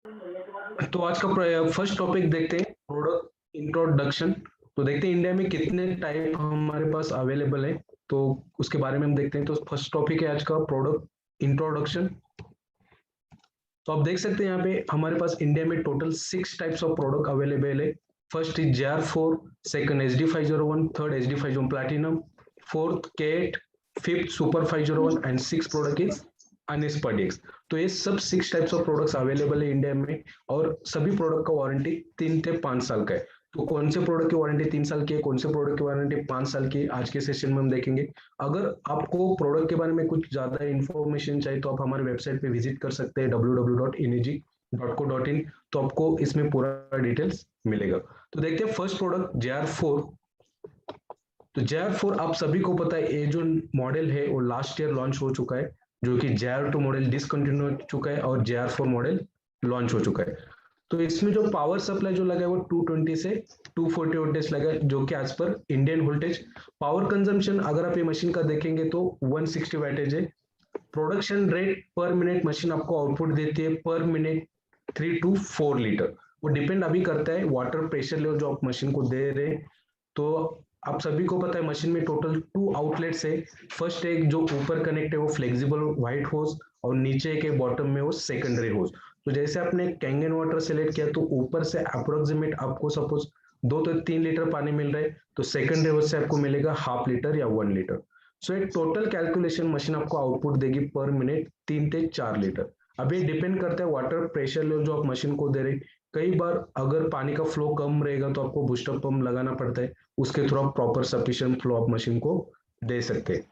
तो आज का फर्स्ट टॉपिक देखते हैं, प्रोडक्ट इंट्रोडक्शन। तो देखते हैं इंडिया में कितने टाइप हमारे पास अवेलेबल है, तो उसके बारे में हम देखते हैं। तो फर्स्ट टॉपिक है आज का प्रोडक्ट इंट्रोडक्शन। तो आप देख सकते हैं यहाँ पे हमारे पास इंडिया में total 6 types of product available है। First is JR4, second HD501, third HD501 platinum, fourth K8, fifth super 501 and six product is अनिस्पर्डिक्स। तो ये सब 6 टाइप्स ऑफ प्रोडक्ट्स अवेलेबल है इंडिया में, और सभी प्रोडक्ट का वारंटी 3 से 5 साल का है। तो कौन से प्रोडक्ट की वारंटी 3 साल की है, कौन से प्रोडक्ट की वारंटी 5 साल की है, आज के सेशन में हम देखेंगे। अगर आपको प्रोडक्ट के बारे में कुछ ज्यादा इन्फॉर्मेशन चाहिए तो आप हमारे वेबसाइट पे विजिट कर सकते हैं www.ineg.co.in। तो आपको इसमें पूरा डिटेल्स मिलेगा। तो देखते हैं फर्स्ट प्रोडक्ट JR4। तो JR4 आप सभी को पता है, ये जो मॉडल है वो लास्ट ईयर लॉन्च हो चुका है, जो कि JR2 मॉडल डिसकंटिन्यू हो चुका है और JR4 मॉडल लॉन्च हो चुका है। तो इसमें जो पावर सप्लाई जो लगा है वो 220 से 240 वोल्टेज लगा है, जो कि एज पर इंडियन वोल्टेज। पावर कंजम्पशन अगर आप ये मशीन का देखेंगे तो 160 वैटेज है। प्रोडक्शन रेट पर मिनट मशीन आपको आउटपुट देती है पर मिनट 3 to 4 लीटर। वो डिपेंड अभी करता है वाटर प्रेशर लेवल जो आप मशीन को दे रहे हैं। तो आप सभी को पता है मशीन में टोटल 2 आउटलेट्स है। फर्स्ट एक जो ऊपर कनेक्ट है वो फ्लेक्सिबल व्हाइट होज, और नीचे के बॉटम में वो सेकेंडरी होज। तो जैसे आपने कैंगन वाटर सेलेक्ट किया तो ऊपर से अप्रोक्सीमेट आपको सपोज 2 से 3 लीटर पानी मिल रहा है, तो सेकेंडरी होज से आपको मिलेगा हाफ लीटर या 1 लीटर। सो एक टोटल कैलकुलेशन मशीन आपको आउटपुट देगी पर मिनट 3 से 4 लीटर। अब ये डिपेंड करता है वाटर प्रेशर लेवल जो आप मशीन को दे रहे। कई बार अगर पानी का फ्लो कम रहेगा तो आपको बूस्टर पंप लगाना पड़ता है, उसके थ्रू आप प्रॉपर सफिशिएंट फ्लो आप मशीन को दे सकते हैं।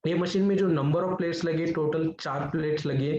ये मशीन में जो नंबर ऑफ प्लेट्स लगे, टोटल 4 प्लेट्स लगी है।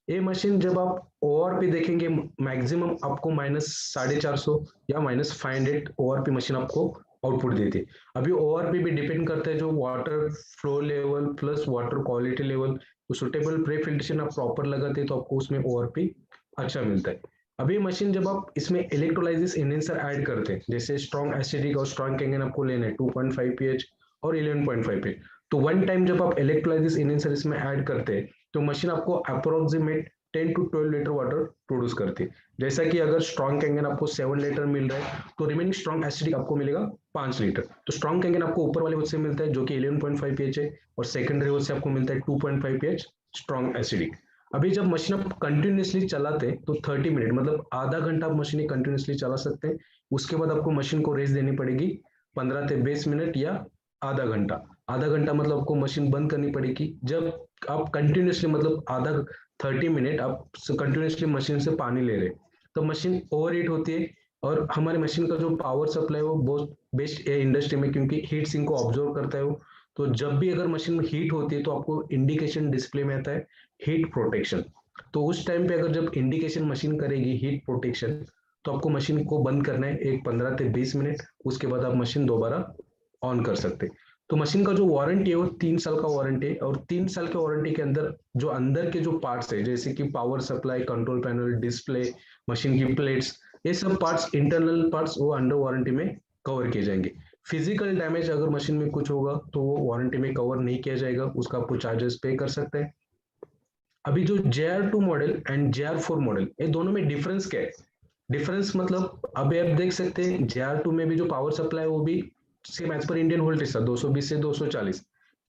ये मशीन जब आप ओआर पे देखेंगे, मैक्सिमम आपको -450 या -500 ओआर पे मशीन आपको आउटपुट देती है। अभी ओआर पे भी डिपेंड करता है जो water flow level plus water quality level, तो सुटेबल प्रे फिल्ट्रेशन आप प्रॉपर लगाते हैं तो आपको उसमें ओआर पे अच्छा मिलता है। अभी मशीन जब आप इसमें इलेक्ट्रोलाइसिस एनहेंसर ऐड करते हैं, जैसे स्ट्रॉन्ग एसिडिक और स्ट्रॉन्ग कैंगन आपको लेना है 2.5 pH और 11.5 pH, तो वन टाइम जब आप इलेक्ट्रोलाइसिस एनहेंसर इसमें ऐड करते हैं तो मशीन आपको approximate 10 to 12 litre water produce करती है। जैसा कि अगर स्ट्रॉन्ग कैंगन आपको 7 लीटर मिल रहा है तो रिमेनिंग स्ट्रॉन्ग एसिडिक आपको मिलेगा 5 लीटर। तो स्ट्रॉन्ग कैंगन आपको ऊपर वाले होज से मिलता है जो कि 11.5 pH है, और सेकेंडरी होज से आपको मिलता है 2.5 pH स्ट्रॉन्ग एसिडिक। अभी जब मशीन आप कंटिन्यूसली चलाते हैं तो 30 मिनट मतलब आधा घंटा आप मशीन कंटिन्यूसली चला सकते हैं। उसके बाद आपको मशीन को रेस्ट देनी पड़ेगी 15 से 20 मिनट या आधा घंटा। आधा घंटा मतलब आपको मशीन बंद करनी पड़ेगी जब आप कंटिन्यूसली मतलब आधा 30 मिनट आप कंटिन्यूसली मशीन से पानी ले रहे, तो मशीन ओवर हीट होती है। और हमारे मशीन का जो पावर सप्लाई वो बहुत बेस्ट है इंडस्ट्री में, क्योंकि हीट सिंक को ऑब्जर्व करता है वो। तो जब भी अगर मशीन में हीट होती है तो आपको इंडिकेशन डिस्प्ले में आता है हीट प्रोटेक्शन। तो उस टाइम पे अगर जब इंडिकेशन मशीन करेगी हीट प्रोटेक्शन, तो आपको मशीन को बंद करना है एक 15 से 20 मिनट। उसके बाद आप मशीन दोबारा ऑन कर सकते हैं। तो मशीन का जो वारंटी है वो 3 साल का वारंटी है, और 3 साल के वारंटी के अंदर जो अंदर के जो पार्ट्स है जैसे कि power supply, control panel, display, machine की प्लेट्स, ये सब पार्ट्स इंटरनल पार्ट्स वो अंडर वारंटी में कवर किए जाएंगे। फिजिकल डैमेज अगर मशीन में कुछ होगा तो वो वारंटी में कवर नहीं किया जाएगा, उसका आपको चार्जेस पे कर सकते हैं। अभी जो JR2 model and JR4 model, ये दोनों में डिफरेंस क्या है? डिफरेंस मतलब अभी आप देख सकते हैं JR2 में भी जो पावर सप्लाई है वो भी सेम एज पर इंडियन वोल्टेज था 220 से 240।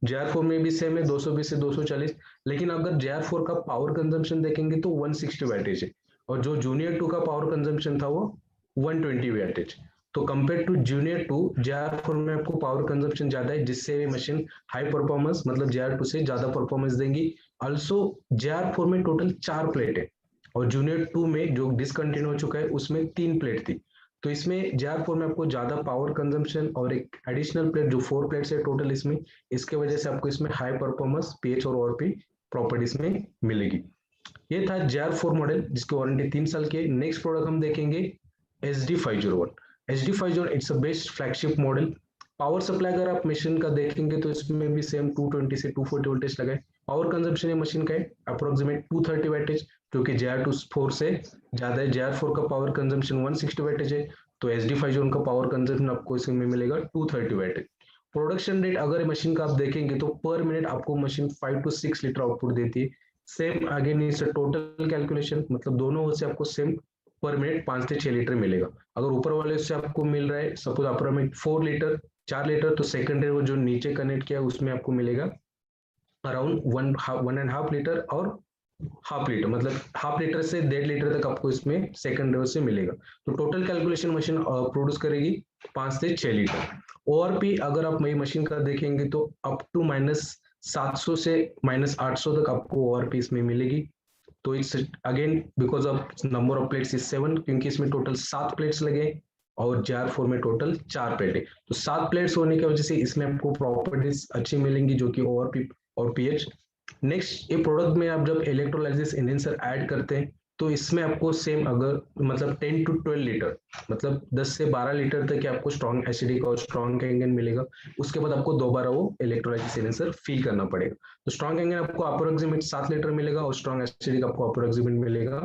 JR4 में भी सेम है 220 से 240। लेकिन अगर JR4 का पावर कंजम्पशन देखेंगे तो 160 वैटेज है, और जो जूनियर 2 का पावर कंजम्पशन था वो 120 वैटेज। तो कंपेयर टू जूनियर 2, JR4 में आपको पावर कंजम्पशन ज्यादा है, जिससे मशीन हाई परफॉर्मेंस मतलब JR2 से ज्यादा परफॉर्मेंस देंगी। ऑल्सो JR4 में टोटल 4 प्लेट है, और जूनियर 2 में जो डिसकंटिन्यू हो चुका है उसमें 3 प्लेट थी। तो इसमें JR4 में आपको ज्यादा पावर कंजम्पशन और एक एडिशनल प्लेट जो 4 प्लेट्स है टोटल इसमें, इसके वजह से आपको इसमें हाई परफॉर्मेंस पीएच और ओआरपी प्रॉपर्टीज में मिलेगी। ये था JR4 मॉडल जिसकी वारंटी 3 साल की है। नेक्स्ट प्रोडक्ट हम देखेंगे HD501। HD501 it's a best flagship model. Power supply अगर आप मशीन का देखेंगे तो इसमें भी सेम 220 से 240 वोल्टेज लगा है। पावर कंजम्पशन ये मशीन का है अप्रोक्सीमेट 230 वैटेज, जो कि JR4 से ज्यादा है। JR4 का पावर कंजम्पशन 160 वैटेज है, तो SD501 का पावर कंजम्पशन आपको इसमें मिलेगा 230 वैटेज। प्रोडक्शन रेट अगर मशीन का आप देखेंगे तो पर मिनट आपको मशीन 5 to 6 लीटर आउटपुट देती है। सेम अगेन इस टोटल कैलकुलेशन, मतलब दोनों से आपको सेम पर मिनट 5 से 6 लीटर मिलेगा। अगर ऊपर वाले से आपको मिल रहा है सपोज अप्रोक्सीमेट 4 लीटर 4 लीटर, तो सेकेंडरी वो जो नीचे कनेक्ट किया उसमें आपको मिलेगा अराउंड 1.5 लीटर और हाफ लीटर, मतलब हाफ लीटर से 1.5 लीटर तक आपको इसमें सेकंड रो से मिलेगा। तो टोटल कैलकुलेशन मशीन प्रोड्यूस करेगी 5 से 6 लीटर। ओआरपी अगर आप मई मशीन का देखेंगे तो अप टू -700 से -800 तक आपको ओआरपी इसमें मिलेगी। तो it's again because of number of plates is 7, क्योंकि इसमें टोटल 7 प्लेट्स लगे और जार4 में टोटल 4 प्लेट है। तो 7 प्लेट्स होने की वजह से इसमें आपको प्रॉपर्टीज अच्छी मिलेंगी जो कि ओआरपी और पीएच। नेक्स्ट ये प्रोडक्ट में आप जब इलेक्ट्रोलाइसिस एनहेंसर ऐड करते हैं तो इसमें आपको सेम अगर मतलब 10 to 12 लीटर, मतलब 10 से 12 लीटर तक आपको स्ट्रॉन्ग एसिडिक और स्ट्रॉन्ग कैंगन मिलेगा। उसके बाद आपको दोबारा वो इलेक्ट्रोलाइसिस एनहेंसर फिल करना पड़ेगा। तो स्ट्रॉन्ग कैंगन आपको अप्रोक्सीमेट 7 लीटर मिलेगा और स्ट्रॉन्ग एसिडिक आपको अप्रोक्सीमेट मिलेगा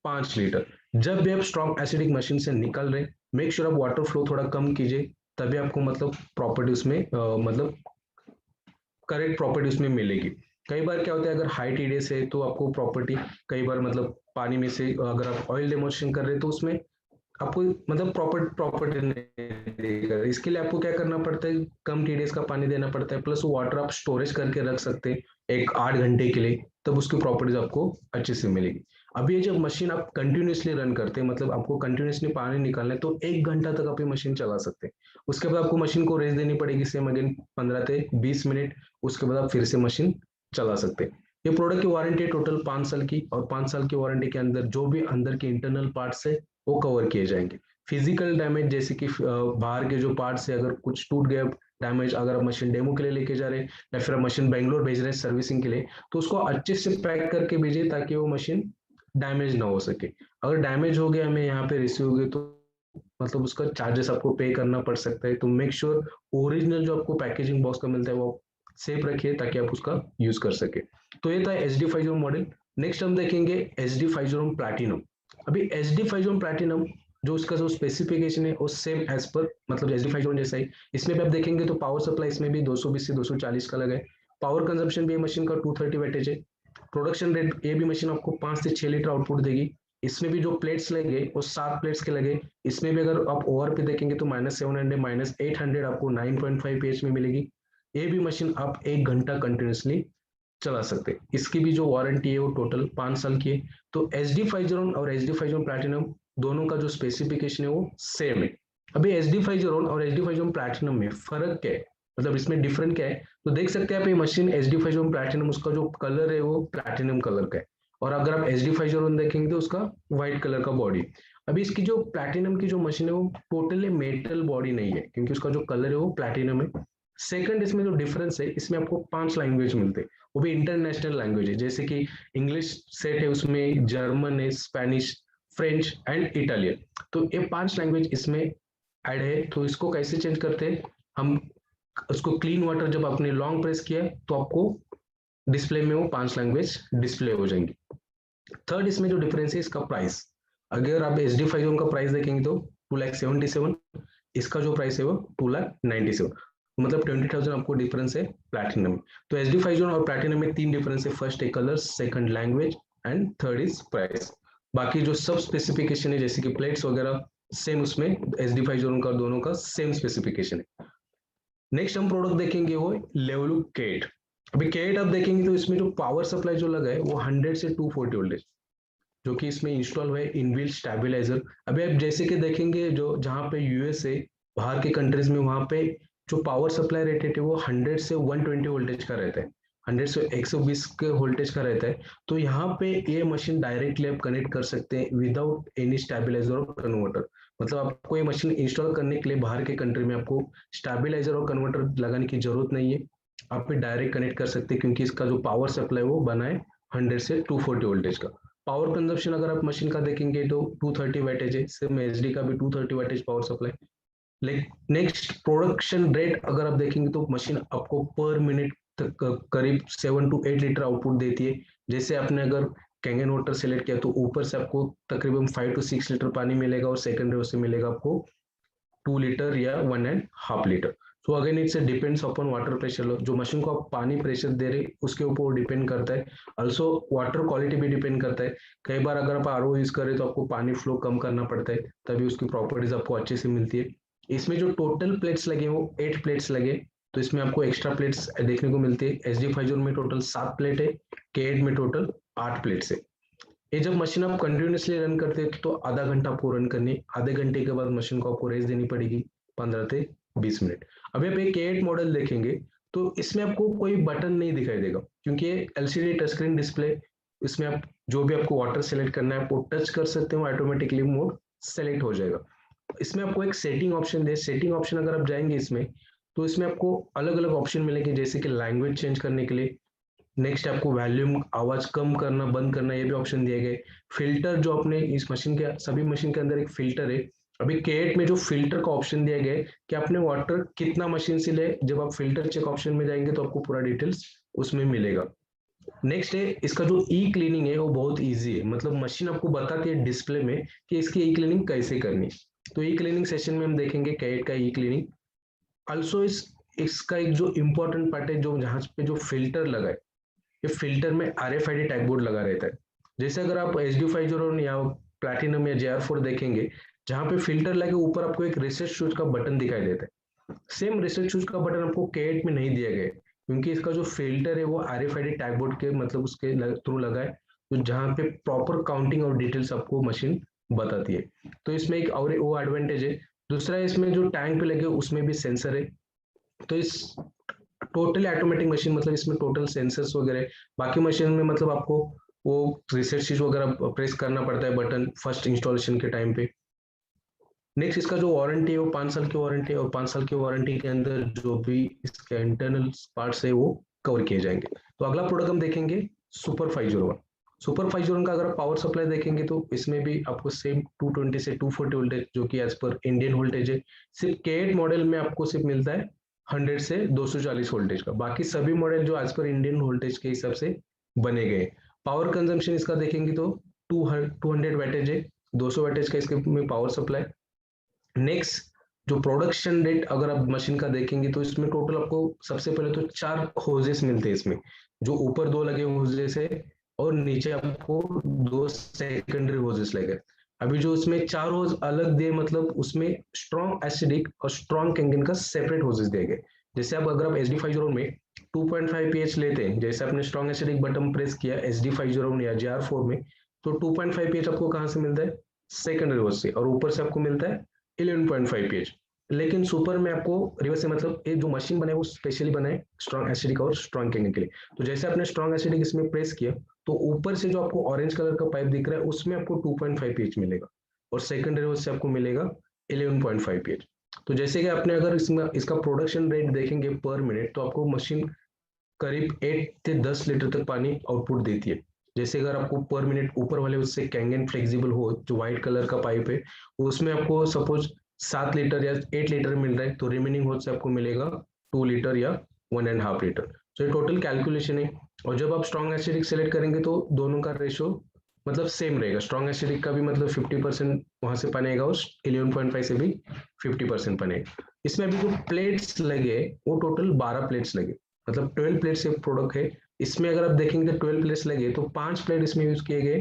5 लीटर। जब भी आप स्ट्रॉन्ग एसिडिक मशीन से निकल रहे, मेक श्योर आप वाटर फ्लो थोड़ा कम कीजिए, तभी आपको मतलब प्रॉपर्टी उसमें मतलब करेक्ट प्रॉपर्टी उसमें मिलेगी। कई बार क्या होता है अगर हाई टीडीएस है तो आपको प्रॉपर्टी कई बार मतलब पानी में से अगर आप ऑयल डेमोस्ट्रेशन कर रहे हैं तो उसमें आपको मतलब प्रॉपर्टी नहीं देगा। इसके लिए आपको क्या करना पड़ता है, कम टीडीएस का पानी देना पड़ता है, प्लस वो वाटर आप स्टोरेज करके रख सकते हैं एक 8 घंटे के लिए, तब उसकी प्रॉपर्टीज आपको अच्छे से मिलेगी। अभी ये जब मशीन आप कंटिन्यूसली रन करते हैं, मतलब आपको कंटिन्यूसली पानी निकालना है, तो 1 घंटा तक आप ये मशीन चला सकते हैं। उसके बाद आपको मशीन को रेस्ट देनी पड़ेगी सेम अगेन 15 से 20 मिनट। उसके बाद आप फिर से मशीन चला सकते हैं। ये प्रोडक्ट की वारंटी टोटल 5 साल की, और 5 साल की वारंटी के अंदर जो भी अंदर के इंटरनल पार्ट्स है वो कवर किए जाएंगे। फिजिकल डैमेज जैसे कि बाहर के जो पार्ट्स है, अगर कुछ टूट गया डैमेज, अगर आप मशीन डेमो के लिए लेके जा रहे हैं या फिर आप मशीन बेंगलोर भेज रहे हैं सर्विसिंग के लिए, तो उसको अच्छे से पैक करके भेजिए ताकि वो मशीन डैमेज ना हो सके। अगर डैमेज हो गया हमें यहाँ पे रिसीव हो गई तो मतलब उसका चार्जेस आपको पे करना पड़ सकता है। तो मेक श्योर ओरिजिनल जो आपको पैकेजिंग बॉक्स का मिलता है वो सेफ रखिए ताकि आप उसका यूज कर सके। तो ये था SD50 मॉडल। नेक्स्ट हम देखेंगे SD50 प्लैटिनम। अभी SD50 प्लैटिनम जो उसका जो स्पेसिफिकेशन है वो सेम एज पर मतलब SD50 जैसा ही। इसमें भी आप देखेंगे तो पावर सप्लाई इसमें भी 220 से 240 का लगा है। पावर कंजप्शन भी मशीन का 230 वैटेज है। प्रोडक्शन रेट ये भी मशीन आपको 5 से 6 लीटर आउटपुट देगी। इसमें भी जो प्लेट्स लगे वो 7 प्लेट्स के लगे। इसमें भी अगर आप ओवर पे देखेंगे तो -700 -800 आपको 9.5 pH में मिलेगी। ये भी मशीन आप 1 घंटा कंटिन्यूसली चला सकते हैं। इसकी भी जो वारंटी है वो टोटल 5 साल की है। तो SD50 और SD50 प्लैटिनम दोनों का जो स्पेसिफिकेशन है वो सेम है। अभी SD50 और SD50 प्लैटिनम में फर्क क्या है, मतलब इसमें डिफरेंट क्या है, तो देख सकते हैं आप ये मशीन SD50 प्लैटिनम उसका जो कलर है वो प्लैटिनम कलर का है, और अगर आप SD50 देखेंगे तो उसका व्हाइट कलर का बॉडी। अभी इसकी जो प्लैटिनम की जो मशीन है वो टोटली मेटल बॉडी नहीं है क्योंकि उसका जो कलर है वो प्लैटिनम है। सेकंड इसमें जो डिफरेंस है, इसमें आपको 5 लैंग्वेज मिलते हैं, वो भी इंटरनेशनल लैंग्वेज है, जैसे कि इंग्लिश सेट है, उसमें जर्मन है, स्पेनिश, फ्रेंच एंड इटालियन। तो ये 5 लैंग्वेज इसमें ऐड है। तो इसको कैसे चेंज करते हैं हम, उसको क्लीन वाटर जब आपने लॉन्ग प्रेस किया तो आपको डिस्प्ले में वो 5 लैंग्वेज डिस्प्ले हो जाएंगी। थर्ड इसमें जो डिफरेंस है इसका प्राइस। अगर आप SD50 का प्राइस देखेंगे तो 2,77,000, इसका जो प्राइस है वो 2,97,000, मतलब 20,000 आपको डिफरेंस है प्लैटिनम में। तो SD50 और प्लैटिनम में 3 डिफरेंस है, फर्स्ट है colour, second language and third is price. बाकी जो सब स्पेसिफिकेशन है जैसे कि प्लेट्स वगैरह सेम उसमें SD50 का दोनों का सेम स्पेसिफिकेशन है। नेक्स्ट हम प्रोडक्ट देखेंगे वो लेवलू केट। अभी केट आप देखेंगे तो इसमें जो पावर सप्लाई जो लगा है वो 100 से 240 वोल्टेज जो कि इसमें इंस्टॉल हुआ है इनबिल्ट स्टेबलाइजर। अभी आप जैसे कि देखेंगे जो जहाँ पे यूएस है, बाहर के कंट्रीज में, वहाँ पे जो पावर सप्लाई रेटेड है वो 100 से 120 वोल्टेज का रहता है, 100 से 120 के वोल्टेज का रहता है। तो यहाँ पे ये मशीन डायरेक्टली आप कनेक्ट कर सकते हैं विदाउट एनी स्टेबलाइजर और कन्वर्टर। मतलब आपको ये मशीन इंस्टॉल करने के लिए बाहर के कंट्री में आपको स्टेबलाइजर और कन्वर्टर लगाने की जरूरत नहीं है, आप डायरेक्ट कनेक्ट कर सकते हैं क्योंकि इसका जो पावर सप्लाई वो बना है 100 से 240 वोल्टेज का। पावर कंजप्शन अगर आप मशीन का देखेंगे तो 230 वैटेज है, सेम SD का भी 230 weightage power supply. Next production rate अगर आप देखेंगे तो मशीन आपको पर मिनट तक करीब 7 to 8 लीटर आउटपुट देती है। जैसे आपने अगर कैंगन वाटर सेलेक्ट किया तो ऊपर से आपको तकरीबन 5 to 6 लीटर पानी मिलेगा और सेकंड रो से मिलेगा आपको 2 लीटर या 1.5 लीटर। तो again it's depends upon water pressure. जो मशीन को आप पानी प्रेशर दे रहे उसके ऊपर डिपेंड करता है। ऑल्सो वाटर क्वालिटी भी डिपेंड करता है। कई बार अगर आप आरओ यूज करें तो आपको पानी फ्लो कम करना पड़ता है, तभी उसकी प्रॉपर्टीज आपको अच्छे से मिलती है। इसमें जो टोटल प्लेट्स लगे वो 8 प्लेट्स लगे, तो इसमें आपको एक्स्ट्रा प्लेट्स देखने को मिलती है। एच डी फाइजर में टोटल 7 प्लेट है, के8 में टोटल 8 प्लेट्स है। ये जब मशीन आप कंटिन्यूसली रन करते हैं तो आधा घंटा आपको रन करनी, आधे घंटे के बाद मशीन को आपको रेस्ट देनी पड़ेगी 15 से 20 मिनट। अभी आप एक के8 मॉडल देखेंगे तो इसमें आपको कोई बटन नहीं दिखाई देगा, क्योंकि एलसीडी टच स्क्रीन डिस्प्ले, इसमें आप जो भी आपको वाटर सेलेक्ट करना है वो टच कर सकते हो, ऑटोमेटिकली मोड सेलेक्ट हो जाएगा। इसमें आपको एक सेटिंग ऑप्शन दे, सेटिंग ऑप्शन अगर आप जाएंगे इसमें तो इसमें आपको अलग अलग ऑप्शन मिलेंगे, जैसे कि लैंग्वेज चेंज करने के लिए, नेक्स्ट आपको वॉल्यूम आवाज कम करना बंद करना ये भी ऑप्शन दिए गए। फिल्टर जो अपने इस मशीन के सभी मशीन के अंदर एक फिल्टर है। अभी के8 में जो फिल्टर का ऑप्शन दिया गया है कि आपने वाटर कितना मशीन से ले, जब आप फिल्टर चेक ऑप्शन में जाएंगे तो आपको पूरा डिटेल्स उसमें मिलेगा। नेक्स्ट है इसका जो ई क्लीनिंग है वो बहुत इजी है, मतलब मशीन आपको बताती है डिस्प्ले में कि इसकी ई क्लीनिंग कैसे करनी है। तो ई क्लीनिंग सेशन में हम देखेंगे के8 का ई क्लीनिंग। ऑल्सो इसका एक जो इम्पोर्टेंट पार्ट है, जो जहां पे जो फिल्टर लगा है, ये फिल्टर में RFID टैग बोर्ड लगा रहता है। जैसे अगर आप HD50 या प्लैटिनम या JR4 देखेंगे, जहां पे फिल्टर लगे ऊपर आपको एक रिसेट शूज का बटन दिखाई देता है। सेम रिसेट शूज का बटन आपको के8 में नहीं दिया गया है, क्योंकि इसका जो फिल्टर है वो RFID टैग बोर्ड के मतलब उसके थ्रू लगा है, तो जहां पे प्रॉपर काउंटिंग और डिटेल्स आपको मशीन बताती है। तो इसमें एक और वो एडवांटेज है। दूसरा इसमें जो टैंक पे लगे उसमें भी सेंसर है। तो इस टोटली ऑटोमेटिक मशीन, मतलब इसमें टोटल सेंसर्स वगैरह, बाकी मशीन में मतलब आपको वो रिसेट स्विच वगैरह प्रेस करना पड़ता है बटन फर्स्ट इंस्टॉलेशन के टाइम पे। नेक्स्ट इसका जो वारंटी है वो 5 साल की वारंटी है, और 5 साल की वारंटी के अंदर जो भी इसके इंटरनल पार्ट्स है वो कवर किए जाएंगे। तो अगला प्रोडक्ट हम देखेंगे सुपर 501। सुपर 501 का अगर पावर सप्लाई देखेंगे तो इसमें भी आपको सेम 220 से 240 वोल्टेज, जो कि एज पर इंडियन वोल्टेज है। सिर्फ के8 मॉडल में आपको सिर्फ मिलता है 100 से 240 वोल्टेज का, बाकी सभी मॉडल जो एज पर इंडियन वोल्टेज के हिसाब से बने गए। पावर कंजम्पशन इसका देखेंगे तो 200 वैटेज है, 200 वैटेज का इसके में पावर सप्लाई। नेक्स्ट जो प्रोडक्शन रेट अगर आप मशीन का देखेंगे तो इसमें टोटल आपको सबसे पहले तो 4 होजेस मिलते हैं इसमें, जो ऊपर 2 लगे होजेस है और नीचे आपको 2 सेकेंडरी होजेस लगे। अभी जो इसमें 4 होज अलग दिए, मतलब उसमें स्ट्रॉन्ग एसिडिक और स्ट्रॉन्ग कैंगन का सेपरेट होजेस दिए गए। जैसे आप अगर आप HD50 में 2.5 pH लेते हैं, जैसे आपने स्ट्रॉन्ग एसिडिक बटन प्रेस किया HD50 या JR4 में, तो 2.5 pH आपको कहाँ से मिलता है? सेकेंडरी होज से, और ऊपर से आपको मिलता है 11.5 pH। लेकिन सुपर में आपको रिवर्स है, मतलब ये जो मशीन बना है वो स्पेशली बना है स्ट्रॉन्ग एसिडिक और स्ट्रॉन्ग कैंगन के लिए। तो जैसे आपने स्ट्रॉन्ग एसिडिक इसमें प्रेस किया तो ऊपर से जो आपको ऑरेंज कलर का पाइप दिख रहा है उसमें आपको 2.5 pH मिलेगा, और सेकेंडरी होज से आपको मिलेगा 11.5 pH। तो जैसे कि आपने अगर इसमें इसका प्रोडक्शन रेट देखेंगे पर मिनट, तो आपको मशीन करीब 8 से 10 लीटर तक पानी आउटपुट देती है। जैसे अगर आपको पर मिनट ऊपर वाले उससे कैंगन फ्लेक्सिबल हो, जो व्हाइट कलर का पाइप है, उसमें आपको सपोज 7 लीटर या 8 लीटर मिल रहा है, तो रिमेनिंग होज से आपको मिलेगा 2 लीटर या 1.5 लीटर। तो ये टोटल कैलकुलेशन है। और जब आप स्ट्रॉन्ग एसिडिक सेलेक्ट करेंगे तो दोनों का रेशो मतलब सेम रहेगा। स्ट्रॉन्ग एसिडिक का भी मतलब 50% वहां से पानी आएगा, और 11.5 से भी 50% पानी आएगा। इसमें अभी जो प्लेट्स लगे वो टोटल 12 प्लेट्स लगे, मतलब 12 प्लेट से प्रोडक्ट है। इसमें अगर आप देखेंगे तो 12 प्लेट्स लगे, तो 5 प्लेट इसमें यूज किए गए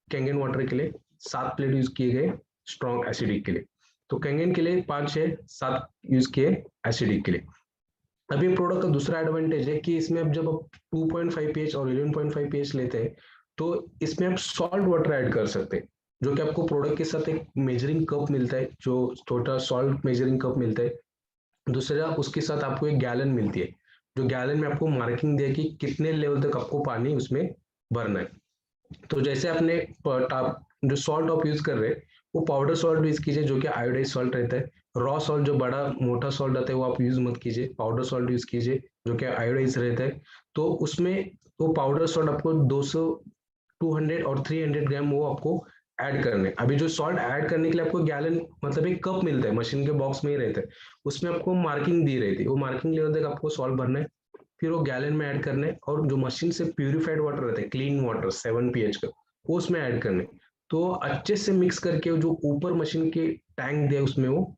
कैंगन वाटर के लिए, 7 प्लेट यूज किए गए स्ट्रॉन्ग एसिडिक के लिए। तो कैंगन के लिए 5 है, 7 यूज किए एसिडिक के लिए। अभी प्रोडक्ट का दूसरा एडवांटेज है कि इसमें अब जब आप 2.5 pH और 11.5 pH लेते हैं तो इसमें आप सॉल्ट वाटर ऐड कर सकते हैं, जो कि आपको प्रोडक्ट के साथ एक मेजरिंग कप मिलता है, जो छोटा सॉल्ट मेजरिंग कप मिलता है। दूसरा उसके साथ आपको एक गैलन मिलती है, जो गैलन में आपको मार्किंग दिया कि कितने लेवल तक आपको पानी उसमें भरना है। तो जैसे आपने जो सॉल्ट आप यूज कर रहे हैं वो पाउडर सॉल्ट यूज कीजिए, जो कि आयोडाइज सॉल्ट रहता है। रॉ सॉल्ट जो बड़ा मोटा सॉल्ट आता है वो आप यूज मत कीजिए, पाउडर सॉल्ट यूज कीजिए जो कि आयोडाइज रहता है। तो उसमें वो पाउडर सॉल्ट आपको 200, 200 और 300 ग्राम वो आपको ऐड करने। अभी जो सॉल्ट ऐड करने के लिए आपको गैलन मतलब एक कप मिलता है, मशीन के बॉक्स में ही रहता है, उसमें आपको मार्किंग दी रहती है, वो मार्किंग लेवल तक आपको सॉल्ट भरना है, फिर वो गैलन में ऐड करने, और जो मशीन से प्यूरिफाइड वाटर रहता है क्लीन वाटर 7 pH का, वो उसमें ऐड करने। तो अच्छे से मिक्स करके जो ऊपर मशीन के टैंक दिया उसमें वो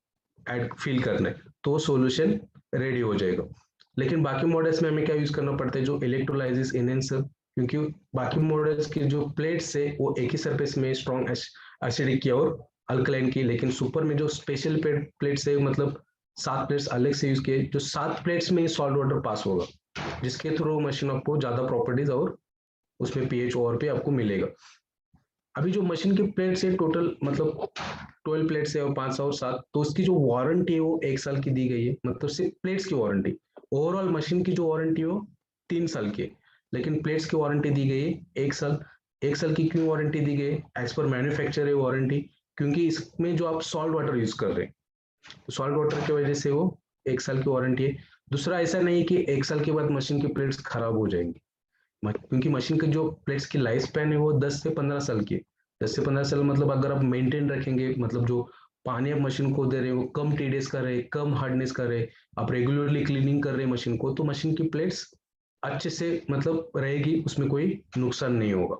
ऐड फिल करना है, तो सॉल्यूशन रेडी हो जाएगा। लेकिन बाकी मॉडल्स में हमें क्या यूज करना पड़ता है, जो इलेक्ट्रोलाइसिस एनहेंसर, क्योंकि बाकी मॉडल्स की जो प्लेट्स है वो एक ही सरफेस में स्ट्रॉन्ग एसिडिक की और अल्कलाइन की, लेकिन सुपर में जो स्पेशल प्लेट्स है मतलब 7 प्लेट्स अलग से यूज किए, जो 7 प्लेट्स में सॉल्ट वाटर पास होगा, जिसके थ्रू मशीन आपको ज्यादा प्रॉपर्टीज और उसमें पीएच और पे आपको मिलेगा। अभी जो मशीन की प्लेट्स है टोटल मतलब 12 प्लेट्स है और 5 और 7, तो उसकी जो वारंटी है वो 1 साल की दी गई है, मतलब सिर्फ प्लेट्स की वारंटी। ओवरऑल मशीन की जो वारंटी है वो 3 साल की है, लेकिन प्लेट्स की वारंटी दी गई है 1 साल। 1 साल की क्यों वारंटी दी गई है? एज पर मैन्युफैक्चर है वारंटी, क्योंकि इसमें जो आप सॉल्ट वाटर यूज कर रहे हैं, तो सॉल्ट वाटर की वजह से वो 1 साल की वारंटी है। दूसरा, ऐसा नहीं है कि 1 साल के बाद मशीन की प्लेट्स खराब हो जाएंगी, क्योंकि मशीन की जो प्लेट्स की लाइफ स्पैन है वो 10 से 15 साल की है। 10 से 15 साल मतलब अगर आप मेंटेन रखेंगे, मतलब जो पानी आप मशीन को दे रहे हो कम टीडीएस का रहे, कम हार्डनेस का रहे, आप रेगुलरली क्लीनिंग कर रहे हैं मशीन को, तो मशीन की प्लेट्स अच्छे से मतलब रहेगी, उसमें कोई नुकसान नहीं होगा।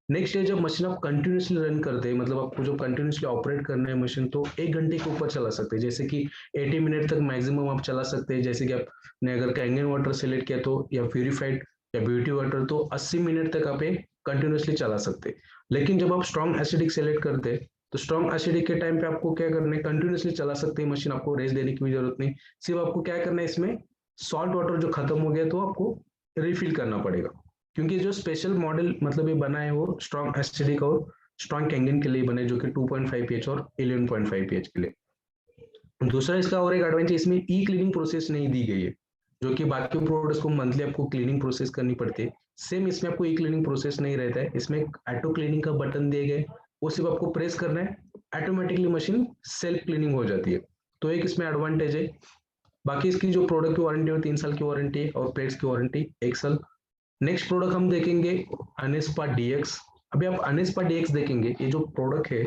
नेक्स्ट है, जब मशीन आप कंटिन्यूसली रन करते हैं, मतलब आपको जब कंटिन्यूसली ऑपरेट करना है मशीन, तो 1 घंटे के ऊपर चला सकते हैं, जैसे कि 80 मिनट तक मैक्सिमम आप चला सकते हैं। जैसे कि आपने अगर कैंगन वाटर सेलेक्ट किया तो, या प्यूरिफाइड या ब्यूटी वाटर, तो 80 मिनट तक आप कंटिन्यूसली चला सकते हैं। लेकिन जब आप स्ट्रॉन्ग एसिडिक सेलेक्ट करते हैं, तो स्ट्रॉन्ग एसिडिक के टाइम पे आपको क्या करना है, कंटिन्यूसली चला सकते हैं मशीन, आपको रेस्ट देने की भी जरूरत नहीं। सिर्फ आपको क्या करना है, इसमें सॉल्ट वाटर जो खत्म हो गया तो आपको रिफिल करना पड़ेगा, क्योंकि जो स्पेशल मॉडल मतलब ये बना है वो स्ट्रॉन्ग एसिडिक और स्ट्रॉन्ग कैंगन के लिए बने, जो कि 2.5 pH और 11.5 pH के लिए। दूसरा इसका और एक एडवांटेज, इसमें ई क्लीनिंग प्रोसेस नहीं दी गई है, जो कि बाकी प्रोडक्ट्स को मंथली आपको क्लीनिंग प्रोसेस करनी पड़ती है। सेम इसमें आपको ई क्लीनिंग प्रोसेस नहीं रहता है, इसमें ऑटो क्लीनिंग का बटन दिए गए, वो सिर्फ आपको प्रेस करना है, ऑटोमेटिकली मशीन सेल्फ क्लीनिंग हो जाती है। तो एक इसमें एडवांटेज है। बाकी इसकी जो प्रोडक्ट की वारंटी है 3 साल की वारंटी है और प्लेट्स की वारंटी 1 साल। नेक्स्ट प्रोडक्ट हम देखेंगे अनेस्पा डीएक्स। अभी आप अनेस्पा डीएक्स देखेंगे, ये जो प्रोडक्ट है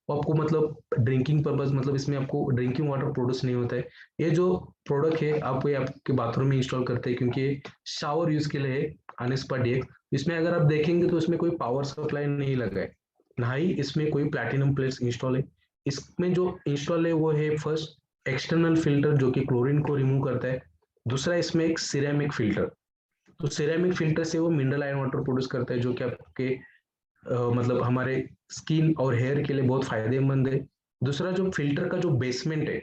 वो आपको मतलब ड्रिंकिंग पर्पज, मतलब इसमें आपको ड्रिंकिंग वाटर प्रोड्यूस नहीं होता है। ये जो प्रोडक्ट है आप ये आपके बाथरूम में इंस्टॉल करते हैं, क्योंकि ये शावर यूज के लिए है अनेस्पा डीएक्स। इसमें अगर आप देखेंगे तो इसमें कोई पावर सप्लाई नहीं लगा है, ना ही इसमें कोई प्लैटिनम प्लेट्स इंस्टॉल है। इसमें जो इंस्टॉल है वो है फर्स्ट एक्सटर्नल फिल्टर, जो कि क्लोरीन को रिमूव करता है। दूसरा, इसमें एक सिरेमिक फिल्टर, तो सिरेमिक फिल्टर से वो मिनरल आयन वाटर प्रोड्यूस करता है, जो कि आपके मतलब हमारे स्किन और हेयर के लिए बहुत फायदेमंद है। दूसरा, जो फिल्टर का जो बेसमेंट है,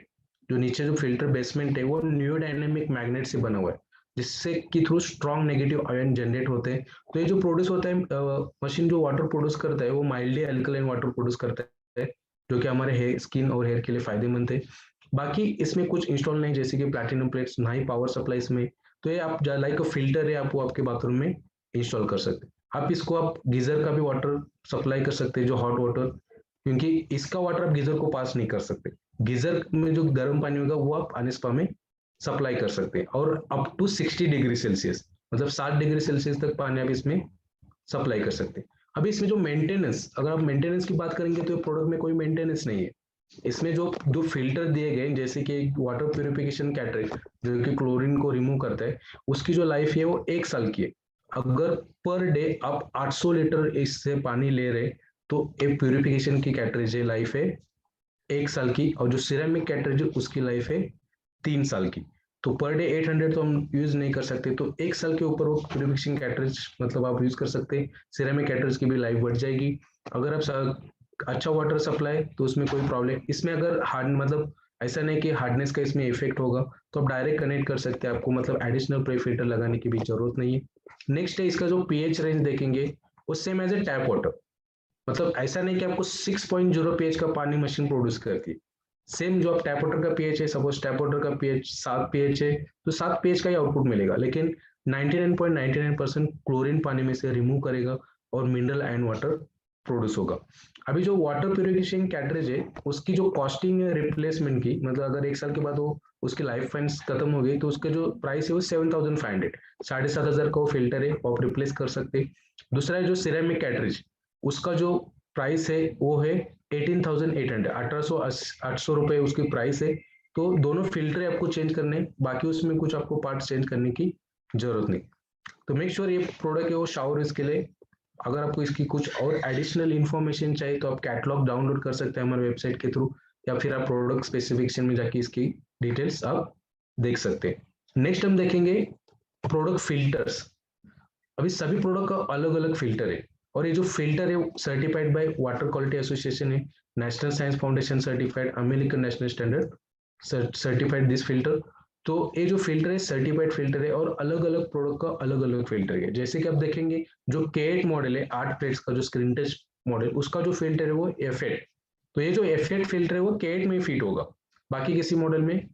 जो नीचे जो फिल्टर बेसमेंट है, वो न्यूरोडायनेमिक मैग्नेट से बना हुआ है, जिससे कि through strong negative ion generate होते हैं। तो ये जो प्रोड्यूस होता है मशीन जो वाटर प्रोड्यूस करता है वो माइल्डली अल्कलाइन वाटर प्रोड्यूस करता है, जो कि हमारे हेयर स्किन और हेयर के लिए फायदेमंद है। बाकी इसमें कुछ इंस्टॉल नहीं, जैसे कि प्लैटिनम प्लेट्स, ना ही पावर सप्लाई इसमें। तो ये आप लाइक अ फिल्टर है, आप वो आपके बाथरूम में इंस्टॉल कर सकते हैं। आप इसको आप गीजर का भी वाटर सप्लाई कर सकते हैं, जो हॉट वाटर, क्योंकि इसका वाटर आप गीजर को पास नहीं कर सकते। गीजर में जो गर्म पानी होगा वो आप अनिस्पा में सप्लाई कर सकते हैं, और अप टू 60 डिग्री सेल्सियस, मतलब 60 डिग्री सेल्सियस तक पानी आप इसमें सप्लाई कर सकते हैं। अभी इसमें जो मेंटेनेंस, अगर आप मेंटेनेंस की बात करेंगे तो प्रोडक्ट में कोई मेंटेनेंस नहीं है। इसमें जो दो फिल्टर दिए गए, जैसे कि एक वाटर प्यूरिफिकेशन कैटरेज, जो कि क्लोरीन को रिमूव करता है, उसकी जो लाइफ है वो 1 साल की है। अगर पर डे आप 800 लीटर इससे पानी ले रहे, तो एक प्यूरिफिकेशन की कैटरेज है, लाइफ है 1 साल की, और जो सिरेमिक कैटरेज है उसकी लाइफ है 3 साल की। तो पर डे 800 तो हम यूज नहीं कर सकते, तो 1 साल के ऊपर वो प्यूरिफिकेशन कैटरेज मतलब आप यूज कर सकते हैं। सिरेमिक कैटरेज की भी लाइफ बढ़ जाएगी। अगर आप अच्छा वाटर सप्लाई, तो उसमें कोई प्रॉब्लम इसमें अगर हार्ड मतलब ऐसा नहीं कि हार्डनेस का इसमें इफेक्ट होगा, तो आप डायरेक्ट कनेक्ट कर सकते हैं, आपको मतलब एडिशनल प्रे फिल्टर लगाने की भी जरूरत नहीं है। नेक्स्ट है इसका जो पीएच रेंज देखेंगे, वो same as a tap water, मतलब ऐसा नहीं कि आपको 6.0 पीएच का पानी मशीन प्रोड्यूस करती है। सेम जो आप टैप वाटर का पीएच है, सपोज टैप वाटर का पीएच 7 पीएच है, तो 7 पीएच का ही आउटपुट मिलेगा, लेकिन 99.99% क्लोरीन पानी में से रिमूव करेगा और मिनरल आयन वाटर प्रोड्यूस होगा। अभी जो वाटर प्यूरिफिकेशन कैटरेज है, उसकी जो कॉस्टिंग है रिप्लेसमेंट की, मतलब अगर 1 साल के बाद वो उसकी लाइफ फाइन खत्म हो गई, तो उसका जो प्राइस है वो 7,500, 7,500 का वो फिल्टर है, आप रिप्लेस कर सकते हैं। दूसरा है जो सिरेमिक कैटरेज, उसका जो प्राइस है वो है 18,800, 800 रुपए उसकी प्राइस है। तो दोनों फिल्टर आपको चेंज करने, बाकी उसमें कुछ आपको पार्ट चेंज करने की जरूरत नहीं। तो मेक श्योर ये प्रोडक्ट है वो शावर इसके लिए। अगर आपको इसकी कुछ और एडिशनल इन्फॉर्मेशन चाहिए, तो आप कैटलॉग डाउनलोड कर सकते हैं हमारे वेबसाइट के थ्रू, या फिर आप प्रोडक्ट स्पेसिफिकेशन में जाके इसकी डिटेल्स आप देख सकते हैं। नेक्स्ट हम देखेंगे प्रोडक्ट फिल्टर्स। अभी सभी प्रोडक्ट का अलग अलग फिल्टर है, और ये जो फिल्टर है certified by water quality association है, national science foundation certified, American national standard certified this filter. तो ये जो फिल्टर है सर्टिफाइड फिल्टर है, और अलग अलग प्रोडक्ट का अलग अलग फिल्टर है। जैसे कि आप देखेंगे जो K8 मॉडल है 8 प्लेट्स का जो स्क्रीन टच मॉडल, उसका जो फिल्टर है वो F8। तो ये जो F8 फिल्टर है वो K8 में फिट होगा, बाकी किसी मॉडल में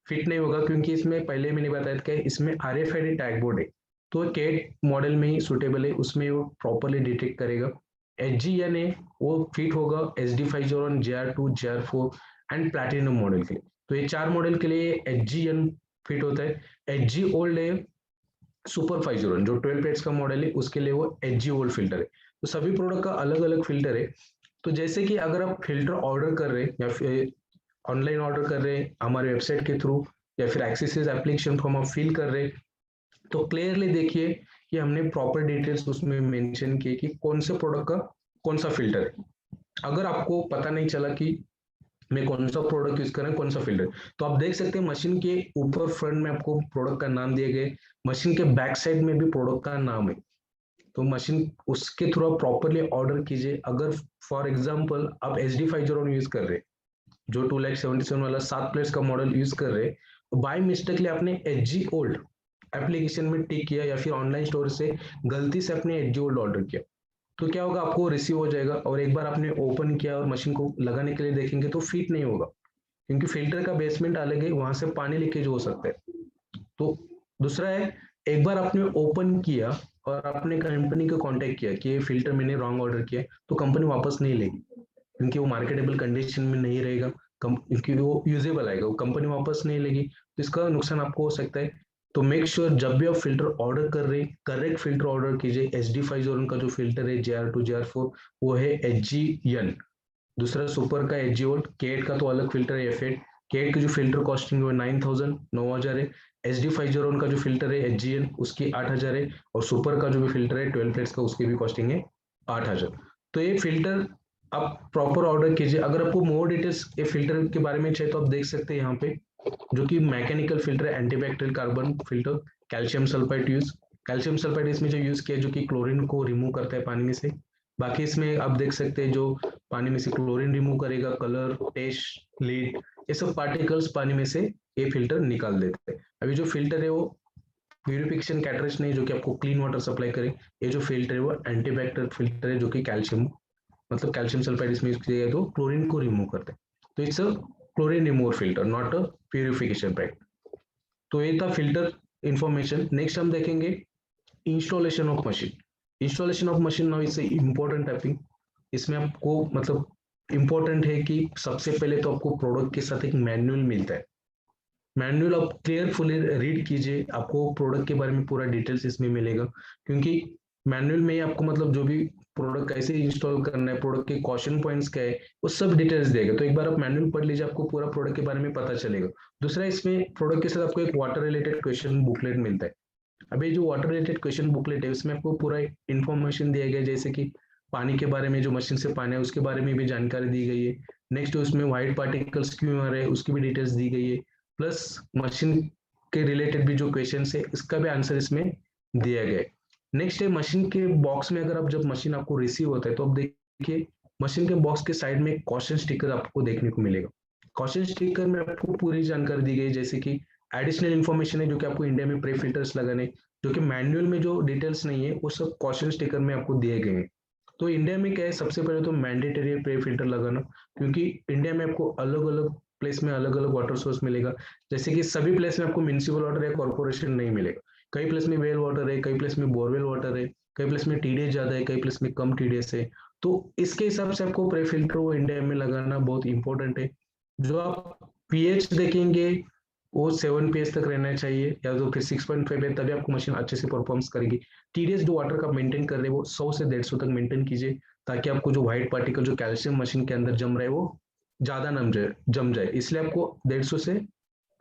फिट नहीं होगा, क्योंकि इसमें पहले मैंने बताया था कि इसमें RFID टैग बोर्ड है। तो K8 मॉडल में ही सुटेबल है, उसमें वो प्रॉपरली डिटेक्ट करेगा। HGN है वो फिट होगा SD501, JR2, JR4 and platinum model के लिए। तो ये 4 मॉडल के लिए HGN फिट होता है। HG ओल्ड है सुपर 501, जो 12 प्लेट्स का मॉडल है उसके लिए वो HG ओल्ड फिल्टर है। तो सभी प्रोडक्ट का अलग अलग फिल्टर है। तो जैसे कि अगर आप फिल्टर ऑर्डर कर रहे हैं या फिर ऑनलाइन ऑर्डर कर रहे हैं हमारे वेबसाइट के थ्रू, या फिर एक्सेसिस एप्लीकेशन फॉर्म आप फिल कर रहे हैं, तो क्लियरली देखिए कि हमने प्रॉपर डिटेल्स उसमें मेंशन किए कि कौन से प्रोडक्ट का कौन सा फिल्टर है। अगर आपको पता नहीं चला कि मैं कौन सा प्रोडक्ट यूज कर रहा हूँ, कौन सा फिल्टर, तो आप देख सकते हैं मशीन के ऊपर फ्रंट में आपको प्रोडक्ट का नाम दिए गए, मशीन के बैक साइड में भी प्रोडक्ट का नाम है। तो मशीन उसके थ्रू आप प्रॉपरली ऑर्डर कीजिए। अगर फॉर एग्जाम्पल आप SD501 यूज कर रहे हैं, जो 2,77,000 वाला 7 प्लेट्स का मॉडल यूज कर रहे हैं, बाय मिस्टेकली आपने HG ओल्ड एप्लीकेशन में टिक किया या फिर ऑनलाइन स्टोर से गलती से आपने HG ओल्ड ऑर्डर किया, तो क्या होगा, आपको रिसीव हो जाएगा, और एक बार आपने ओपन किया और मशीन को लगाने के लिए देखेंगे तो फिट नहीं होगा, क्योंकि फिल्टर का बेसमेंट अलग है, वहां से पानी लीकेज हो सकता है। तो दूसरा है, एक बार आपने ओपन किया और आपने कंपनी को कांटेक्ट किया कि ये फिल्टर मैंने रॉन्ग ऑर्डर किया, तो कंपनी वापस नहीं लेगी, क्योंकि वो मार्केटेबल कंडीशन में नहीं रहेगा, क्योंकि वो यूजेबल आएगा, वो कंपनी वापस नहीं लेगी, तो इसका नुकसान आपको हो सकता है। तो मेक श्योर जब भी आप फिल्टर ऑर्डर कर रहे हैं करेक्ट फिल्टर ऑर्डर कीजिए। SD501 का जो फिल्टर है JR2 JR4 वो है HGN, दूसरा सुपर का HG वोल्ट, K8 का तो अलग फिल्टर है F8। K8 की जो फिल्टर कॉस्टिंग है 9,000 9,000 है। SD501 का जो फिल्टर है HGN उसकी 8,000 है, और सुपर का जो भी फिल्टर है 12 प्लेट्स का उसकी भी कॉस्टिंग है 8,000। तो ये फिल्टर आप प्रॉपर ऑर्डर कीजिए। अगर आपको मोर डिटेल्स ये फिल्टर के बारे में चाहिए तो आप देख सकते हैं यहाँ पे, जो कि मैकेनिकल फिल्टर है, antibacterial carbon filter, calcium sulphide use. Calcium sulphide इसमें जो यूज किया है, जो कि क्लोरीन को रिमूव करता है पानी में से। बाकी इसमें आप देख सकते हैं जो पानी में से क्लोरीन रिमूव करेगा, कलर, टेस्ट, लीड, ये सब पार्टिकल्स पानी में से ये फिल्टर निकाल देते हैं। अभी जो फिल्टर है वो प्यूरिफिकेशन कैटरेज नहीं जो कि आपको क्लीन वाटर सप्लाई करे। ये जो फिल्टर है वो एंटीबैक्टीरियल फिल्टर है, जो कि कैल्शियम मतलब कैल्शियम सल्फाइड इसमें यूज किया गया तो क्लोरीन को रिमूव करते हैं। तो it's a chlorine remover filter, not a purification pack. तो ये था फिल्टर इंफॉर्मेशन। नेक्स्ट हम देखेंगे installation of machine. Installation of machine now is important topic. इसमें आपको मतलब इम्पोर्टेंट है कि सबसे पहले तो आपको प्रोडक्ट के साथ एक मैनुअल मिलता है। मैनुअल आप केयरफुली रीड कीजिए, आपको प्रोडक्ट के बारे में पूरा डिटेल्स इसमें मिलेगा, क्योंकि मैनुअल में ही आपको मतलब जो भी प्रोडक्ट कैसे इंस्टॉल करना है, प्रोडक्ट के कॉशन पॉइंट्स क्या है, वो सब डिटेल्स देगा। तो एक बार आप मैनुअल पढ़ लीजिए, आपको पूरा प्रोडक्ट के बारे में पता चलेगा। दूसरा, इसमें प्रोडक्ट के साथ आपको एक वाटर रिलेटेड क्वेश्चन बुकलेट मिलता है। अभी जो वाटर रिलेटेड क्वेश्चन बुकलेट है उसमें आपको पूरा इंफॉर्मेशन दिया गया है, जैसे कि पानी के बारे में, जो मशीन से पानी है उसके बारे में भी जानकारी दी गई है। नेक्स्ट उसमें व्हाइट पार्टिकल्स क्यों आ रहे हैं उसकी भी डिटेल्स दी गई है। प्लस मशीन के रिलेटेड भी जो क्वेश्चन है इसका भी आंसर इसमें दिया गया है। नेक्स्ट है मशीन के बॉक्स में, अगर आप जब मशीन आपको रिसीव होता है तो आप देखिए मशीन के बॉक्स के साइड में कॉशन स्टिकर आपको देखने को मिलेगा। कॉशन स्टिकर में आपको पूरी जानकारी दी गई, जैसे कि एडिशनल इन्फॉर्मेशन है जो कि आपको इंडिया में प्री फिल्टर्स लगाने, जो कि मैनुअल में जो डिटेल्स नहीं है वो सब क्वेश्चन स्टिकर में आपको दिए गए हैं। तो इंडिया में क्या है, सबसे पहले तो मैंडेटरी है प्री फिल्टर लगाना, क्योंकि इंडिया में आपको अलग अलग प्लेस में अलग अलग वाटर सोर्स मिलेगा। जैसे कि सभी प्लेस में आपको म्यूनिसिपल वाटर या कॉर्पोरेशन नहीं मिलेगा, कई प्लेस में वेल वाटर है, कई प्लेस में बोरवेल वाटर है, कई प्लेस में TDS ज्यादा है, कई प्लेस में कम TDS है। तो इसके हिसाब से आपको प्री फिल्टर वो इंडिया में लगाना बहुत इंपॉर्टेंट है। जो आप पीएच देखेंगे वो 7 pH तक रहना चाहिए, या तो फिर 6.5 है, तभी आपको मशीन अच्छे से परफॉर्म्स करेगी। TDS जो वाटर का मेंटेन कर रहे हैं वो 100 से 150 तक मेंटेन कीजिए, ताकि आपको जो व्हाइट पार्टिकल जो कैल्शियम मशीन के अंदर जम रहा है वो ज्यादा जम जाए, इसलिए आपको 150 से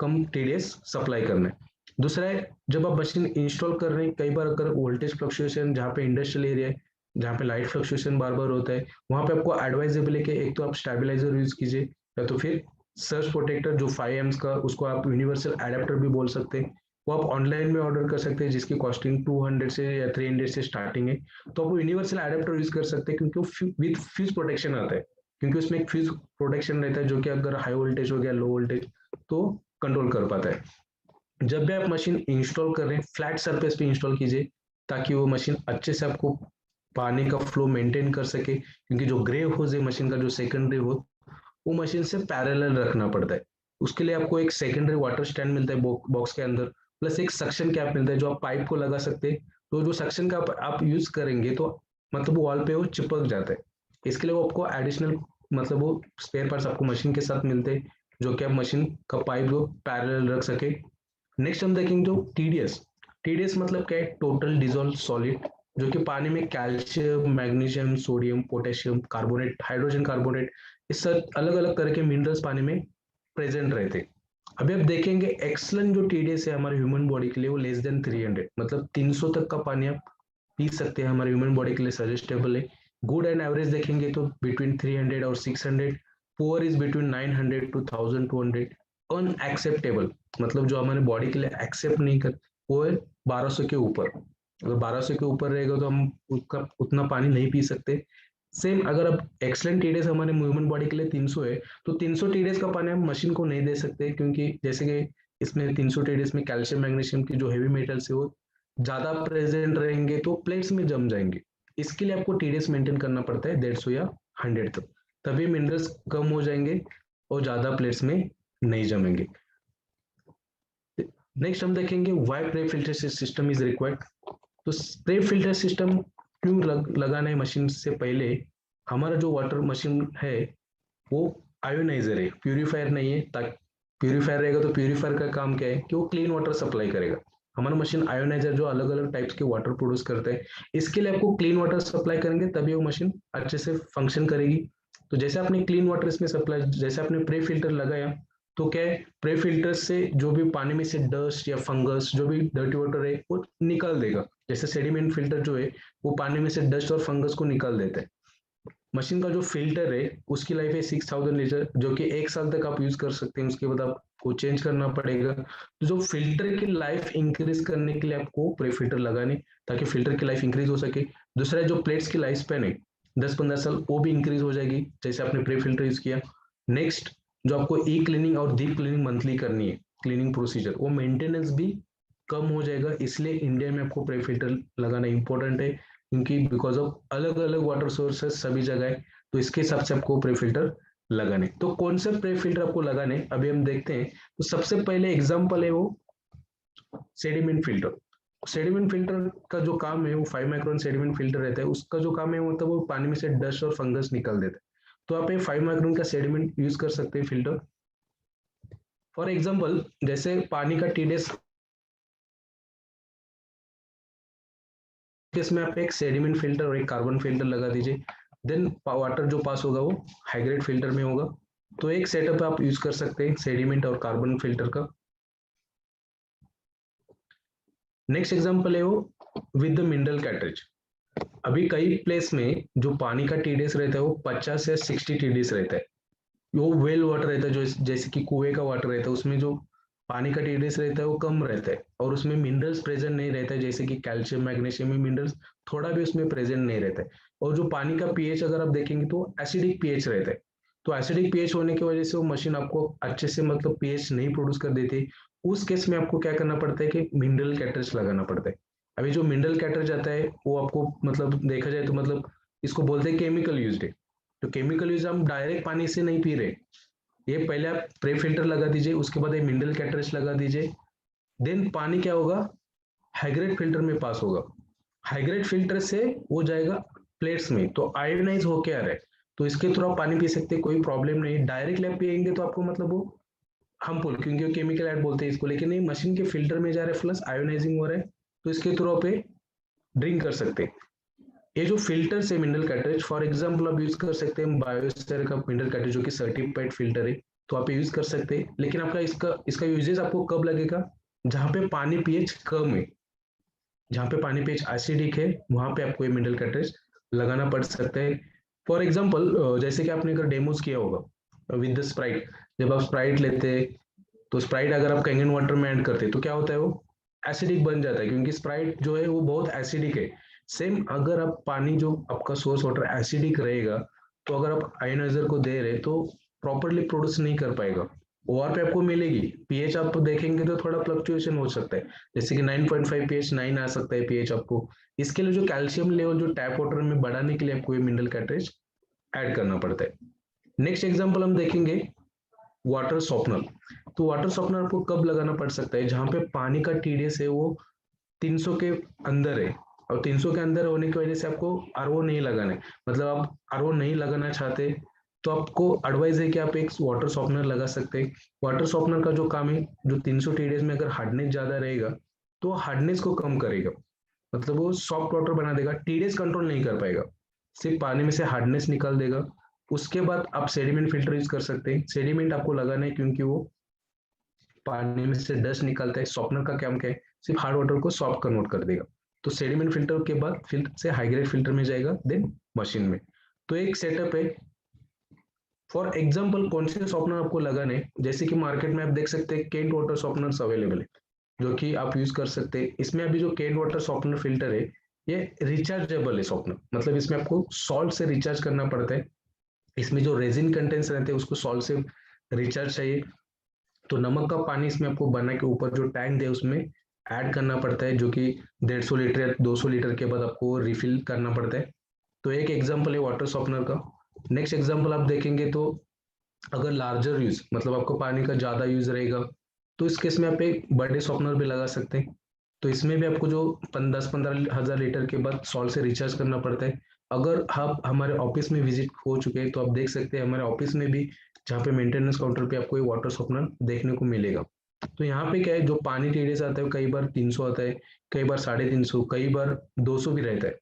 कम TDS सप्लाई करना है। दूसरा है, जब आप मशीन इंस्टॉल कर रहे हैं, कई बार अगर वोल्टेज फ्लक्चुएशन जहाँ पे इंडस्ट्रियल एरिया है, जहाँ पे लाइट फ्लक्चुएशन बार बार होता है, वहां पे आपको एडवाइजेबल है कि एक तो आप स्टेबलाइजर यूज कीजिए, या तो फिर सर्च प्रोटेक्टर जो 5 एम्स का, उसको आप यूनिवर्सल एडेप्टर भी बोल सकते हैं, वो आप ऑनलाइन में ऑर्डर कर सकते हैं, जिसकी कॉस्टिंग 200 से या 300 से स्टार्टिंग है। तो आप वो यूनिवर्सल एडेप्टर यूज कर सकते हैं, क्योंकि वो विद फ्यूज प्रोटेक्शन आता है, क्योंकि उसमें एक फ्यूज प्रोटेक्शन रहता है जो कि अगर हाई वोल्टेज हो गया, लो वोल्टेज, तो कंट्रोल कर पाता है। जब भी आप मशीन इंस्टॉल कर रहे हैं, फ्लैट सरफेस पे इंस्टॉल कीजिए, ताकि वो मशीन अच्छे से आपको पानी का फ्लो मेंटेन कर सके, क्योंकि जो ग्रे होज है मशीन का, जो सेकेंडरी हो, वो मशीन से पैरेलल रखना पड़ता है। उसके लिए आपको एक सेकेंडरी वाटर स्टैंड मिलता है बॉक्स के अंदर, प्लस एक सक्शन कैप मिलता है जो आप पाइप को लगा सकते हैं। तो जो सक्शन कैप आप यूज करेंगे तो मतलब वो वॉल पे वो चिपक जाता है। इसके लिए वो आपको एडिशनल मतलब वो स्पेयर पार्ट्स आपको मशीन के साथ मिलते हैं, जो कि आप मशीन का पाइप को पैरेलल रख सके। नेक्स्ट हम देखेंगे जो टीडीएस। टीडीएस मतलब क्या है? टोटल डिजोल्व सॉलिड, जो कि पानी में calcium, magnesium, sodium, potassium carbonate, hydrogen carbonate, इस सब अलग अलग तरह के मिनरल्स पानी में प्रेजेंट रहते। अभी आप देखेंगे एक्सलेंट जो टीडीएस है हमारे ह्यूमन बॉडी के लिए, वो लेस देन 300, मतलब 300 तक का पानी आप पी सकते हैं, हमारे ह्यूमन बॉडी के लिए सजेस्टेबल है। गुड एंड एवरेज देखेंगे तो बिटवीन 300 और 600। Poor is between 900 to 1200। Unacceptable मतलब जो हमारे बॉडी के लिए एक्सेप्ट नहीं कर, वो है 1200 के ऊपर। अगर 1200 के ऊपर रहेगा तो हम उसका उतना पानी नहीं पी सकते। सेम अगर अब एक्सलेंट टीडीएस हमारे ह्यूमन बॉडी के लिए 300 है, तो 300 टीडीएस का पानी हम मशीन को नहीं दे सकते, क्योंकि जैसे कि इसमें 300 टीडीएस में कैल्शियम, मैग्नीशियम की जो हेवी मेटल्स है वो ज्यादा प्रेजेंट रहेंगे, तो प्लेट्स में जम जाएंगे। इसके लिए आपको टीडीएस मेंटेन करना पड़ता है 150 या 100 तक, तभी मिनरल्स कम हो जाएंगे और ज्यादा प्लेट्स में नहीं जमेंगे। नेक्स्ट हम देखेंगे why spray filter system is required. तो स्प्रे फिल्टर सिस्टम क्यों लगाना है मशीन से पहले? हमारा जो वाटर मशीन है वो आयोनाइजर है, प्यूरिफायर नहीं है। ताकि प्यूरिफायर रहेगा तो प्यूरिफायर का काम क्या है कि वो क्लीन वाटर सप्लाई करेगा। हमारा मशीन आयोनाइजर जो अलग अलग टाइप्स के वाटर प्रोड्यूस करते हैं, इसके लिए आपको क्लीन वाटर सप्लाई करेंगे तभी वो मशीन अच्छे से फंक्शन करेगी। तो जैसे आपने क्लीन वाटर इसमें सप्लाई, जैसे आपने प्रे फिल्टर लगाया, तो क्या है, प्रे फिल्टर से जो भी पानी में से डस्ट या फंगस, जो भी डर्टी वाटर है वो निकाल देगा। जैसे सेडिमेंट फिल्टर जो है वो पानी में से डस्ट और फंगस को निकाल देता है। मशीन का जो फिल्टर है उसकी लाइफ है 6000 लीटर, जो कि 1 साल तक आप यूज कर सकते हैं, उसके बाद आपको चेंज करना पड़ेगा। तो जो फिल्टर की लाइफ इंक्रीज करने के लिए आपको प्रे फिल्टर लगाने, ताकि फिल्टर की लाइफ इंक्रीज हो सके। दूसरा जो प्लेट्स की लाइफ स्पैन है 10-15 साल, वो भी इंक्रीज हो जाएगी जैसे आपने प्रे फिल्टर यूज किया। नेक्स्ट जो आपको ई क्लीनिंग और डीप क्लीनिंग मंथली करनी है, क्लीनिंग प्रोसीजर, वो मेंटेनेंस भी कम हो जाएगा। इसलिए इंडिया में आपको प्रे फिल्टर लगाना इंपॉर्टेंट है, क्योंकि बिकॉज ऑफ अलग अलग वाटर सोर्सेस सभी जगह है, तो इसके हिसाब से आपको प्रे फिल्टर लगाने। तो कौन से प्रे फिल्टर आपको लगाने अभी हम देखते हैं। तो सबसे पहले एग्जांपल है वो सेडिमेंट फिल्टर। सेडिमेंट फिल्टर का जो काम है वो 5 माइक्रोन सेडिमेंट फिल्टर रहता है। उसका जो काम है मतलब वो पानी में से डस्ट और फंगस निकाल देता है। तो आप ये 5 माइक्रोन का सेडिमेंट यूज कर सकते हैं फिल्टर। फॉर एग्जाम्पल जैसे पानी का टीडीएस इसमें आप एक सेडिमेंट फिल्टर और एक कार्बन फिल्टर लगा दीजिए, देन वाटर जो पास होगा वो हाइग्रेड फिल्टर में होगा। तो एक सेटअप आप यूज कर सकते हैं सेडिमेंट और कार्बन फिल्टर का। नेक्स्ट एग्जांपल है वो विद द मिनरल कैटरेज। अभी कई प्लेस में जो पानी का टीडीएस रहता है वो 50 या 60 टीडीएस रहता है। वो वेल वाटर रहता है, जो जैसे कि कुएं का वाटर रहता है, उसमें जो पानी का टीडीएस रहता है वो कम रहता है, और उसमें मिनरल्स प्रेजेंट नहीं रहता है, जैसे कि कैल्शियम, मैग्नीशियम में मिनरल्स थोड़ा भी उसमें प्रेजेंट नहीं रहता है। और जो पानी का पीएच अगर आप देखेंगे तो एसिडिक पीएच रहता है। तो एसिडिक पीएच होने की वजह से वो मशीन आपको अच्छे से मतलब पीएच नहीं प्रोड्यूस कर देती। उस केस में आपको क्या करना पड़ता है कि मिनरल कैटरेज लगाना पड़ता है। अभी जो मिनरल कैटरेज आता है वो आपको मतलब देखा जाए तो मतलब इसको बोलते हैं केमिकल यूज्ड है। तो केमिकल यूज हम डायरेक्ट पानी से नहीं पी रहे। ये पहले आप प्रे फिल्टर लगा दीजिए, उसके बाद एक मिनरल कैटरेज लगा दीजिए, देन पानी क्या होगा, हाइग्रेड फिल्टर में पास होगा। हाइग्रेड फिल्टर से वो जाएगा प्लेट्स में, तो आयोनाइज होके आ रहा है। तो इसके थ्रू आप पानी पी सकते हैं, कोई प्रॉब्लम नहीं। डायरेक्टली आप पियेंगे तो आपको मतलब वो हार्मफुल, क्योंकि केमिकल ऐड बोलते हैं इसको, लेकिन ये मशीन के फिल्टर में जा रहा है प्लस आयोनाइजिंग हो रहा है, तो इसके थ्रू आप ड्रिंक कर सकते हैं। ये जो फिल्टर है मिनरल कैटरेज, फॉर एग्जांपल आप यूज कर सकते हैं बायोस्फीयर का मिनरल कैटरेज, जो कि सर्टिफाइड फिल्टर है, तो आप यूज कर सकते हैं। लेकिन आपका इसका इसका यूजेस आपको कब लगेगा, जहां पे पानी पीएच कम है, जहां पे पानी पीएच एसिडिक है, वहां पे आपको ये मिनरल कैटरेज लगाना पड़ सकता है। फॉर एग्जांपल जैसे कि आपने अगर डेमोज किया होगा, विद द स्प्राइट। जब आप स्प्राइट लेते हैं तो स्प्राइट अगर आप कैंगन वाटर में ऐड करते हैं तो क्या होता है, वो एसिडिक बन जाता है, क्योंकि स्प्राइट जो है वो बहुत एसिडिक है। सेम अगर आप पानी जो आपका सोर्स वाटर एसिडिक रहेगा, तो अगर आप आयोनाइजर को दे रहे तो प्रॉपरली प्रोड्यूस नहीं कर पाएगा। ओआर पे आपको मिलेगी, पीएच आप देखेंगे तो थोड़ा फ्लक्चुएशन हो सकता है, जैसे कि 9.5 पीएच 9 आ सकता है पीएच आपको। इसके लिए जो कैल्शियम लेवल जो टैप वाटर में बढ़ाने के लिए आपको ये मिनरल कैटरेज ऐड करना पड़ता है। नेक्स्ट एग्जांपल हम देखेंगे वाटर सॉफ्टनर। तो वाटर सॉफ्टनर आपको कब लगाना पड़ सकता है, जहां पे पानी का टीडीएस है वो 300 के अंदर है, और 300 के अंदर होने की वजह से आपको आरओ नहीं लगाना है, मतलब आप आरओ नहीं लगाना चाहते तो आपको एडवाइस है कि आप एक वाटर सॉफ्टनर लगा सकते हैं। वाटर सॉफ्टनर का जो काम है, जो 300 टीडीएस में अगर हार्डनेस ज्यादा रहेगा तो हार्डनेस को कम करेगा, मतलब वो सॉफ्ट वाटर बना देगा, टीडीएस कंट्रोल नहीं कर पाएगा, सिर्फ पानी में से हार्डनेस निकाल देगा। उसके बाद आप सेडिमेंट फिल्टर यूज कर सकते हैं। सेडिमेंट आपको लगाना है क्योंकि वो पानी में से डस्ट निकलता है। सॉफ्टनर का काम क्या है, सिर्फ हार्ड वाटर को सॉफ्ट कन्वर्ट कर देगा। तो सेडिमेंट फिल्टर के बाद फिल्टर से हाईग्रेड फिल्टर में जाएगा, देन मशीन में। तो एक सेटअप है। फॉर एग्जाम्पल कौन से सॉफ्टनर आपको लगाने, जैसे कि मार्केट में आप देख सकते हैं केंट वाटर सॉफ्टनर अवेलेबल है, जो कि आप यूज कर सकते हैं। इसमें अभी जो केंट वाटर सॉफ्टनर फिल्टर है, ये रिचार्जेबल है सॉफ्टनर, मतलब इसमें आपको सॉल्ट से रिचार्ज करना पड़ता है। इसमें जो रेजिन कंटेंट्स रहते हैं उसको सॉल्ट से रिचार्ज चाहिए, तो नमक का पानी इसमें आपको बना के ऊपर जो टैंक है उसमें ऐड करना पड़ता है, जो कि 150 लीटर या 200 लीटर के बाद आपको रिफिल करना पड़ता है। तो एक एग्जांपल है वाटर सॉफ्टनर का। नेक्स्ट एग्जांपल आप देखेंगे तो अगर लार्जर यूज, मतलब आपको पानी का ज्यादा यूज रहेगा, तो इस केस में आप एक बड़े सॉफ्टनर भी लगा सकते हैं। तो इसमें भी आपको जो 10-15 हज़ार लीटर के बाद सॉल्ट से रिचार्ज करना पड़ता है। अगर आप हमारे ऑफिस में विजिट हो चुके हैं तो आप देख सकते हैं हमारे ऑफिस में भी, जहाँ पे मेंटेनेंस काउंटर पे आपको ये वाटर सॉफ्टनर देखने को मिलेगा। तो यहाँ पे क्या है, जो पानी टीडीएस आता है कई बार 300 आता है, कई बार 350, कई बार 200 भी रहता है,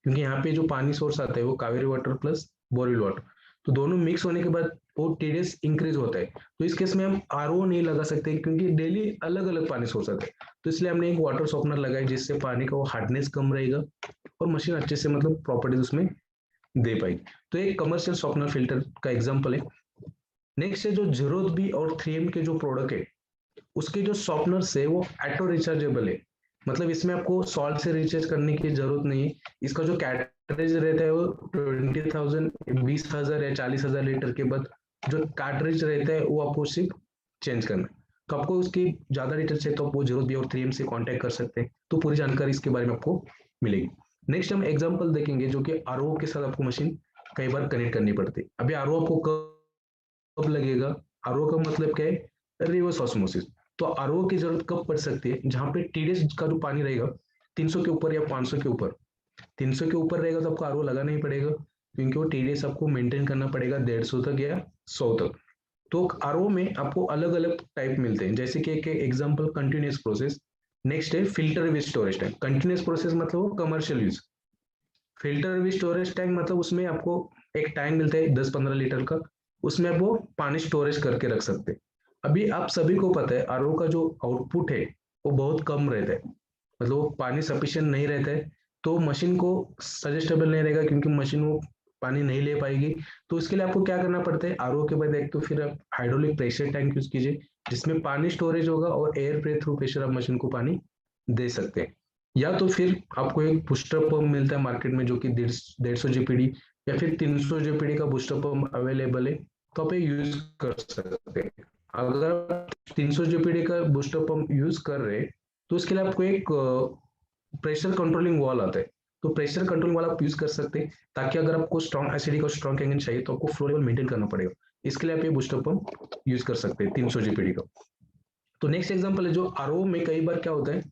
क्योंकि यहाँ पे जो पानी सोर्स आता है वो Kaveri water plus borewell water, तो दोनों मिक्स होने के बाद वो टीडीएस इंक्रीज होता है। तो इस केस में हम आरओ नहीं लगा सकते, क्योंकि डेली अलग अलग पानी सोर्स आता है। तो इसलिए हमने एक वाटर सॉफ्टनर लगाई, जिससे पानी का वो हार्डनेस कम रहेगा और मशीन अच्छे से मतलब प्रॉपर्टीज उसमें दे पाएगी। तो एक कमर्शियल सॉफ्टनर फिल्टर का एग्जांपल है। नेक्स्ट है जो जीरोथ बी और 3M के जो प्रोडक्ट है, उसके जो सॉफ्टनर्स है वो ऑटो रिचार्जेबल है, मतलब इसमें आपको सॉल्ट से रिचार्ज करने की जरूरत नहीं है। इसका जो कार्ट्रिज रहता है वो 20,000 20,000 या 40,000 लीटर के बाद जो कार्ट्रिज रहता है वो आपको सिर्फ चेंज करना है। तो आपको उसकी ज्यादा डिटेल्स है तो आप वो जीरोथ बी और 3M से कांटेक्ट कर सकते हैं, तो पूरी जानकारी इसके बारे में आपको मिलेगी। नेक्स्ट हम एग्जांपल देखेंगे, जो कि आरओ के साथ आपको मशीन कई बार कनेक्ट करनी पड़ती है। अभी आरओ आपको कब लगेगा, आरओ का मतलब क्या है, रिवर्स ऑस्मोसिस। तो आरओ की जरूरत कब पड़ सकती है, जहां पे टीडीएस का जो पानी रहेगा 300 के ऊपर या 500 के ऊपर। 300 के ऊपर रहेगा तो आपको आरओ लगाना ही पड़ेगा, क्योंकि वो टीडीएस आपको मेंटेन करना पड़ेगा 150 तक या 100 तक। तो आरओ में आपको अलग अलग टाइप मिलते हैं, जैसे कि एक एग्जांपल कंटिन्यूस प्रोसेस। नेक्स्ट है filter with storage tank. Continuous process मतलब वो commercial use. Filter with storage tank मतलब उसमें आपको एक टैंक मिलता है 10-15 लीटर का, उसमें आप वो पानी स्टोरेज करके रख सकते हैं। अभी आप सभी को पता है आरओ का जो आउटपुट है वो बहुत कम रहता है, मतलब वो पानी सफिशियंट नहीं रहता है, तो मशीन को सजेस्टेबल नहीं रहेगा, क्योंकि मशीन वो पानी नहीं ले पाएगी। तो इसके लिए आपको क्या करना पड़ता है, आरओ के बाद एक तो फिर आप हाइड्रोलिक प्रेशर टैंक यूज कीजिए, जिसमें पानी स्टोरेज होगा और एयर प्रे थ्रू प्रेशर आप मशीन को पानी दे सकते हैं। या तो फिर आपको एक बूस्टर पंप मिलता है मार्केट में, जो कि 150 जीपीडी या फिर 300 जीपीडी का बूस्टर पंप अवेलेबल है, तो आप ये यूज कर सकते हैं। अगर 300 जीपीडी का बूस्टर पंप यूज कर रहे हैं तो उसके लिए आपको एक प्रेशर कंट्रोलिंग वॉल आता है, तो प्रेशर कंट्रोलिंग वाला आप यूज कर सकते हैं, ताकि अगर आपको स्ट्रॉन्ग एसिडिक और स्ट्रॉन्ग एंगन चाहिए तो आपको फ्लो लेवल मेंटेन करना पड़ेगा। इसके लिए आप ये बूस्टर पंप यूज कर सकते हैं 300 जीपीडी का। तो नेक्स्ट एग्जांपल है जो आरओ में कई बार क्या होता है,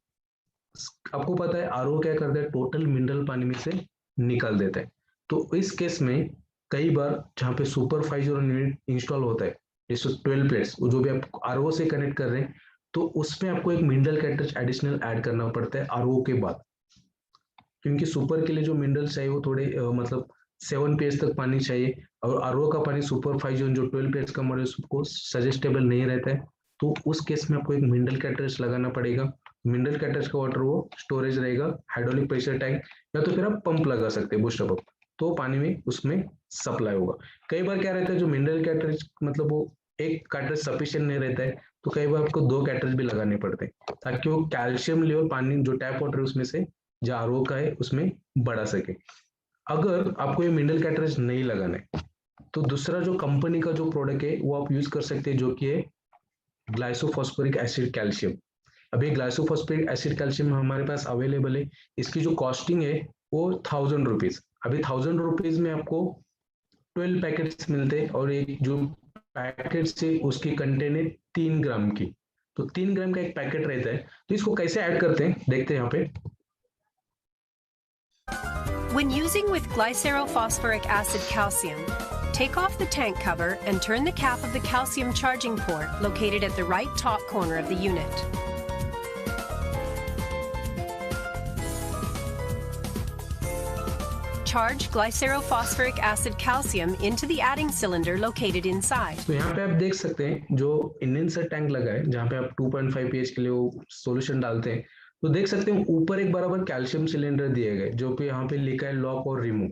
आपको पता है आरओ क्या करता है, टोटल मिनरल पानी में से निकाल देता है। तो इस केस में कई बार जहाँ पे सुपरवाइजर यूनिट इंस्टॉल होता है, जैसे 12 प्लेट्स जो भी आप आरओ से कनेक्ट कर रहे हैं, तो उसमें आपको एक मिनरल कैटरेज एडिशनल ऐड करना पड़ता है आरओ के बाद, क्योंकि सुपर के लिए जो मिनरल्स चाहिए वो थोड़े मतलब 7 pH तक पानी चाहिए, और आरओ का पानी सुपर 5 जो 12 pH का मॉडल उसको सजेस्टेबल नहीं रहता है। तो उस केस में आपको एक मिनरल कैटरेज लगाना पड़ेगा। मिनरल कैटरेज का वाटर वो स्टोरेज रहेगा हाइड्रोलिक प्रेशर टैंक, या तो फिर आप पंप लगा सकते हैं बूस्टर पंप, तो पानी में उसमें सप्लाई होगा। कई बार क्या रहता है, जो मिनरल कैटरेज मतलब वो एक कैटरेज सफिशिएंट नहीं रहता है, तो कई बार आपको 2 कैटरेज भी लगाने पड़ते हैं ताकि वो कैल्शियम लेवल पानी जो टैप वाटर है उसमें से, जो आरओ का है उसमें बढ़ा सके। अगर आपको ये मिनरल कैटरेज नहीं लगाना है तो दूसरा जो कंपनी का जो प्रोडक्ट है वो आप यूज कर सकते हैं, जो कि है ग्लाइसोफॉस्फोरिक एसिड कैल्शियम। अभी ग्लाइसोफॉस्फोरिक एसिड कैल्शियम हमारे पास अवेलेबल है। इसकी जो कॉस्टिंग है वो 1000 रुपीज। अभी 1000 रुपीज में आपको 12 पैकेट्स मिलते हैं और एक जो पैकेट है उसकी कंटेंट है 3 ग्राम की। तो 3 ग्राम का एक पैकेट रहता है। तो इसको कैसे ऐड करते हैं देखते हैं यहाँ पे। When using with glycerophosphoric acid calcium, take off the tank cover and turn the cap of the calcium charging port located at the right top corner of the unit. Charge glycerophosphoric acid calcium into the adding cylinder located inside. तो यहाँ पे आप देख सकते हैं जो Indian से tank लगा है जहाँ पे आप 2.5 pH के लिए वो सॉल्यूशन डालते हैं, तो देख सकते हैं ऊपर एक बराबर कैल्शियम सिलेंडर दिए गए जो कि यहाँ पे लिखा है लॉक और रिमूव।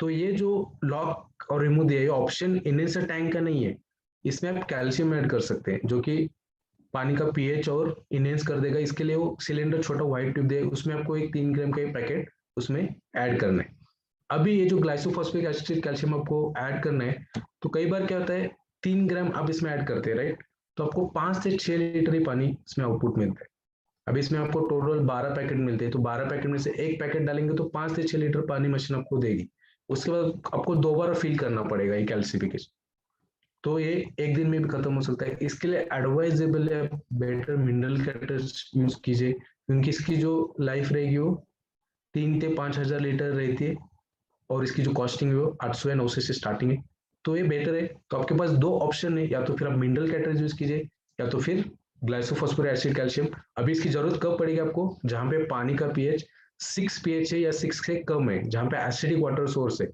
तो ये जो लॉक और रिमूव दिया है ऑप्शन इंडियन से टैंक का नहीं है, इसमें आप कैल्शियम ऐड कर सकते हैं जो कि पानी का पीएच और इनहेंस कर देगा। इसके लिए वो सिलेंडर छोटा व्हाइट ट्यूब दिया है, उसमें आपको एक 3 ग्राम का पैकेट उसमें ऐड करना है। अभी ये जो ग्लाइसोफॉस्फेटिक एसिड कैल्शियम आपको ऐड करना है, तो कई बार क्या होता है 3 ग्राम आप इसमें ऐड करते हैं राइट, तो आपको 5 से 6 लीटर ही पानी इसमें आउटपुट मिलता है। अभी इसमें आपको टोटल 12 पैकेट मिलते हैं, तो 12 पैकेट में से एक पैकेट डालेंगे तो 5 से 6 लीटर पानी मशीन आपको देगी। उसके बाद आपको दोबारा फिल करना पड़ेगा ये कैल्सिफिकेशन, तो ये एक दिन में भी खत्म हो सकता है। इसके लिए एडवाइजेबल है बेटर मिनरल कैटरेज यूज कीजिए, क्योंकि इसकी जो लाइफ रहेगी वो 3 से 5 हजार लीटर रहती है और इसकी जो कॉस्टिंग है वो 800 या 900 से स्टार्टिंग है। तो ये बेटर है। तो आपके पास 2 ऑप्शन है, या तो फिर आप मिनरल कैटरेज यूज कीजिए या तो फिर ग्लाइसोफॉस्फोरिक एसिड कैल्शियम। अभी इसकी जरूरत कब पड़ेगी आपको, जहां पे पानी का पीएच 6 पीएच है या 6 से कम है, जहां पे एसिडिक वाटर सोर्स है,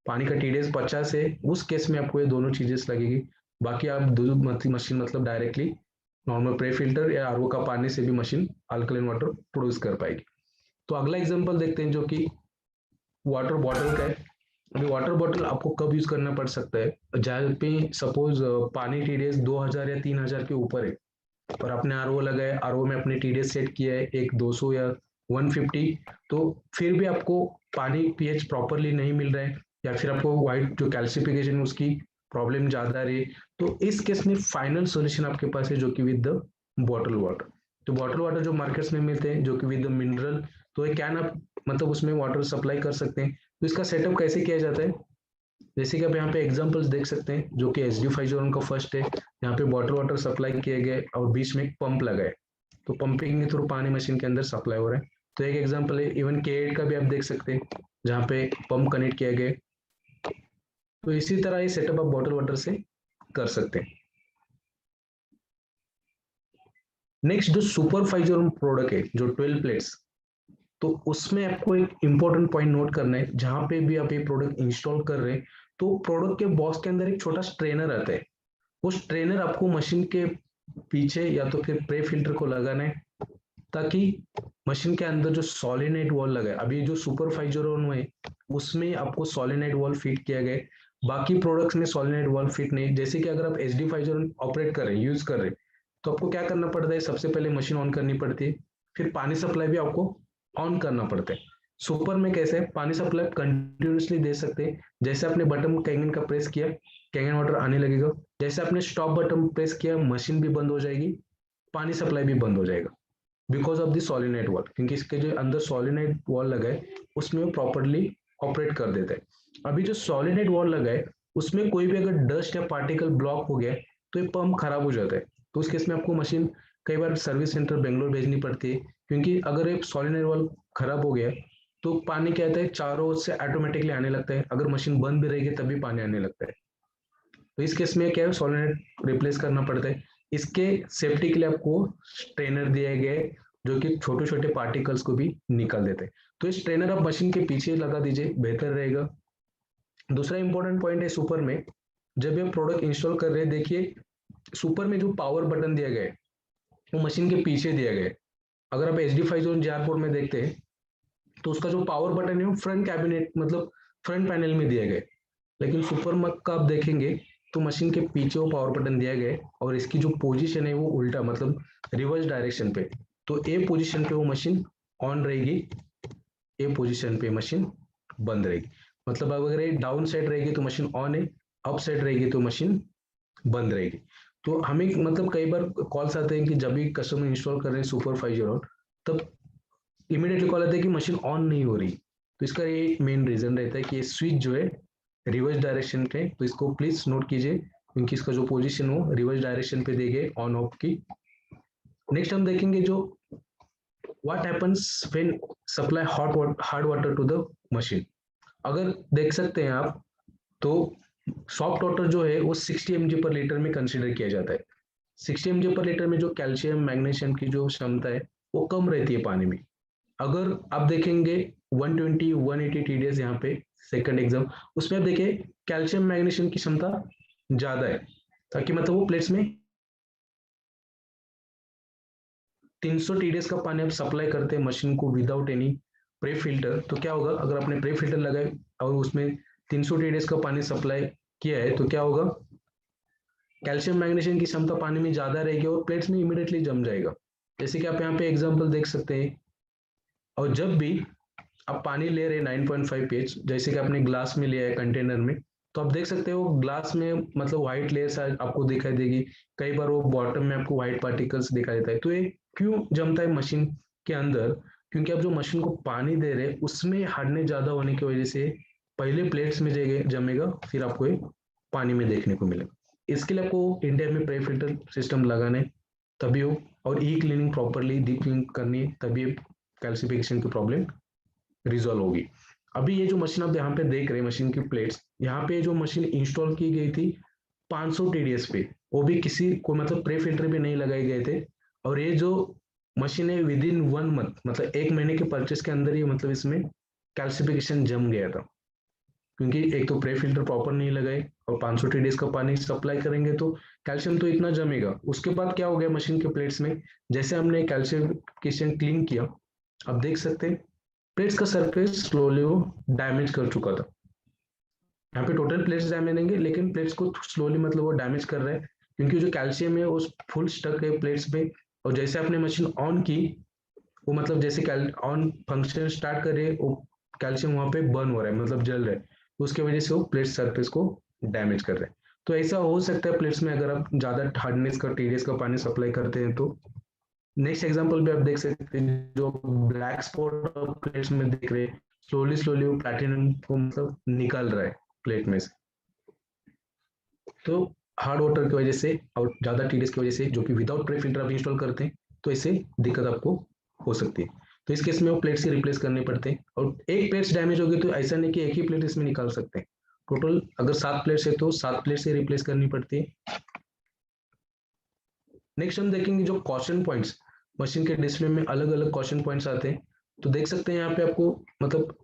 पानी का टीडीएस 50 है, उस केस में आपको ये दोनों चीजें लगेगी। बाकी आप दूध मशीन मतलब डायरेक्टली नॉर्मल प्रे फिल्टर या आरओ का पानी से भी मशीन अल्कलाइन वाटर प्रोड्यूस कर पाएगी। तो अगला एग्जांपल देखते हैं जो कि वाटर बॉटल का है। अभी वाटर बॉटल आपको कब यूज करना पड़ सकता है, जहाँ पे सपोज पानी टीडीएस 2000 या 3000 के ऊपर है और आपने आरओ लगाया, आरओ में अपने टीडीएस सेट किया है एक 200 या 150, तो फिर भी आपको पानी पीएच प्रॉपरली नहीं मिल रहा है या फिर आपको वाइट जो कैल्सिफिकेशन उसकी प्रॉब्लम ज्यादा रही, तो इस केस में फाइनल सॉल्यूशन आपके पास है जो कि विद द बॉटल वाटर। तो बॉटल वाटर जो मार्केट्स में मिलते हैं जो कि विद द मिनरल, तो ये कैन आप मतलब उसमें वाटर सप्लाई कर सकते हैं। तो इसका सेटअप कैसे किया जाता है, जैसे कि आप यहाँ पे एग्जांपल्स देख सकते हैं जो कि एचडी 501 का फर्स्ट है। यहाँ पे बॉटल वाटर सप्लाई किए गए और बीच में एक पंप लगा है, तो पंपिंग के थ्रू पानी मशीन के अंदर सप्लाई हो रहा है। तो एक एग्जांपल है। इवन K8 का भी आप देख सकते हैं जहाँ पे पंप कनेक्ट किया गया। तो इसी तरह ये सेटअप आप बॉटल वाटर से कर सकते हैं। नेक्स्ट जो सुपर 501 प्रोडक्ट है जो 12 प्लेट्स, तो उसमें आपको एक इंपॉर्टेंट पॉइंट नोट करना है। जहां पे भी आप ये प्रोडक्ट इंस्टॉल कर रहे हैं तो प्रोडक्ट के बॉक्स के अंदर एक छोटा स्ट्रेनर आता है। वो स्ट्रेनर आपको मशीन के पीछे या तो फिर प्रे फिल्टर को लगाना है, ताकि मशीन के अंदर जो सॉलिनाइड वॉल लगा है, अभी जो सुपर 501 है उसमें आपको सॉलिनाइड वॉल फिट किया गया है। बाकी प्रोडक्ट्स में सॉलिनाइड वॉल फिट नहीं। जैसे कि अगर आप HD 501 ऑपरेट कर रहे हैं, यूज कर रहे हैं, तो आपको क्या करना पड़ता है, सबसे पहले मशीन ऑन करनी पड़ती है, फिर पानी सप्लाई भी आपको ऑन करना पड़ता है। सुपर में कैसे पानी सप्लाई कंटिन्यूसली दे सकते हैं। जैसे आपने बटन कैंगन का प्रेस किया, कैंगन वाटर आने लगेगा। जैसे आपने स्टॉप बटन प्रेस किया, मशीन भी बंद हो जाएगी, पानी सप्लाई भी बंद हो जाएगा, बिकॉज ऑफ द सॉलिनाइड वॉल। क्योंकि इसके जो अंदर सॉलिनाइड वॉल लगा है उसमें वो प्रॉपरली ऑपरेट कर देता है। अभी जो सॉलिनाइड वॉल लगा है उसमें कोई भी अगर डस्ट या पार्टिकल ब्लॉक हो गया तो ये पंप खराब हो जाता है। तो उस केस में आपको मशीन कई बार सर्विस सेंटर बेंगलोर भेजनी पड़ती है, क्योंकि अगर एक सॉलिनाइड वॉल खराब हो गया तो पानी क्या होता है चारों ओर से ऑटोमेटिकली आने लगता है। अगर मशीन बंद भी रहेगी तभी पानी आने लगता है। तो इस केस में क्या है, सॉलिनाइड रिप्लेस करना पड़ता है। इसके सेफ्टी के लिए आपको स्ट्रेनर दिए गए जो कि छोटे छोटे पार्टिकल्स को भी निकाल देते हैं। तो इस स्ट्रेनर आप मशीन के पीछे लगा दीजिए, बेहतर रहेगा। दूसरा इंपॉर्टेंट पॉइंट है सुपर में, जब ये प्रोडक्ट इंस्टॉल कर रहे हैं, देखिए सुपर में जो पावर बटन दिया गया है वो मशीन के पीछे दिया गया है। अगर आप HD 501 JR पोर्ट में देखते हैं तो उसका जो पावर बटन है वो फ्रंट कैबिनेट मतलब फ्रंट पैनल में दिया गया है। लेकिन सुपर मक का आप देखेंगे तो मशीन के पीछे वो पावर बटन दिया गया है और इसकी जो पोजीशन है वो उल्टा मतलब रिवर्स डायरेक्शन पे। तो ए पोजीशन पे वो मशीन ऑन रहेगी, ए पोजीशन पे मशीन बंद रहेगी। मतलब अगर ये डाउन साइड रहेगी तो मशीन ऑन है, अप साइड रहेगी तो मशीन बंद रहेगी। तो हमें मतलब कई बार कॉल्स आते हैं कि जब भी कस्टमर इंस्टॉल कर रहे हैं सुपर 501 तब इमीडिएटली कॉल आता है कि मशीन ऑन नहीं हो रही। तो इसका ये मेन रीजन रहता है कि ये स्विच जो है रिवर्स डायरेक्शन पे, तो इसको प्लीज नोट कीजिए क्योंकि इसका जो पोजीशन हो रिवर्स डायरेक्शन पे देंगे ऑन ऑफ की। नेक्स्ट हम देखेंगे जो what happens when supply hard water to the machine. अगर देख सकते हैं आप तो सॉफ्ट वाटर जो है वो 60 mg पर लीटर में कंसीडर किया जाता है। 60 mg पर लीटर में जो कैल्शियम मैग्नीशियम की जो क्षमता है वो कम रहती है पानी में। अगर आप देखेंगे 120 180 TDS यहाँ पे सेकंड एग्जाम, उसमें आप देखिए कैल्शियम मैग्नीशियम की क्षमता ज्यादा है, ताकि मतलब वो प्लेट्स में 300 TDS का पानी आप सप्लाई करते हैं मशीन को विदाउट एनी प्रे फिल्टर, तो क्या होगा अगर आपने प्रे फिल्टर लगाए और उसमें 300 TDS का पानी सप्लाई किया है तो क्या होगा, कैल्शियम मैग्नीशियम की क्षमता पानी में ज्यादा रहेगी और प्लेट्स में इमीडिएटली जम जाएगा। जैसे कि आप यहाँ पे एग्जांपल देख सकते हैं। और जब भी आप पानी ले रहे हैं 9.5 pH, जैसे कि आपने ग्लास में लिया है कंटेनर में, तो आप देख सकते हो ग्लास में मतलब व्हाइट लेयर आपको दिखाई देगी, कई बार वो बॉटम में आपको व्हाइट पार्टिकल्स दिखाई देता है। तो ये क्यों जमता है मशीन के अंदर, क्योंकि आप जो मशीन को पानी दे रहे हैं उसमें हार्डनेस ज्यादा होने की वजह से पहले प्लेट्स में जमेगा, फिर आपको ये पानी में देखने को मिलेगा। इसके लिए आपको इंडिया में प्रे फिल्टर सिस्टम लगाना है तभी हो, और ई क्लीनिंग प्रॉपरली डीप क्लीन करनी है तभी कैल्सिफिकेशन की प्रॉब्लम रिजॉल्व होगी। अभी ये जो मशीन आप यहाँ पे देख रहे हैं मशीन की प्लेट्स, यहाँ पे जो मशीन इंस्टॉल की गई थी 500 TDS पे, वो भी किसी को मतलब प्रे फिल्टर पे नहीं लगाए गए थे। और ये जो मशीन है विद इन 1 मंथ मतलब 1 महीने के परचेस के अंदर ही मतलब इसमें कैल्सिफिकेशन जम गया था, क्योंकि एक तो प्रे फिल्टर प्रॉपर नहीं लगाए और 500 TDS का पानी सप्लाई करेंगे तो कैल्शियम तो इतना जमेगा। उसके बाद क्या हो गया मशीन के प्लेट्स में, जैसे हमने कैल्सिफिकेशन क्लीन किया, आप देख सकते हैं प्लेट्स का सरफेस स्लोली वो डैमेज कर चुका था। यहाँ पे टोटल प्लेट्स डैमेज नहीं है लेकिन प्लेट्स को स्लोली मतलब वो डैमेज कर रहा है, क्योंकि जो कैल्शियम है वो फुल स्टक है प्लेट्स पे। और जैसे आपने मशीन ऑन की, वो मतलब जैसे ऑन फंक्शन स्टार्ट करे वो कैल्शियम वहाँ पे बर्न हो रहा है मतलब जल रहा है, तो उसके वजह से वो प्लेट सरफेस को डैमेज कर रहे हैं। तो ऐसा हो सकता है प्लेट्स में अगर आप ज्यादा हार्डनेस का TDS का पानी सप्लाई करते हैं तो। नेक्स्ट एग्जांपल भी आप देख सकते हैं, जो ब्लैक स्पॉट प्लेट्स में दिख रहे हैं, स्लोली स्लोली वो प्लैटिनम को मतलब निकल रहा है प्लेट में से। तो हार्ड वाटर की वजह से और ज्यादा TDS की वजह से, जो कि विदाउट प्रे फिल्टर आप इंस्टॉल करते हैं, तो इससे दिक्कत आपको हो सकती है। तो इस केस में वो प्लेट्स ही रिप्लेस करने पड़ते हैं। और एक प्लेट्स डैमेज होगी तो ऐसा नहीं कि एक ही प्लेट इसमें निकाल सकते हैं, टोटल अगर 7 प्लेट्स है तो 7 प्लेट से रिप्लेस करनी पड़ती है। नेक्स्ट हम देखेंगे जो क्वेश्चन पॉइंट्स, मशीन के डिस्प्ले में अलग अलग क्वेश्चन पॉइंट्स आते हैं। तो देख सकते हैं यहाँ पे आपको मतलब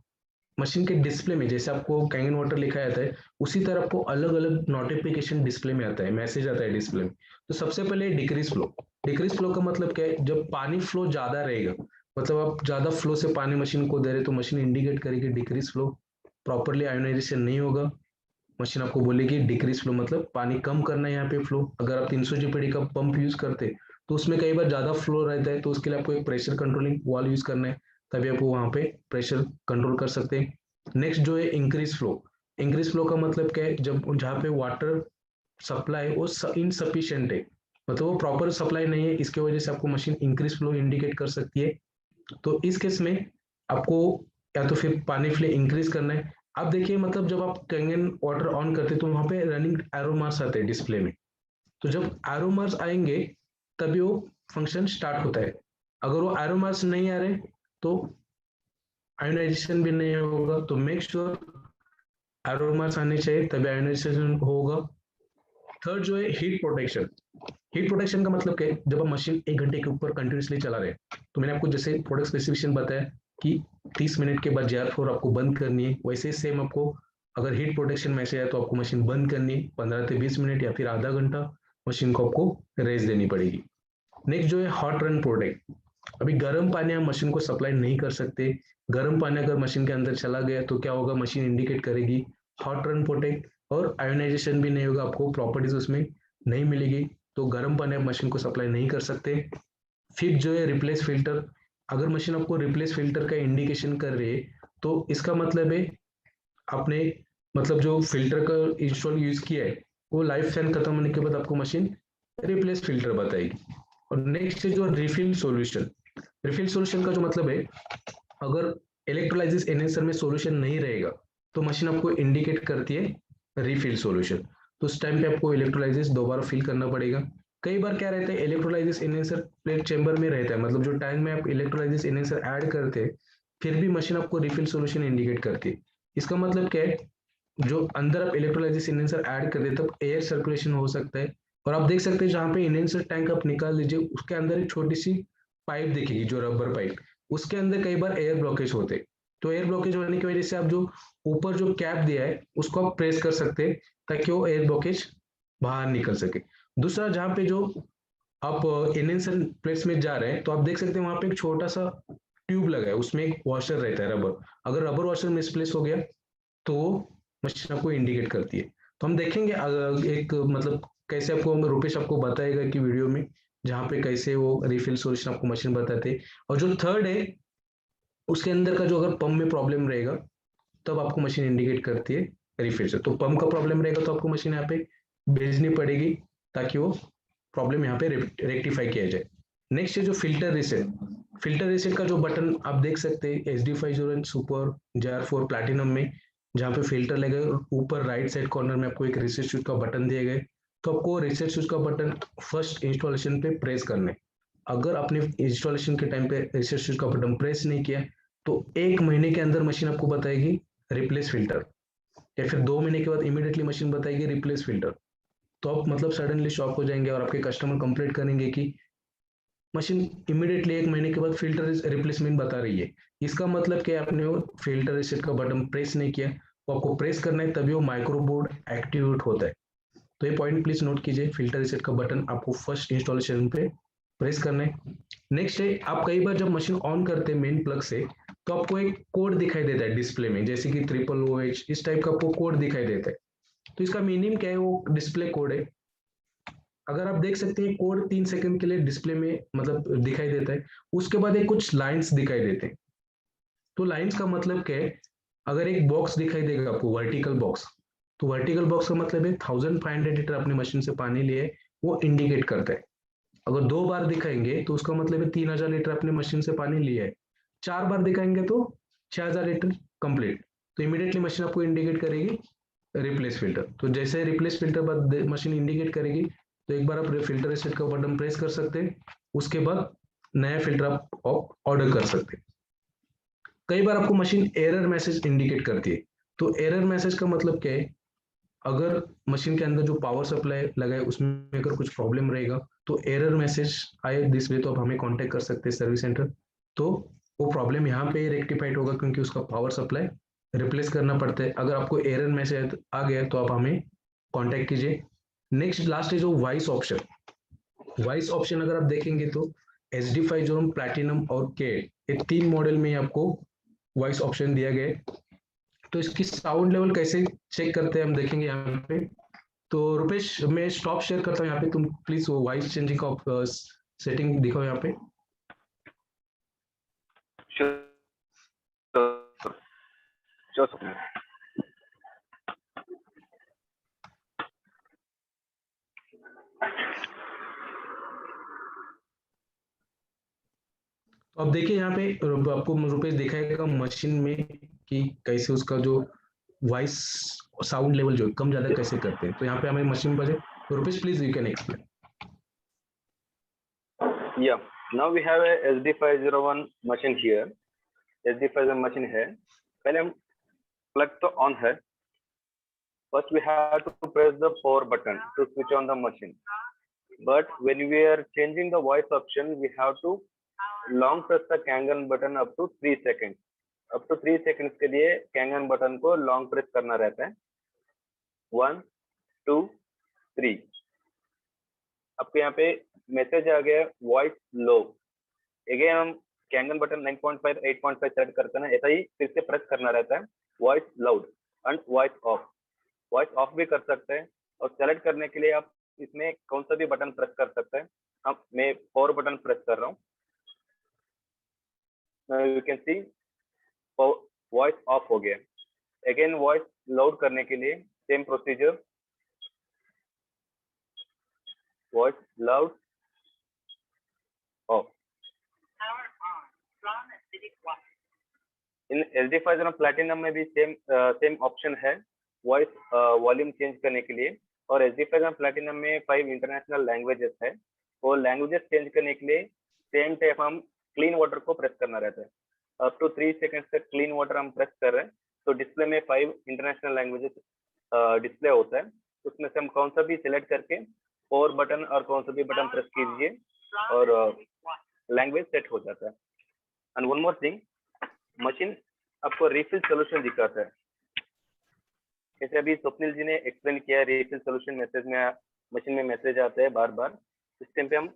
मशीन के डिस्प्ले में जैसे आपको कैंगन वाटर लिखा जाता है, उसी तरह आपको अलग अलग नोटिफिकेशन डिस्प्ले में आता है, मैसेज आता है डिस्प्ले में। तो सबसे पहले डिक्रीज फ्लो। डिक्रीज फ्लो का मतलब क्या है, जब पानी फ्लो ज्यादा रहेगा, मतलब आप ज्यादा फ्लो से पानी मशीन को दे रहे तो मशीन इंडिकेट करेगी डिक्रीज फ्लो, प्रॉपरली आयोनाइजेशन नहीं होगा, मशीन आपको बोलेगी डिक्रीज फ्लो मतलब पानी कम करना है यहाँ पे फ्लो। अगर आप 300 GPD का पंप यूज करते तो उसमें कई बार ज्यादा फ्लो रहता है, तो उसके लिए आपको एक प्रेशर कंट्रोलिंग वाल्व यूज करना है, तभी आप वहाँ पे प्रेशर कंट्रोल कर सकते हैं। नेक्स्ट जो है इंक्रीज फ्लो। इंक्रीज फ्लो का मतलब क्या है, जब जहाँ पे वाटर सप्लाई वो इनसफिशियंट है, मतलब वो प्रॉपर सप्लाई नहीं है, इसके वजह से आपको मशीन इंक्रीज फ्लो इंडिकेट कर सकती है। तो इस केस में आपको या तो फिर पानी फ्लो इंक्रीज करना है। आप देखिए मतलब जब आप कैंगन वाटर ऑन करते हैं तो वहां पे रनिंग एरो मार्क्स आते हैं डिस्प्ले में, तो जब एरो मार्क्स आएंगे तभी वो फंक्शन स्टार्ट होता है। अगर वो एरो मार्क्स नहीं आ रहे तो आयोनाइजेशन भी नहीं होगा। तो मेक श्योर एरो मार्क्स आने चाहिए तभी आयोनाइजेशन होगा। थर्ड जो है हीट प्रोटेक्शन। हीट प्रोटेक्शन का मतलब क्या है, जब आप मशीन 1 घंटे के ऊपर कंटिन्यूसली चला रहे हैं, तो मैंने आपको जैसे प्रोडक्ट स्पेसिफिकेशन बताया कि 30 मिनट के बाद JR4 आपको बंद करनी है, वैसे ही सेम आपको अगर हीट प्रोटेक्शन मैसेज आए तो आपको मशीन बंद करनी है 15 से 20 मिनट या फिर आधा घंटा मशीन को आपको रेस्ट देनी पड़ेगी। नेक्स्ट जो है हॉट रन प्रोटेक्ट। अभी गर्म पानी हम मशीन को सप्लाई नहीं कर सकते। गर्म पानी अगर मशीन के अंदर चला गया तो क्या होगा, मशीन इंडिकेट करेगी हॉट रन प्रोटेक्ट और आयोनाइजेशन भी नहीं होगा, आपको प्रॉपर्टीज उसमें नहीं मिलेगी, तो गर्म पानी आप मशीन को सप्लाई नहीं कर सकते। फिर जो है रिप्लेस फिल्टर, अगर मशीन आपको रिप्लेस फिल्टर का इंडिकेशन कर रही है तो इसका मतलब है आपने मतलब जो फिल्टर का इंस्टॉल यूज किया है वो लाइफ टाइम खत्म होने के बाद आपको मशीन रिप्लेस फिल्टर बताएगी। और नेक्स्ट है जो रिफिल सॉल्यूशन। रिफिल सॉल्यूशन का जो मतलब है, अगर इलेक्ट्रोलाइसिस एनहेंसर में सॉल्यूशन नहीं रहेगा तो मशीन आपको इंडिकेट करती है रिफिल सॉल्यूशन, तो उस टाइम पे आपको इलेक्ट्रोलाइसिस दोबारा फिल करना पड़ेगा। कई बार क्या रहता है, इलेक्ट्रोलाइसिस एनहेंसर प्लेट चेंबर में रहता है, मतलब जो टैंक में आप इलेक्ट्रोलाइसिस एनहेंसर ऐड करते हैं फिर भी मशीन आपको रिफिल सॉल्यूशन इंडिकेट करती है। इसका मतलब क्या है, जो अंदर आप इलेक्ट्रोलाइसिस एनहेंसर ऐड कर दे तब एयर सर्कुलेशन हो सकता है। और आप देख सकते हैं जहाँ पे एनहेंसर टैंक आप निकाल लीजिए उसके अंदर एक छोटी सी पाइप दिखेगी जो रबर पाइप, उसके अंदर कई बार एयर ब्लॉकेज होते हैं। तो एयर ब्लॉकेज होने की वजह से आप जो ऊपर जो कैप दिया है उसको आप प्रेस कर सकते हैं ताकि वो एयर ब्लॉकेज बाहर निकल सके। दूसरा, जहाँ पे जो आप एनहेंसर प्लेट्स में जा रहे हैं तो आप देख सकते हैं वहां पे एक छोटा सा ट्यूब लगा है, उसमें एक वॉशर रहता है रबर, अगर रबर वॉशर मिसप्लेस हो गया तो मशीन आपको इंडिकेट करती है। तो हम देखेंगे एक मतलब कैसे आपको रुपेश आपको बताएगा कि वीडियो में जहाँ पे कैसे वो रिफिल सॉल्यूशन आपको मशीन बताते हैं। और जो थर्ड है उसके अंदर का जो अगर पंप में प्रॉब्लम रहेगा तब आपको मशीन इंडिकेट करती है रिफिल से। तो पंप का प्रॉब्लम रहेगा तो आपको मशीन यहाँ पे भेजनी पड़ेगी ताकि वो प्रॉब्लम यहाँ पे रेक्टिफाई किया जाए। नेक्स्ट है जो फिल्टर रिसेट। फिल्टर रिसेट का जो बटन आप देख सकते हैं SD501 सुपर JR4 प्लैटिनम में, जहाँ पे फिल्टर लगे ऊपर राइट साइड कॉर्नर में आपको एक रिसेट स्विच का बटन दिए गए, तो आपको रिसेट स्विच का बटन फर्स्ट इंस्टॉलेशन पे प्रेस करना है। अगर आपने इंस्टॉलेशन के टाइम पे रिसेट स्विच का बटन प्रेस नहीं किया तो 1 महीने के अंदर मशीन आपको बताएगी रिप्लेस फिल्टर, या फिर 2 महीने के बाद इमीडिएटली मशीन बताएगी रिप्लेस फिल्टर। तो आप मतलब सडनली शॉक हो जाएंगे और आपके कस्टमर कंप्लेंट करेंगे कि मशीन इमीडिएटली 1 महीने के बाद फिल्टर रिप्लेसमेंट बता रही है। इसका मतलब कि आपने वो फिल्टर रिसेट का बटन प्रेस नहीं किया, वो आपको प्रेस करना है तभी वो माइक्रोबोर्ड एक्टिवेट होता है। तो ये पॉइंट प्लीज नोट कीजिए, फिल्टर रिसेट का बटन आपको फर्स्ट इंस्टॉलेशन पे प्रेस करना है। नेक्स्ट है, आप कई बार जब मशीन ऑन करते हैं मेन प्लग से तो आपको एक कोड दिखाई देता है डिस्प्ले में, जैसे कि OOH इस टाइप का आपको कोड दिखाई देता है। तो इसका मीनिंग क्या है, वो डिस्प्ले कोड है। अगर आप देख सकते हैं कोड 3 सेकंड के लिए डिस्प्ले में मतलब दिखाई देता है, उसके बाद एक कुछ लाइंस दिखाई देते हैं। तो लाइंस का मतलब क्या है, अगर एक बॉक्स दिखाई देगा आपको वर्टिकल बॉक्स, तो वर्टिकल बॉक्स का मतलब है 1500 लीटर अपनी मशीन से पानी लिए वो इंडिकेट करता है। अगर 2 बार दिखाएंगे तो उसका मतलब है 3000 लीटर अपने मशीन से पानी लिया है। 4 बार दिखाएंगे तो 6000 लीटर कंप्लीट। तो इमीडिएटली मशीन आपको इंडिकेट करेगी रिप्लेस फिल्टर। तो जैसे रिप्लेस फिल्टर बाद मशीन इंडिकेट करेगी तो एक बार आप फिल्टर रिसेट का बटन प्रेस कर सकते हैं, उसके बाद नया फिल्टर आप ऑर्डर कर सकते हैं। कई बार आपको मशीन एरर मैसेज इंडिकेट करती है। तो एरर मैसेज का मतलब क्या है, अगर मशीन के अंदर जो पावर सप्लाई लगा है उसमें अगर कुछ प्रॉब्लम रहेगा तो एरर मैसेज आए दिस वे तो आप हमें कांटेक्ट कर सकते हैं सर्विस सेंटर। तो वो प्रॉब्लम यहाँ पे रेक्टिफाइड होगा क्योंकि उसका पावर सप्लाई रिप्लेस करना पड़ता है। अगर आपको एरर मैसेज आ गया तो आप हमें कांटेक्ट कीजिए। नेक्स्ट लास्ट है जो वॉइस ऑप्शन। वॉइस ऑप्शन अगर आप देखेंगे तो SD501 प्लैटिनम और के ये 3 मॉडल में आपको वॉइस ऑप्शन दिया गया है। तो इसकी साउंड लेवल कैसे चेक करते हैं हम देखेंगे यहाँ पे। तो रुपेश मैं स्टॉप शेयर करता हूँ यहाँ पे, तुम प्लीज वो वॉइस चेंजिंग का सेटिंग दिखाओ यहाँ पे। तो अब देखिए यहाँ पे आपको रुपेश दिखाएगा मशीन में कि कैसे उसका जो वॉइस साउंड लेवल जो कम ज्यादा कैसे करते हैं। तो यहाँ पे हमें मशीन बजे, तो Rupesh please you can explain. Yeah, now we have a SD501 machine here. SD501 machine है, पहले हम प्लग तो ऑन है, first we have to press the power button to switch on the machine. But when we are changing the voice option, we have to long press the Kangen button up to 3 seconds. Up to 3 seconds के लिए Kangen button को long press करना रहता है। 1, 2, 3. आपके यहाँ पे message आ गया वॉइस लो। अगेन हम कैंगन बटन 9.5 8.5 सेट करते हैं, ऐसा ही फिर से प्रेस करना रहता है voice loud. And voice of भी कर सकते हैं। और सेलेक्ट करने के लिए आप इसमें कौन सा भी बटन प्रेस कर सकते हैं। अब मैं पावर बटन प्रेस कर रहा हूँ। You can see voice of हो गया। अगेन वॉइस लोड करने के लिए same procedure, voice loud of. In SD5 platinum में भी सेम ऑप्शन है वॉइस वॉल्यूम चेंज करने के लिए। और SD5 प्लैटिनम में 5 इंटरनेशनल लैंग्वेजेस है। वो लैंग्वेजेस चेंज करने के लिए सेम टाइप हम क्लीन वाटर को प्रेस करना रहता है। अप टू 3 सेकंड्स तक क्लीन वाटर हम प्रेस कर रहे हैं तो डिस्प्ले में 5 इंटरनेशनल लैंग्वेजेस डिस्प्ले होता है। उसमें से हम कौन सा भी सिलेक्ट करके पावर बटन और कौन सा भी बटन प्रेस कीजिए और लैंग्वेज सेट हो जाता है। And one more thing, machine आपको रिफिल सोल्यूशन दिखाता है। जैसे अभी स्वप्निल जी ने एक्सप्लेन किया, रिफिल सोल्यूशन मैसेज में मशीन में मैसेज आता है बार बार। इस टाइम पे हम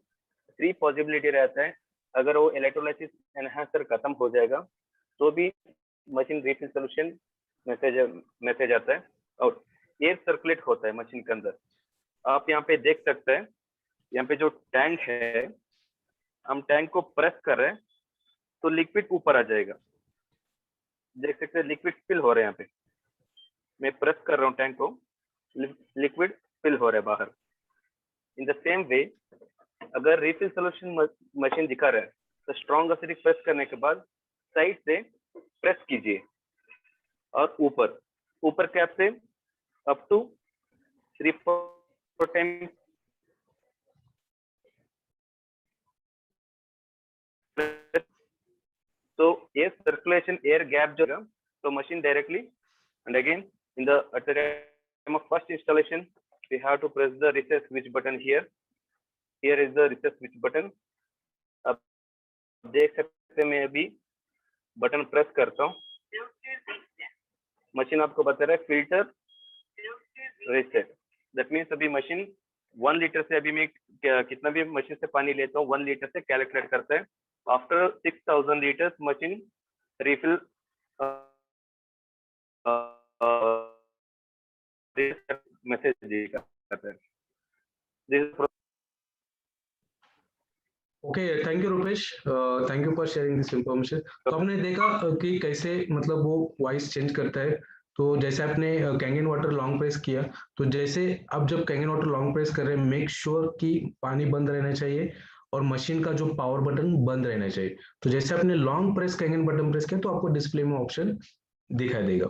3 पॉसिबिलिटी रहता है। अगर वो इलेक्ट्रोलाइसिस एनहांसर खत्म हो जाएगा तो भी मशीन रिफिल सोल्यूशन मैसेज आता है। और एयर सर्कुलेट होता है मशीन के अंदर। आप यहाँ पे देख सकते हैं, यहाँ पे जो टैंक है, हम टैंक को प्रेस कर रहे हैं तो लिक्विड ऊपर आ जाएगा। देख सकते हैं लिक्विड फिल हो रहे हैं। यहाँ पे मैं प्रेस कर रहा हूँ टैंक को, लिक्विड फिल हो रहा है बाहर। इन द सेम वे अगर रिफिल सोल्यूशन मशीन दिखा रहा है तो स्ट्रॉन्ग एसिडिक प्रेस करने के बाद साइड से प्रेस कीजिए और ऊपर कैप से अप टू 3-4 टाइम तो एयर सर्कुलेशन, एयर गैप जो है तो machine directly. And again at the time of first installation we have to press the reset switch button here. Here is the reset switch button. अब देख सकते हैं मैं अभी बटन प्रेस करता हूँ, मशीन आपको बता रहा है फिल्टर रीसेट। दैट मीन्स अभी मशीन 1 लीटर से, अभी मैं कितना भी मशीन से पानी लेता हूँ 1 लीटर से कैलकुलेट करता है। After 6000 litres machine refill message देगा। Okay, thank you Rupesh, thank you for sharing this information. तो हमने देखा कि कैसे मतलब वो वॉइस चेंज करता है। तो जैसे आपने कैंगन वाटर लॉन्ग प्रेस किया, तो जैसे आप जब कैंगन वाटर लॉन्ग प्रेस कर रहे हैं, मेक श्योर कि पानी बंद रहना चाहिए और मशीन का जो पावर बटन बंद रहना चाहिए। तो जैसे आपने long press Kangen button press किया तो आपको डिस्प्ले में ऑप्शन दिखाई देगा।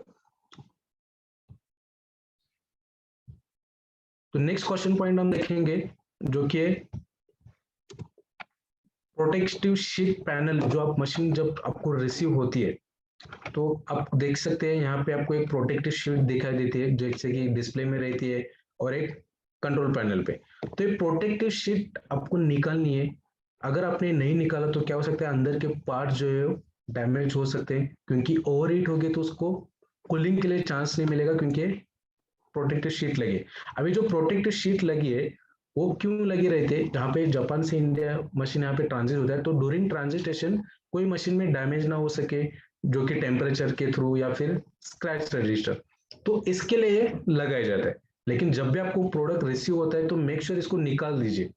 तो नेक्स्ट क्वेश्चन पॉइंट हम देखेंगे जो कि प्रोटेक्टिव शीट पैनल। जो आप मशीन जब आपको रिसीव होती है तो आप देख सकते हैं यहाँ पे आपको एक प्रोटेक्टिव शीट दिखाई देती है जैसे कि डिस्प्ले में रहती है और एक कंट्रोल पैनल पे। तो ये प्रोटेक्टिव शीट आपको निकालनी है। अगर आपने नहीं निकाला तो क्या हो सकता है, अंदर के पार्ट जो है डैमेज हो सकते हैं, क्योंकि ओवर हीट होगी तो उसको कूलिंग के लिए चांस नहीं मिलेगा क्योंकि प्रोटेक्टिव शीट लगी है। अभी जो प्रोटेक्टिव शीट लगी है वो क्यों लगी रहती है, जहाँ पे जापान से इंडिया मशीन यहाँ पे ट्रांजिट होता है तो ड्यूरिंग ट्रांजिटेशन कोई मशीन में डैमेज ना हो सके, जो कि टेम्परेचर के थ्रू या फिर स्क्रैच रजिस्टर, तो इसके लिए लगाया जाता है। लेकिन जब भी आपको प्रोडक्ट रिसीव होता है तो मेक श्योर इसको निकाल दीजिए,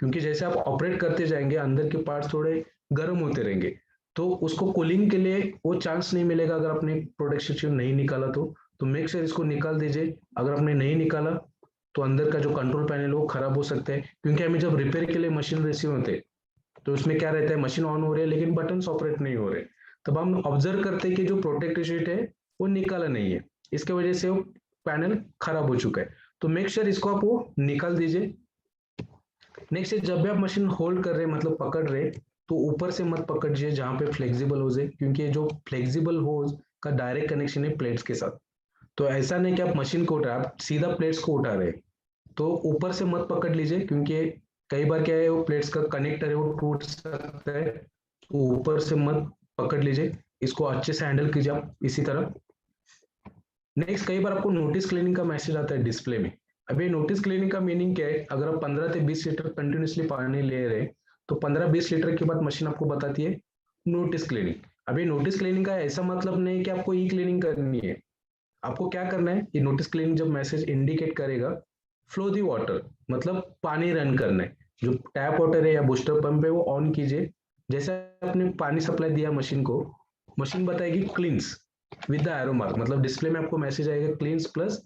क्योंकि जैसे आप ऑपरेट करते जाएंगे अंदर के पार्ट्स थोड़े गर्म होते रहेंगे तो उसको कूलिंग के लिए वो चांस नहीं मिलेगा अगर आपने प्रोटेक्टिव शीट नहीं निकाला तो मेक श्योर इसको निकाल दीजिए। अगर आपने नहीं निकाला तो अंदर का जो कंट्रोल पैनल वो खराब हो सकता है, क्योंकि हमें जब रिपेयर के लिए मशीन रिसीव होते हैं तो उसमें क्या रहता है, मशीन ऑन हो रही है लेकिन बटन्स ऑपरेट नहीं हो रहे, तब हम ऑब्जर्व करते हैं कि जो प्रोटेक्टिव शीट है वो निकाला नहीं है, इसके वजह से वो पैनल खराब हो चुका है। तो मेक श्योर इसको आप वो निकाल दीजिए। नेक्स्ट, जब भी आप मशीन होल्ड कर रहे हैं मतलब पकड़ रहे तो ऊपर से मत पकड़िए जहां पे फ्लेक्सिबल होज है, क्योंकि जो फ्लेक्सिबल होज का डायरेक्ट कनेक्शन है प्लेट्स के साथ। तो ऐसा नहीं कि आप मशीन को उठा, आप सीधा प्लेट्स को उठा रहे तो ऊपर से मत पकड़ लीजिए, क्योंकि कई बार क्या है वो प्लेट्स का कनेक्टर है वो टूट सकता है। तो ऊपर से मत पकड़ लीजिए, इसको अच्छे से हैंडल कीजिए आप इसी तरह। नेक्स्ट, कई बार आपको नोटिस क्लीनिंग का मैसेज आता है डिस्प्ले में। अभी नोटिस क्लीनिंग का मीनिंग क्या है, अगर आप 15 से 20 लीटर कंटिन्यूसली पानी ले रहे हैं तो 15-20 लीटर के बाद मशीन आपको बताती है नोटिस क्लीनिंग। अभी नोटिस क्लीनिंग का ऐसा मतलब नहीं कि आपको ई क्लीनिंग करनी है, आपको क्या करना है, ये नोटिस क्लीनिंग जब मैसेज इंडिकेट करेगा फ्लो दी वाटर, मतलब पानी रन करना है, जो टैप वाटर है या बूस्टर पंप है वो ऑन कीजिए। जैसे आपने पानी सप्लाई दिया मशीन को, मशीन बताएगी क्लींस विद द एरो मार्क, मतलब डिस्प्ले में आपको मैसेज आएगा क्लींस प्लस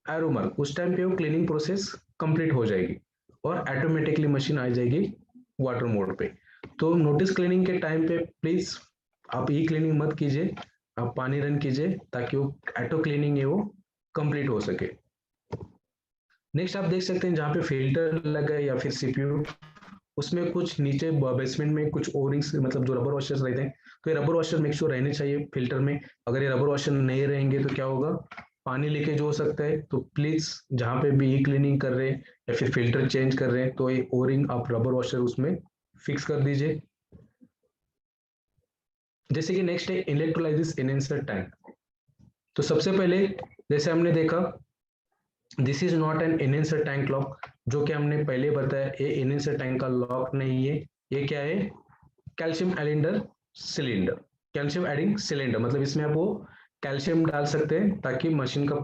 एरो मार्क, उस टाइम पे वो क्लीनिंग प्रोसेस कंप्लीट हो जाएगी और ऑटोमेटिकली मशीन आ जाएगी वाटर मोड पे। तो नोटिस क्लीनिंग के टाइम पे प्लीज आप ई क्लीनिंग मत कीजिए, आप पानी रन कीजिए ताकि वो ऑटो क्लीनिंग है वो कंप्लीट हो सके। नेक्स्ट आप देख सकते हैं जहाँ पे फिल्टर लगा है या फिर सीपीयू, उसमें कुछ नीचे बेसमेंट में कुछ ओरिंग्स, मतलब जो रबर वॉशर्स रहते हैं, तो ये रबर वॉशर मेक श्योर रहने चाहिए फिल्टर में। अगर ये रबर वॉशर नहीं रहेंगे तो क्या होगा, पानी लीकेज हो सकता है। तो प्लीज जहाँ पे भी ई क्लीनिंग कर रहे हैं या फिर फिल्टर चेंज कर रहे हैं तो ये ओरिंग आप रबर वॉशर उसमें फिक्स कर दीजिए। जैसे कि नेक्स्ट है इलेक्ट्रोलाइसिस एनहेंसर टैंक। तो सबसे पहले जैसे हमने देखा, this is not an enhancer tank lock, जो कि हमने पहले बताया ये एनहेंसर टैंक का लॉक नहीं है। ये क्या है, कैल्शियम एलिंडर सिलेंडर, कैल्शियम एडिंग सिलेंडर, मतलब इसमें आप वो कैल्शियम डाल सकते हैं ताकि मशीन का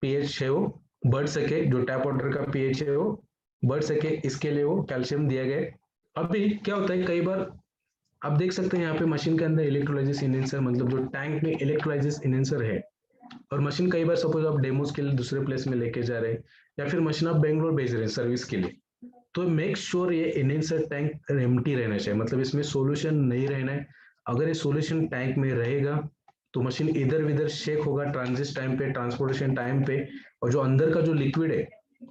पीएच है वो बढ़ सके, जो टैप वाटर का पीएच है वो बढ़ सके, इसके लिए वो कैल्शियम दिया गया है। अभी क्या होता है, कई बार आप देख सकते हैं यहाँ पे मशीन के अंदर इलेक्ट्रोलाइसिस एनहेंसर, मतलब जो टैंक में इलेक्ट्रोलाइसिस एनहेंसर है, और मशीन कई बार सपोज आप डेमोस के लिए दूसरे प्लेस में लेके जा रहे हैं या फिर मशीन आप बेंगलोर भेज रहे हैं सर्विस के लिए, तो मेक श्योर ये एनहेंसर टैंक एम्प्टी रहना चाहिए, मतलब इसमें सॉल्यूशन नहीं रहना है। अगर ये सॉल्यूशन टैंक में रहेगा तो मशीन इधर उधर शेक होगा ट्रांजिट टाइम पे, ट्रांसपोर्टेशन टाइम पे, और जो अंदर का जो लिक्विड है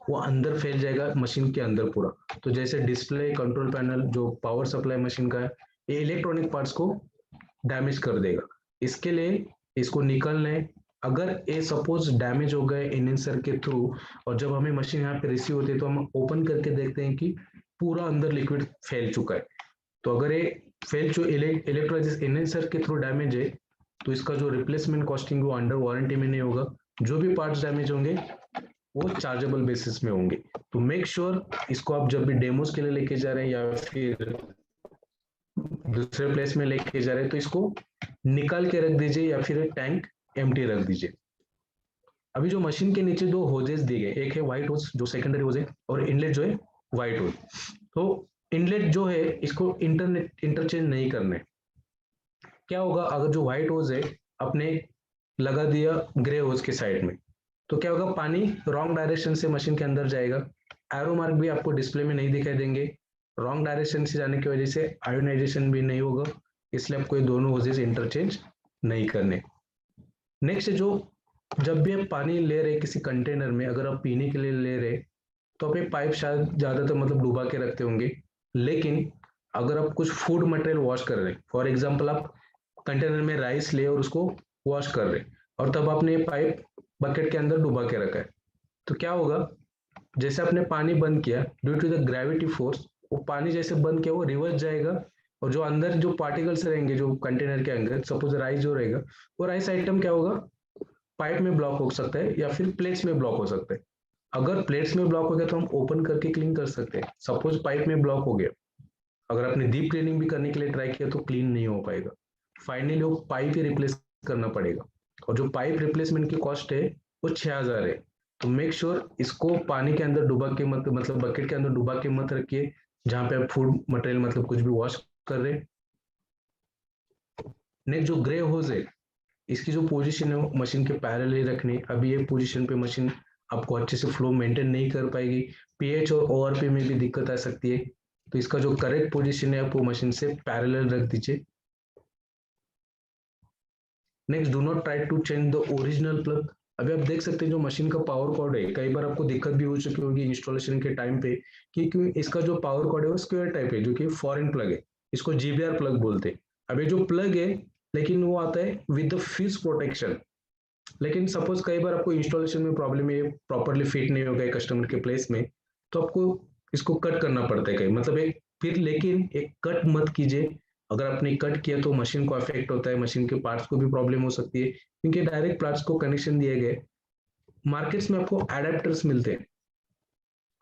वो अंदर फैल जाएगा मशीन के अंदर पूरा। तो जैसे डिस्प्ले, कंट्रोल पैनल, जो पावर सप्लाई मशीन का है, ये इलेक्ट्रॉनिक पार्ट्स को डैमेज कर देगा। इसके लिए इसको निकलना है। अगर ये सपोज डैमेज हो गए एनहेंसर के थ्रू और जब हमें मशीन यहाँ पे रिसीव होती है तो हम ओपन करके देखते हैं कि पूरा अंदर लिक्विड फैल चुका है। तो अगर ये इलेक्ट्रोलाइसिस एनहेंसर के थ्रू डैमेज है तो इसका जो रिप्लेसमेंट कॉस्टिंग वो अंडर वारंटी में नहीं होगा, जो भी पार्ट्स डैमेज होंगे वो चार्जेबल बेसिस में होंगे। तो मेक श्योर इसको आप जब भी डेमोस के लिए लेके जा रहे हैं या फिर दूसरे प्लेस में लेके जा रहे हैं तो इसको निकाल के रख दीजिए या फिर टैंक एम्प्टी रख दीजिए। अभी जो मशीन के नीचे दो होजेस दिए गए, एक है व्हाइट होज जो सेकेंडरी होज है और इनलेट जो है व्हाइट होज। तो इनलेट जो है इसको इंटरचेंज नहीं करना है। क्या होगा, अगर जो व्हाइट होज है अपने लगा दिया ग्रे होज के साइड में, तो क्या होगा, पानी रॉन्ग डायरेक्शन से मशीन के अंदर जाएगा, एरो मार्क भी आपको डिस्प्ले में नहीं दिखाई देंगे, रॉन्ग डायरेक्शन से जाने की वजह से आयोनाइजेशन भी नहीं होगा, इसलिए आपको ये दोनों होजेस इंटरचेंज नहीं करने। नेक्स्ट जो जब भी आप पानी ले रहे किसी कंटेनर में, अगर आप पीने के लिए ले रहे तो आप ये पाइप शायद ज्यादातर मतलब डुबा के रखते होंगे, लेकिन अगर आप कुछ फूड मटेरियल वॉश कर रहे हैं, फॉर एग्जांपल आप कंटेनर में राइस ले और उसको वॉश कर रहे और तब आपने ये पाइप बकेट के अंदर डुबा के रखा है, तो क्या होगा, जैसे आपने पानी बंद किया due to the gravity force, वो पानी जैसे बंद किया वो रिवर्स जाएगा और जो अंदर जो पार्टिकल्स रहेंगे जो कंटेनर के अंदर, सपोज राइस जो रहेगा, वो राइस आइटम क्या होगा, पाइप में ब्लॉक हो सकता है या फिर प्लेट्स में ब्लॉक हो सकता है। अगर प्लेट्स में ब्लॉक हो गया तो हम ओपन करके क्लीन कर सकते हैं। सपोज पाइप में ब्लॉक हो गया, अगर आपने डीप क्लीनिंग भी करने के लिए ट्राई किया तो क्लीन नहीं हो पाएगा, फाइनली वो पाइप ही रिप्लेस करना पड़ेगा और जो पाइप रिप्लेसमेंट की कॉस्ट है वो 6000 है। तो मेक श्योर इसको पानी के अंदर डुबा के मत, मतलब बकेट के अंदर डुबा के मत रखिए जहां पे आप फूड मटेरियल मतलब कुछ भी वॉश कर रहे। नेक्स्ट जो ग्रे होज है, इसकी जो पोजीशन है वो मशीन के पैरेलल रखनी। अभी ये पोजीशन पे मशीन आपको अच्छे से फ्लो मेंटेन नहीं कर पाएगी, पीएच और ओआरपी में भी दिक्कत आ सकती है, तो इसका जो करेक्ट पोजीशन है आपको मशीन से पैरेलल रख दीजिए। Next, do not try to change the original plug. अभी आप देख सकते हैं जो मशीन का पावर कॉर्ड है, कई बार आपको दिक्कत भी हो चुकी होगी इंस्टॉलेशन के टाइम पे कि क्यों इसका जो पावर कॉर्ड है वो स्क्वायर टाइप है, जो कि फॉरेन प्लग है, इसको जीबीआर प्लग बोलते हैं। अभी जो प्लग है लेकिन वो आता है विद द फ्यूज प्रोटेक्शन, लेकिन सपोज कई बार आपको इंस्टॉलेशन में प्रॉब्लम है, प्रॉपरली फिट नहीं हो गया कस्टमर के प्लेस में, तो आपको इसको कट करना पड़ता है कहीं, मतलब एक फिर, लेकिन एक कट मत कीजिए। अगर आपने कट किया तो मशीन को अफेक्ट होता है, मशीन के पार्ट्स को भी प्रॉब्लम हो सकती है क्योंकि डायरेक्ट पार्ट्स को कनेक्शन दिए गए। मार्केट्स में आपको एडेप्टर्स मिलते हैं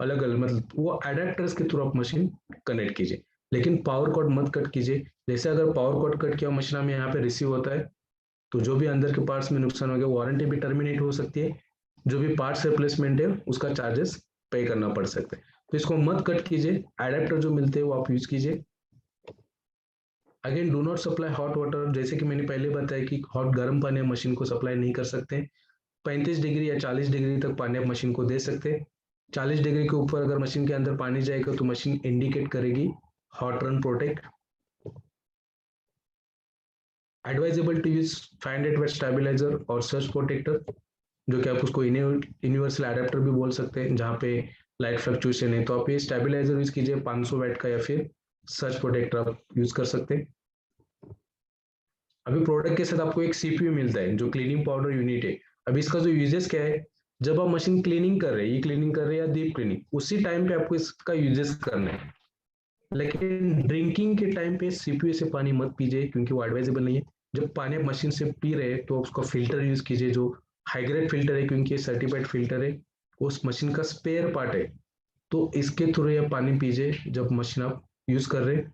अलग अलग, मतलब वो एडेप्टर्स के थ्रू आप मशीन कनेक्ट कीजिए, लेकिन पावर कॉर्ड मत कट कीजिए। जैसे अगर पावर कॉर्ड कट किया मशीन में यहाँ पे रिसीव होता है तो जो भी अंदर के पार्ट्स में नुकसान हो गया वारंटी भी टर्मिनेट हो सकती है, जो भी पार्ट्स रिप्लेसमेंट है उसका चार्जेस पे करना पड़ सकता है। तो इसको मत कट कीजिए, एडेप्टर जो मिलते हैं वो आप यूज कीजिए। Again do not supply hot water, जैसे कि मैंने पहले बताया कि हॉट गर्म पानी आप मशीन को सप्लाई नहीं कर सकते। 35 डिग्री या 40 डिग्री तक पानी आप मशीन को दे सकते हैं। 40 डिग्री के ऊपर अगर मशीन के अंदर पानी जाएगा तो मशीन इंडिकेट करेगी hot run protect. Advisable to use 500 watt stabiliser और सर्ज प्रोटेक्टर, जो कि आप उसको यूनिवर्सल एडेप्टर भी बोल सकते हैं, जहाँ पे लाइट फ्लक्चुएशन है तो आप ये स्टेबलाइजर यूज कीजिए 500 वाट का, या फिर सर्ज प्रोटेक्टर आप यूज कर सकते हैं। अभी प्रोडक्ट के साथ आपको एक सीपीयू मिलता है जो क्लीनिंग पाउडर यूनिट है। अभी इसका जो यूजेस क्या है, जब आप मशीन क्लीनिंग कर रहे हैं, ये क्लीनिंग कर रहे हैं या डीप क्लीनिंग, उसी टाइम पे आपको इसका यूजेस करना है। लेकिन ड्रिंकिंग के टाइम पे सीपीयू से पानी मत पीजिए, क्योंकि वो एडवाइजेबल नहीं है। जब पानी आप मशीन से पी रहे हैं तो उसका फिल्टर यूज कीजिए, जो हाई ग्रेड फिल्टर है, क्योंकि ये सर्टिफाइड फिल्टर है, उस मशीन का स्पेयर पार्ट है। तो इसके थ्रू आप पानी पीजिए जब मशीन आप यूज कर रहे हैं।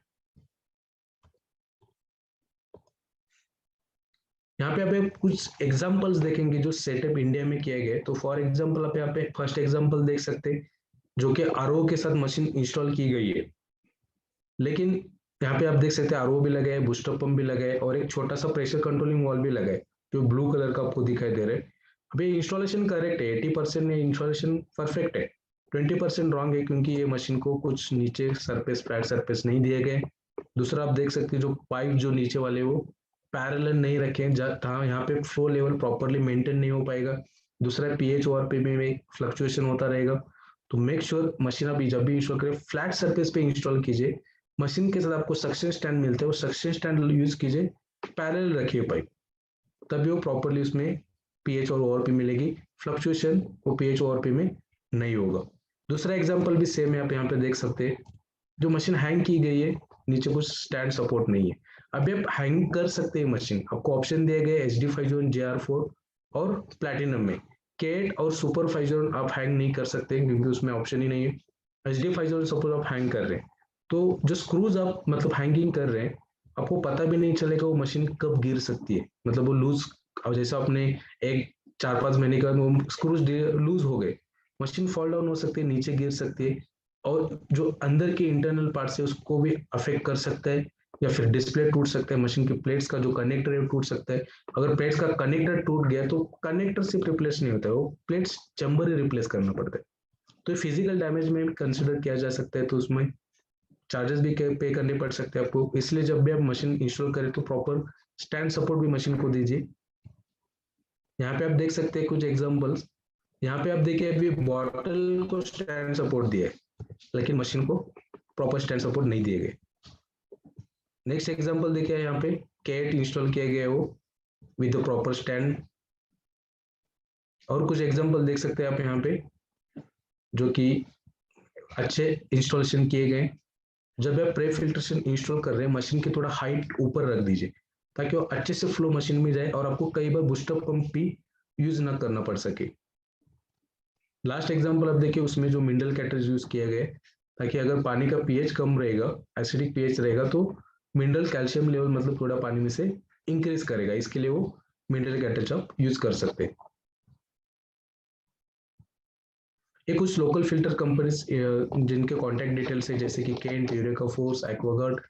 यहाँ पे आप कुछ एग्जांपल्स देखेंगे जो सेटअप इंडिया में किए गए। तो फॉर एग्जांपल आप यहाँ पे फर्स्ट एग्जांपल देख सकते हैं, जो कि आरओ के साथ मशीन इंस्टॉल की गई है। लेकिन यहाँ पे आप देख सकते हैं आरओ भी लगा है, बूस्टर पंप भी लगा है, और एक छोटा सा प्रेशर कंट्रोलिंग वॉल्व भी लगा है, जो ब्लू कलर का आपको दिखाई दे रहा है। अभी इंस्टॉलेशन करेक्ट है, 80% इंस्टॉलेशन परफेक्ट है, 20% रॉन्ग है, क्योंकि ये मशीन को कुछ नीचे सरफेस फ्लैट सरफेस नहीं दिए गए। दूसरा आप देख सकते हैं जो पाइप जो नीचे वाले वो पैरेलल नहीं रखे, जहाँ यहाँ पे फ्लो लेवल प्रॉपरली मेंटेन नहीं हो पाएगा। दूसरा पीएच और पे में फ्लक्चुएशन होता रहेगा। तो मेक श्योर मशीन आप जब भी इंस्टॉल करें फ्लैट सरफेस पे इंस्टॉल कीजिए। मशीन के साथ आपको सक्शन स्टैंड मिलते हैं, वो सक्शन स्टैंड यूज कीजिए, पैरेलल रखिए पाइप, तभी वो प्रॉपरली उसमें पीएच और ओआरपी मिलेगी। फ्लक्चुएशन वो पीएच ओआरपी में नहीं होगा। दूसरा एग्जांपल भी सेम है, आप यहाँ पे देख सकते हैं, जो मशीन हैंग की गई है, नीचे कुछ स्टैंड सपोर्ट नहीं है। अभी आप हैंग कर सकते हैं मशीन, आपको ऑप्शन दिए गए HD501 JR4 और प्लैटिनम में। केट और सुपर 501 आप हैंग नहीं कर सकते, क्योंकि उसमें ऑप्शन ही नहीं है। HD501 सपोज आप हैंग कर रहे हैं, तो जो स्क्रूज आप मतलब हैंगिंग कर रहे हैं, आपको पता भी नहीं चलेगा वो मशीन कब गिर सकती है। मतलब वो लूज, अब जैसे आपने एक 4-5 महीने का वो स्क्रूज लूज हो गए, मशीन फॉल डाउन हो सकती है, नीचे गिर सकती है, और जो अंदर के इंटरनल पार्ट्स है उसको भी अफेक्ट कर सकता है, या फिर डिस्प्ले टूट सकता है, मशीन की प्लेट्स का जो कनेक्टर है टूट सकता है। अगर प्लेट्स का कनेक्टर टूट गया तो कनेक्टर सिर्फ रिप्लेस नहीं होता है, वो प्लेट्स चैम्बर ही रिप्लेस करना पड़ता है। तो फिजिकल डैमेज में कंसिडर किया जा सकता है, तो उसमें चार्जेस भी पे करने पड़ सकते हैं आपको। इसलिए जब भी आप मशीन इंस्टॉल करें तो प्रॉपर स्टैंड सपोर्ट भी मशीन को दीजिए। यहाँ पे आप देख सकते हैं कुछ एग्जांपल्स। यहाँ पे आप देखिए अभी बॉटल को स्टैंड सपोर्ट दिया है, लेकिन मशीन को प्रॉपर स्टैंड सपोर्ट नहीं दिए गए। नेक्स्ट एग्जांपल देखिए, यहाँ पे कैट इंस्टॉल किया गया है वो विद द प्रॉपर स्टैंड। और कुछ एग्जांपल देख सकते हैं आप यहाँ पे, जो कि अच्छे इंस्टॉलेशन किए गए। जब आप प्रे फिल्ट्रेशन इंस्टॉल कर रहे हैं, मशीन की थोड़ा हाइट ऊपर रख दीजिए, ताकि वो अच्छे से फ्लो मशीन में जाए और आपको कई बार बूस्टर पंप भी यूज ना करना पड़ सके। लास्ट एग्जांपल आप देखिए, उसमें जो मिनरल कैटरेज यूज किया गया है, ताकि अगर पानी का पीएच कम रहेगा, एसिडिक पीएच रहेगा, तो मिनरल कैल्शियम लेवल मतलब थोड़ा पानी में से इंक्रीज करेगा। इसके लिए वो मिनरल कैटरेज आप यूज कर सकते हैं। ये कुछ लोकल फिल्टर कंपनीज जिनके कॉन्टैक्ट डिटेल्स है, जैसे कि केंट, यूरेका फोर्स, एक्वागार्ड,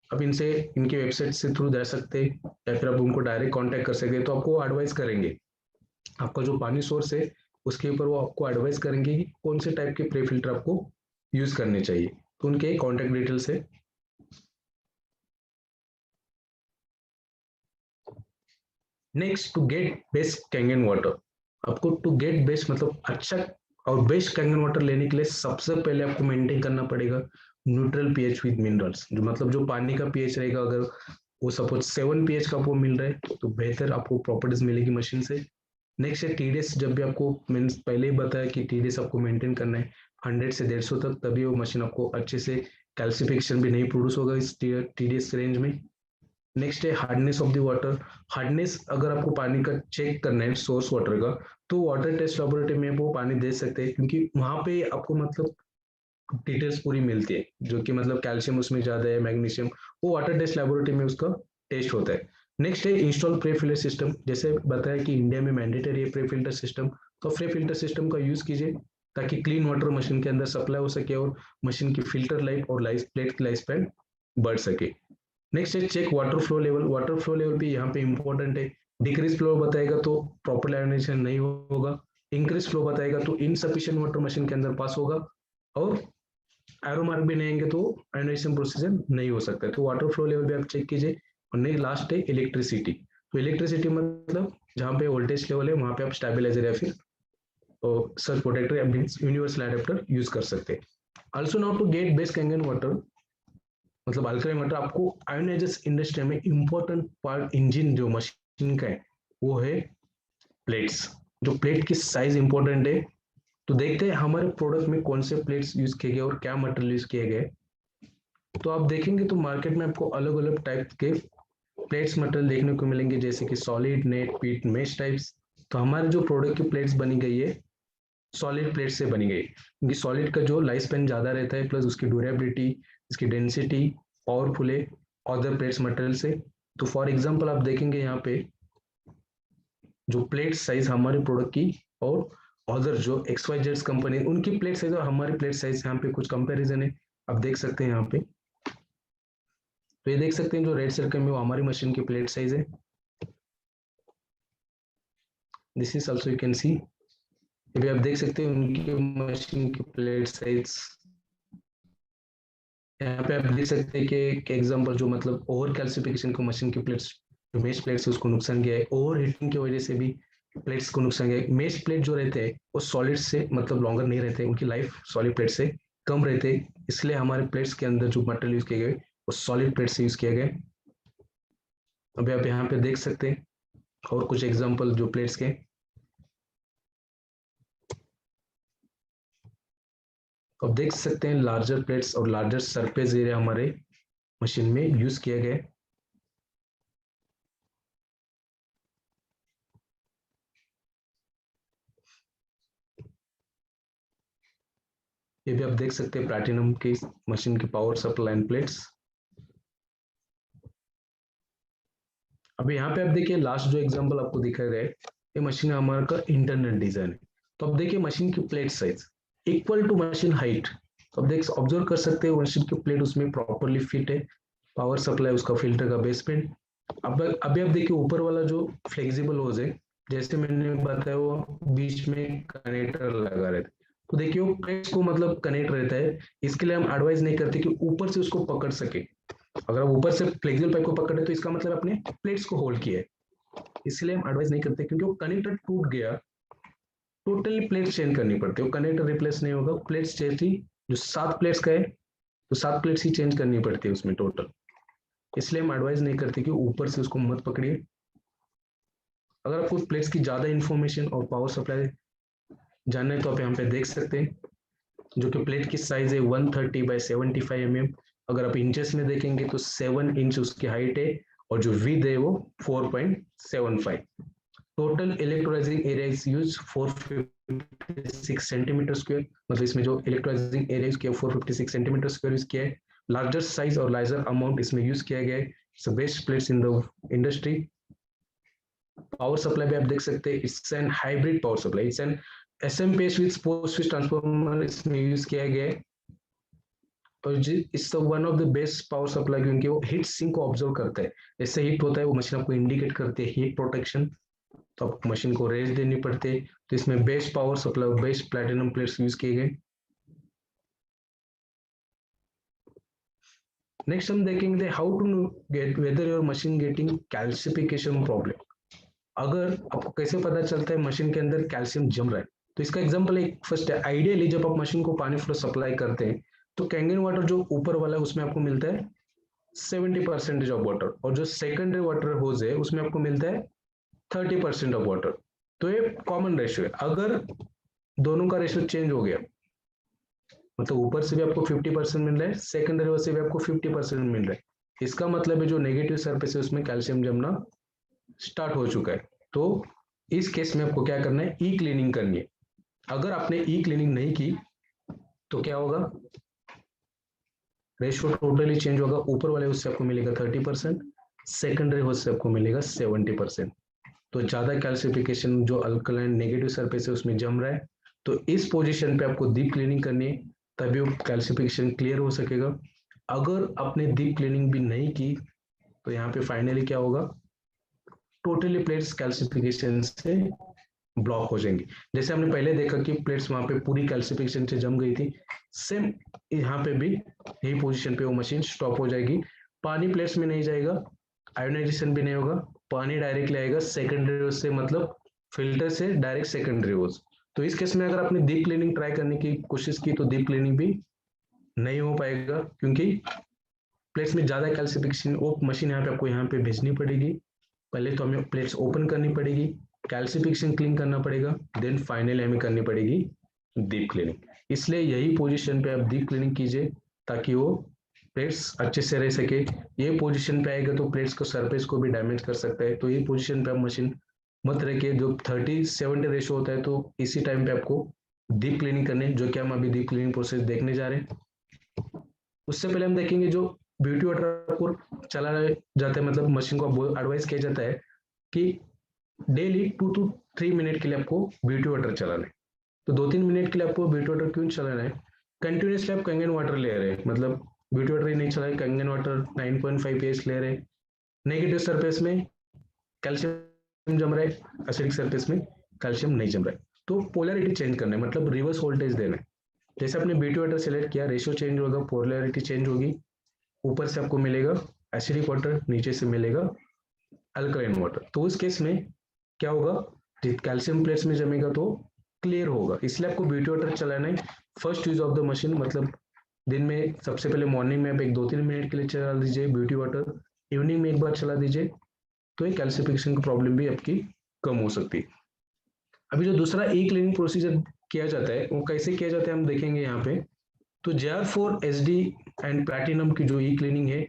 आप इनसे इनके वेबसाइट से थ्रू जा सकते हैं, या फिर आप उनको डायरेक्ट कांटेक्ट कर सकते हैं। तो आपको एडवाइस करेंगे, आपका जो पानी सोर्स है उसके ऊपर वो आपको एडवाइस करेंगे कि कौन से टाइप के प्रे फिल्टर आपको यूज करने चाहिए। तो उनके कॉन्टैक्ट डिटेल्स है। Next, to get best Kangen water, आपको टू गेट बेस्ट मतलब अच्छा और बेस्ट कैंगन वाटर लेने के लिए सबसे पहले आपको मेंटेन करना पड़ेगा न्यूट्रल पीएच विद मिनरल्स। जो मतलब जो पानी का पीएच रहेगा, अगर वो सपोज 7 पीएच का आपको मिल रहा है तो बेहतर आपको प्रॉपर्टीज मिलेगी मशीन से। नेक्स्ट है टीडीएस। जब भी आपको मीन्स पहले ही बताया कि टीडीएस आपको मेंटेन करना है 100 से 150 तक, तभी वो मशीन आपको अच्छे से कैल्सिफिकेशन भी नहीं प्रोड्यूस होगा इस टीडीएस रेंज में। नेक्स्ट है hardness of the water. Hardness अगर आपको पानी का चेक करना है सोर्स वाटर का, तो वाटर टेस्ट लेबोरेटरी में वो पानी दे सकते हैं, क्योंकि वहां पे आपको मतलब डिटेल्स पूरी मिलती है, जो कि मतलब कैल्शियम उसमें ज्यादा है, मैग्नीशियम, वो वाटर टेस्ट लेबोरेटरी में उसका टेस्ट होता है। नेक्स्ट है इंस्टॉल प्री फिल्टर सिस्टम। जैसे बताया कि इंडिया में मैंडेटरी है प्री फिल्टर सिस्टम, तो प्री फिल्टर सिस्टम का यूज कीजिए ताकि क्लीन वाटर मशीन के अंदर सप्लाई हो सके और मशीन की फिल्टर लाइफ और प्लेट की लाइफ स्पैन बढ़ सके। नेक्स्ट है check water flow level. Water flow level भी यहाँ पे इंपॉर्टेंट है। डिक्रीज फ्लो बताएगा तो प्रॉपर आयोनाइजेशन नहीं होगा, इंक्रीज फ्लो बताएगा तो इनसफिशिएंट वाटर मशीन के अंदर पास होगा, और एरो मार्क भी नहीं आएंगे तो आयोनाइजेशन प्रोसीजर नहीं हो सकता है। तो वाटर फ्लो लेवल भी आप चेक कीजिए। और नहीं, लास्ट है इलेक्ट्रिसिटी। तो इलेक्ट्रिसिटी मतलब जहाँ पे वोल्टेज लेवल है वहां पे आप स्टेबलाइजर या फिर surge protector means universal adapter use कर सकते हैं। Also now to get best Kangen water मतलब अल्कलाइन वाटर, आपको आयोनाइजर्स इंडस्ट्री में इंपॉर्टेंट पार्ट इंजन जो मशीन का है वो है प्लेट्स। जो प्लेट की साइज इंपॉर्टेंट है, तो देखते हैं हमारे प्रोडक्ट में कौन से प्लेट्स यूज किए गए और क्या मटेरियल यूज किए गए। तो आप देखेंगे तो मार्केट में आपको अलग अलग टाइप के प्लेट्स मटेरियल देखने को मिलेंगे, जैसे कि सॉलिड, नेट, पीट, मेश टाइप्स। तो हमारे जो प्रोडक्ट की प्लेट्स बनी गई है सॉलिड प्लेट से बनी गई, क्योंकि सॉलिड का जो लाइफ स्पैन ज्यादा रहता है, प्लस उसकी ड्यूरेबिलिटी, इसकी डेंसिटी पावरफुल है अदर प्लेट्स मटेरियल से। तो फॉर एग्जांपल आप देखेंगे यहाँ पे जो प्लेट साइज हमारे प्रोडक्ट की और अदर जो XYZ कंपनी उनकी प्लेट साइज और हमारी प्लेट साइज यहाँ पे कुछ कंपैरिजन है, आप देख सकते हैं यहाँ पे। तो ये देख सकते हैं जो रेड सर्कल में वो हमारी मशीन की प्लेट साइज है। This is also you can see, अभी आप देख सकते हैं उनकी मशीन की प्लेट साइज। यहाँ पे आप देख सकते हैं कि एग्जांपल जो मतलब ओवर कैल्सिफिकेशन को मशीन की प्लेट्स जो मेश प्लेट्स है उसको नुकसान गया है, ओवर हीटिंग की वजह से भी प्लेट्स को नुकसान गया है। मेश प्लेट जो रहते हैं वो सॉलिड से मतलब लॉन्गर नहीं रहते, उनकी लाइफ सॉलिड प्लेट से कम रहते हैं, इसलिए हमारे प्लेट्स के अंदर जो मटेरियल यूज किए गए वो सॉलिड प्लेट से यूज किए गए। अभी आप यहाँ पे देख सकते हैं और कुछ एग्जाम्पल जो प्लेट्स के, अब देख सकते हैं लार्जर प्लेट्स और लार्जर सरफेस एरिया हमारे मशीन में यूज किए गए। ये भी आप देख सकते हैं प्लैटिनम की मशीन की पावर सप्लाई एंड प्लेट्स। अभी यहाँ पे आप देखिए लास्ट जो एग्जांपल आपको दिखाया गया है ये मशीन हमारा का इंटरनल डिजाइन है। तो अब देखिए मशीन की plate size equal to machine height. तो अब देख ऑब्जर्व कर सकते हैं मशीन की प्लेट उसमें प्रॉपरली फिट है, पावर सप्लाई उसका फिल्टर का बेसमेंट। अब अभी आप देखिए ऊपर वाला जो फ्लेक्सिबल होज है जैसे मैंने बताया वो बीच में कनेक्टर लगा रहता है, तो देखिए वो प्लेट्स को मतलब कनेक्ट रहता है। इसके लिए हम एडवाइज नहीं करते कि ऊपर से उसको पकड़ सके। अगर आप ऊपर से फ्लेक्सिबल पाइप को पकड़े तो इसका मतलब अपने प्लेट्स को होल्ड किया है, इसलिए हम एडवाइस नहीं करते, क्योंकि वो कनेक्टर टूट गया टोटली प्लेट चेंज करनी पड़ती है, वो कनेक्टर रिप्लेस नहीं होगा। प्लेट्स चेंज जो 7 प्लेट्स का है तो 7 प्लेट्स ही चेंज करनी पड़ती है उसमें टोटल, इसलिए हम एडवाइस नहीं करते कि ऊपर से उसको मत पकड़िए। अगर आपको प्लेट्स की ज्यादा इंफॉर्मेशन और पावर सप्लाई जानना है तो आप यहाँ पे देख सकते हैं, जो कि प्लेट की साइज है 130 बाय 75 mm। अगर आप इंचेस में देखेंगे तो 7 इंच उसकी हाइट है और जो विड्थ है वो 4.75। Total electrolysing area is use 456 centimetre square, मतलब इसमें जो इलेक्ट्रोलाइजिंग एरिया यूज किया 456 सेंटीमीटर स्क्वायर यूज किया है। लार्जर साइज और लार्जर अमाउंट इसमें यूज किया गया है। Best plates in the industry. Power supply भी आप देख सकते हैं, it's an hybrid power supply, it's an SMPS with post switch transformer इसमें यूज किया गया है। और it's one of the best power supply, क्योंकि वो हीट सिंक को ऑब्जर्व करता है, जैसे हीट होता है वो मशीन आपको इंडिकेट करती है हीट प्रोटेक्शन, तो आपको मशीन को रेस्ट देनी पड़ती है। तो इसमें best power supply best platinum plates use किए गए। नेक्स्ट हम देखेंगे how to get whether your machine getting calcification problem. अगर आपको कैसे पता चलता है मशीन के अंदर कैल्शियम जम रहा है, तो इसका एग्जांपल एक फर्स्ट है। आइडियली जब आप मशीन को पानी फ्लो सप्लाई करते हैं तो कैंगन वाटर जो ऊपर वाला है उसमें आपको मिलता है 70% ऑफ वाटर, और जो सेकेंडरी वाटर होज है उसमें आपको मिलता है 30% ऑफ वाटर। तो ये कॉमन रेशियो है। अगर दोनों का रेशियो चेंज हो गया, मतलब ऊपर से भी आपको 50% मिल रहा है, सेकेंडरी से भी आपको 50% मिल रहा है, इसका मतलब है जो नेगेटिव सरफेस है उसमें कैल्शियम जमना स्टार्ट हो चुका है। तो इस केस में आपको क्या करना है, ई क्लीनिंग करनी है। अगर आपने ई क्लीनिंग नहीं की तो क्या होगा, रेशियो टोटली चेंज होगा, ऊपर वाले उससे आपको मिलेगा 30%, सेकेंडरी होज से आपको मिलेगा 70%। तो ज्यादा कैल्सिफिकेशन जो अल्कलाइन नेगेटिव सरफेस है उसमें जम रहा है, तो इस पोजीशन पे आपको डीप क्लीनिंग करनी है, तभी वो कैल्सिफिकेशन क्लियर हो सकेगा। अगर आपने डीप क्लीनिंग भी नहीं की तो यहाँ पे फाइनली क्या होगा, टोटली प्लेट्स कैल्सिफिकेशन से ब्लॉक हो जाएंगी। जैसे हमने पहले देखा कि प्लेट्स वहां पे पूरी कैल्सिफिकेशन से जम गई थी, सेम यहाँ पे भी यही पोजीशन पे वो मशीन स्टॉप हो जाएगी। पानी प्लेट्स में नहीं जाएगा, आयोनाइजेशन भी नहीं होगा, पानी डायरेक्टली आएगा सेकेंडरी होज से, मतलब फिल्टर से डायरेक्ट सेकेंडरी होज। तो इस केस में अगर आपने डीप क्लीनिंग ट्राई करने की कोशिश की तो डीप क्लीनिंग भी नहीं हो पाएगा, क्योंकि प्लेट्स में ज्यादा कैल्सिफिकेशन, वो मशीन यहाँ पे आपको यहाँ पे भेजनी पड़ेगी। पहले तो हमें प्लेट्स ओपन करनी पड़ेगी, कैल्सिफिकेशन क्लीन करना पड़ेगा, देन फाइनली हमें करनी पड़ेगी डीप क्लीनिंग। इसलिए यही पोजीशन पे आप डीप क्लीनिंग कीजिए ताकि वो प्लेट्स अच्छे से रह सके। ये पोजीशन पे आएगा तो प्लेट्स को सरफेस को भी डैमेज कर सकता है, तो ये पोजीशन पे आप मशीन मत रखिए। जो 30-70 रेशो होता है, तो इसी टाइम पे आपको डीप क्लीनिंग करने, जो कि हम अभी डीप क्लीनिंग प्रोसेस देखने जा रहे हैं। उससे पहले हम देखेंगे जो ब्यूटी वाटर को चलाया जाता है, मतलब मशीन को एडवाइस किया जाता है कि डेली 2 to 3 मिनट के लिए आपको ब्यूटी वाटर चलाना है। तो 2-3 मिनट के लिए आपको ब्यूटी वाटर क्यों चलाना है, कंटिन्यूसली आप कंगन वाटर ले रहे हैं, मतलब ब्यूटी वाटर ही नहीं चला है, कंगन वाटर 9.5 pH ले रहे हैं, नेगेटिव सरफेस में कैल्शियम जम रहा है, एसिडिक सरफेस में कैल्शियम नहीं जम रहा है, तो पोलैरिटी चेंज करना है, मतलब रिवर्स वोल्टेज देना है। जैसे आपने ब्यूटी वाटर सेलेक्ट किया, रेशियो चेंज होगा, पोलैरिटी चेंज होगी, ऊपर से आपको मिलेगा एसिडिक वाटर, नीचे से मिलेगा अल्कलाइन वाटर। तो उस केस में क्या होगा, कैल्शियम प्लेट्स में जमेगा तो क्लियर होगा। इसलिए आपको ब्यूटी वाटर चलाना है first use of the machine, मतलब दिन में सबसे पहले मॉर्निंग में आप 2-3 मिनट के लिए चला दीजिए ब्यूटी वाटर, इवनिंग में एक बार चला दीजिए, तो ये कैल्सिफिकेशन की प्रॉब्लम भी आपकी कम हो सकती है। अभी जो दूसरा ई क्लीनिंग प्रोसीजर किया जाता है वो कैसे किया जाता है हम देखेंगे यहाँ पे। तो JR4 SD एंड प्लैटिनम की जो ई क्लीनिंग है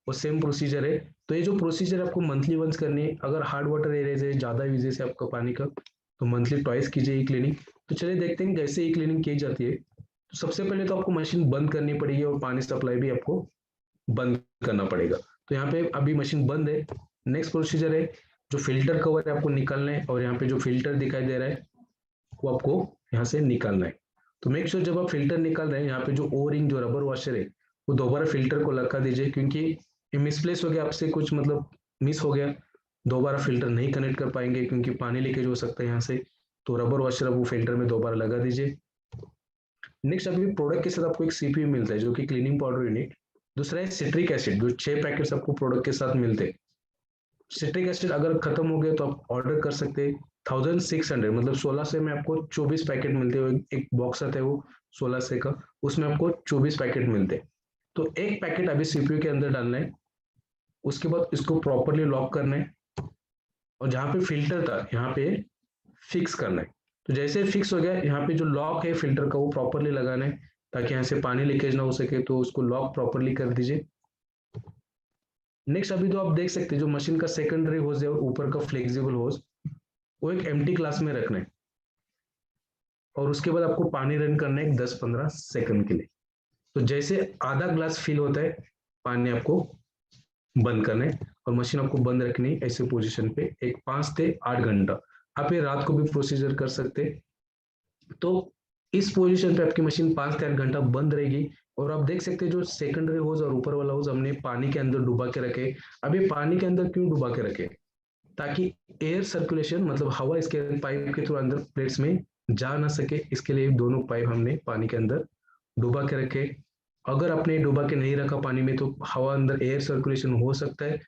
वो सेम प्रोसीजर है। तो ये जो प्रोसीजर आपको मंथली वंस करनी है, अगर हार्ड वाटर एरियाज है, ज्यादा यूजेस है आपका पानी का, तो मंथली ट्वाइस कीजिए ई क्लीनिंग। तो चलिए देखते हैं कैसे ई क्लीनिंग की जाती है। तो सबसे पहले तो आपको मशीन बंद करनी पड़ेगी और पानी सप्लाई भी आपको बंद करना पड़ेगा। तो यहाँ पे अभी मशीन बंद है। नेक्स्ट प्रोसीजर है जो फिल्टर कवर है आपको निकालना है, और यहाँ पे जो फिल्टर दिखाई दे रहा है वो आपको यहाँ से निकालना है। तो मेक श्योर जब आप फिल्टर निकाल रहे हैं, यहाँ पे जो ओ रिंग जो रबर वॉशर है वो दोबारा फिल्टर को लगा दीजिए, क्योंकि ये मिसप्लेस हो गया, आपसे कुछ मतलब मिस हो गया, दोबारा फिल्टर नहीं कनेक्ट कर पाएंगे क्योंकि पानी लीकेज हो सकता है यहाँ से। तो रबर वॉशर वो फिल्टर में दोबारा लगा दीजिए। नेक्स्ट अभी प्रोडक्ट के साथ आपको एक सीपीयू मिलता है जो कि क्लीनिंग पाउडर यूनिट। दूसरा है सिट्रिक एसिड, जो 6 पैकेट्स आपको प्रोडक्ट के साथ मिलते हैं। सिट्रिक एसिड अगर खत्म हो गया तो आप ऑर्डर कर सकते हैं 1600, मतलब 1600 में आपको 24 पैकेट मिलते हैं। एक बॉक्स आता है वो 1600 का, उसमें आपको 24 पैकेट मिलते हैं। तो एक पैकेट अभी सीपीयू के अंदर डालना है, उसके बाद इसको प्रॉपरली लॉक करना है, और जहाँ पे फिल्टर था यहाँ पे फिक्स करना है। तो जैसे फिक्स हो गया, यहाँ पे जो लॉक है फिल्टर का वो प्रॉपरली लगाना है ताकि यहाँ से पानी लीकेज ना हो सके, तो उसको लॉक प्रॉपरली कर दीजिए। नेक्स्ट अभी तो आप देख सकते हैं जो मशीन का सेकेंडरी होज है और ऊपर का फ्लेक्सिबल होज वो एक एम्प्टी ग्लास में रखना है, और उसके बाद आपको पानी रन करना है 10-15 सेकंड के लिए। तो जैसे आधा ग्लास फिल होता है पानी आपको बंद करना है, और मशीन आपको बंद रखनी है ऐसे पोजीशन पे एक 5 से 8 घंटा। आप ये रात को भी प्रोसीजर कर सकते हैं। तो इस पोजीशन पे आपकी मशीन 5 से 8 घंटा बंद रहेगी, और आप देख सकते हैं जो सेकेंडरी होज और ऊपर वाला होज हमने पानी के अंदर डुबा के रखे। अब ये पानी के अंदर क्यों डुबा के रखे, ताकि एयर सर्कुलेशन मतलब हवा इसके पाइप के थ्रू अंदर प्लेट्स में जा ना सके, इसके लिए दोनों पाइप हमने पानी के अंदर डुबा के रखे। अगर आपने डुबा के नहीं रखा पानी में तो हवा अंदर एयर सर्कुलेशन हो सकता है,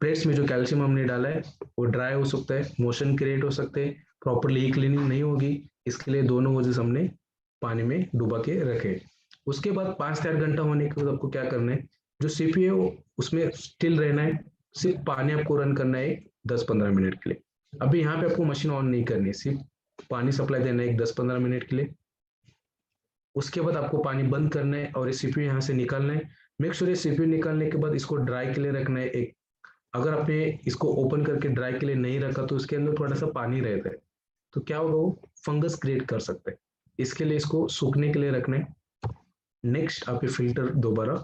प्लेट्स में जो कैल्शियम हमने डाला है वो ड्राई हो सकता है, मोशन क्रिएट हो सकते हैं, प्रॉपरली क्लीनिंग नहीं होगी। इसके लिए दोनों होजेस हमने पानी में डुबा के रखे। उसके बाद 5 से 8 घंटा होने के बाद आपको क्या करना है, जो सीपीयू है उसमें स्टिल रहना है, सिर्फ पानी आपको रन करना है 10-15 मिनट के लिए। अभी यहाँ पे आपको मशीन ऑन नहीं करनी है, सिर्फ पानी सप्लाई देना है 10-15 मिनट के लिए। उसके बाद आपको पानी बंद करना है और ये सीपीयू यहाँ से निकालना है। मेक श्योर ये सीपीयू निकालने के बाद इसको ड्राई के लिए रखना है। एक अगर आपने इसको ओपन करके ड्राई के लिए नहीं रखा तो इसके अंदर थोड़ा सा पानी रहता है, तो क्या होगा वो फंगस क्रिएट कर सकता है। इसके लिए इसको सूखने के लिए रखना है। नेक्स्ट आप ये फिल्टर दोबारा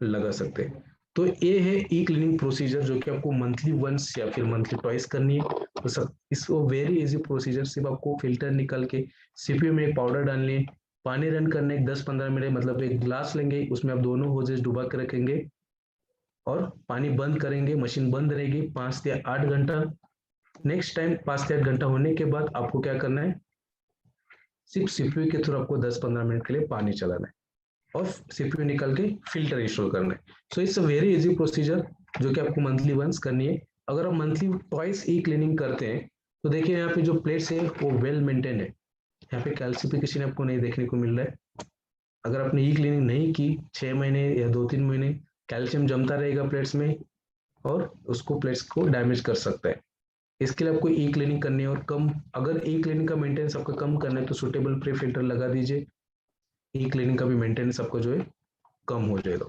लगा सकते हैं। तो ये है ई क्लीनिंग प्रोसीजर जो कि आपको मंथली वंस या फिर मंथली ट्वाइस करनी है। तो सब इसको वेरी इजी प्रोसीजर, सिर्फ आपको फिल्टर निकाल के सीपीयू में एक पाउडर डालनी है, पानी रन करने 10-15 मिनट, मतलब एक ग्लास लेंगे, उसमें आप दोनों होजेस डुबा के रखेंगे और पानी बंद करेंगे, मशीन बंद रहेगी 5 से 8 घंटा। नेक्स्ट टाइम 5 से 8 घंटा होने के बाद आपको क्या करना है, सिर्फ सीपीयू के थ्रू आपको 10-15 मिनट के लिए पानी चलाना है और सीपीयू निकाल के फिल्टर इंस्टॉल करना है। So it's a very easy procedure जो कि आपको मंथली वंस करनी है। अगर आप मंथली ट्वाइस ई क्लीनिंग करते हैं तो देखिए यहाँ पे जो प्लेट्स है वो वेल मेंटेन है, यहाँ पे कैल्सिफिकेशन आपको नहीं देखने को मिल रहा है। अगर आपने ई क्लीनिंग नहीं की 6 महीने या 2-3 महीने, कैल्शियम जमता रहेगा प्लेट्स में और उसको प्लेट्स को डैमेज कर सकता है। इसके लिए आपको ई क्लीनिंग करनी है और कम, अगर ई क्लीनिंग का मेंटेनेंस आपको कम करना है तो सुटेबल प्री फिल्टर लगा दीजिए, ई क्लीनिंग का भी मेंटेनेंस आपका जो है कम हो जाएगा।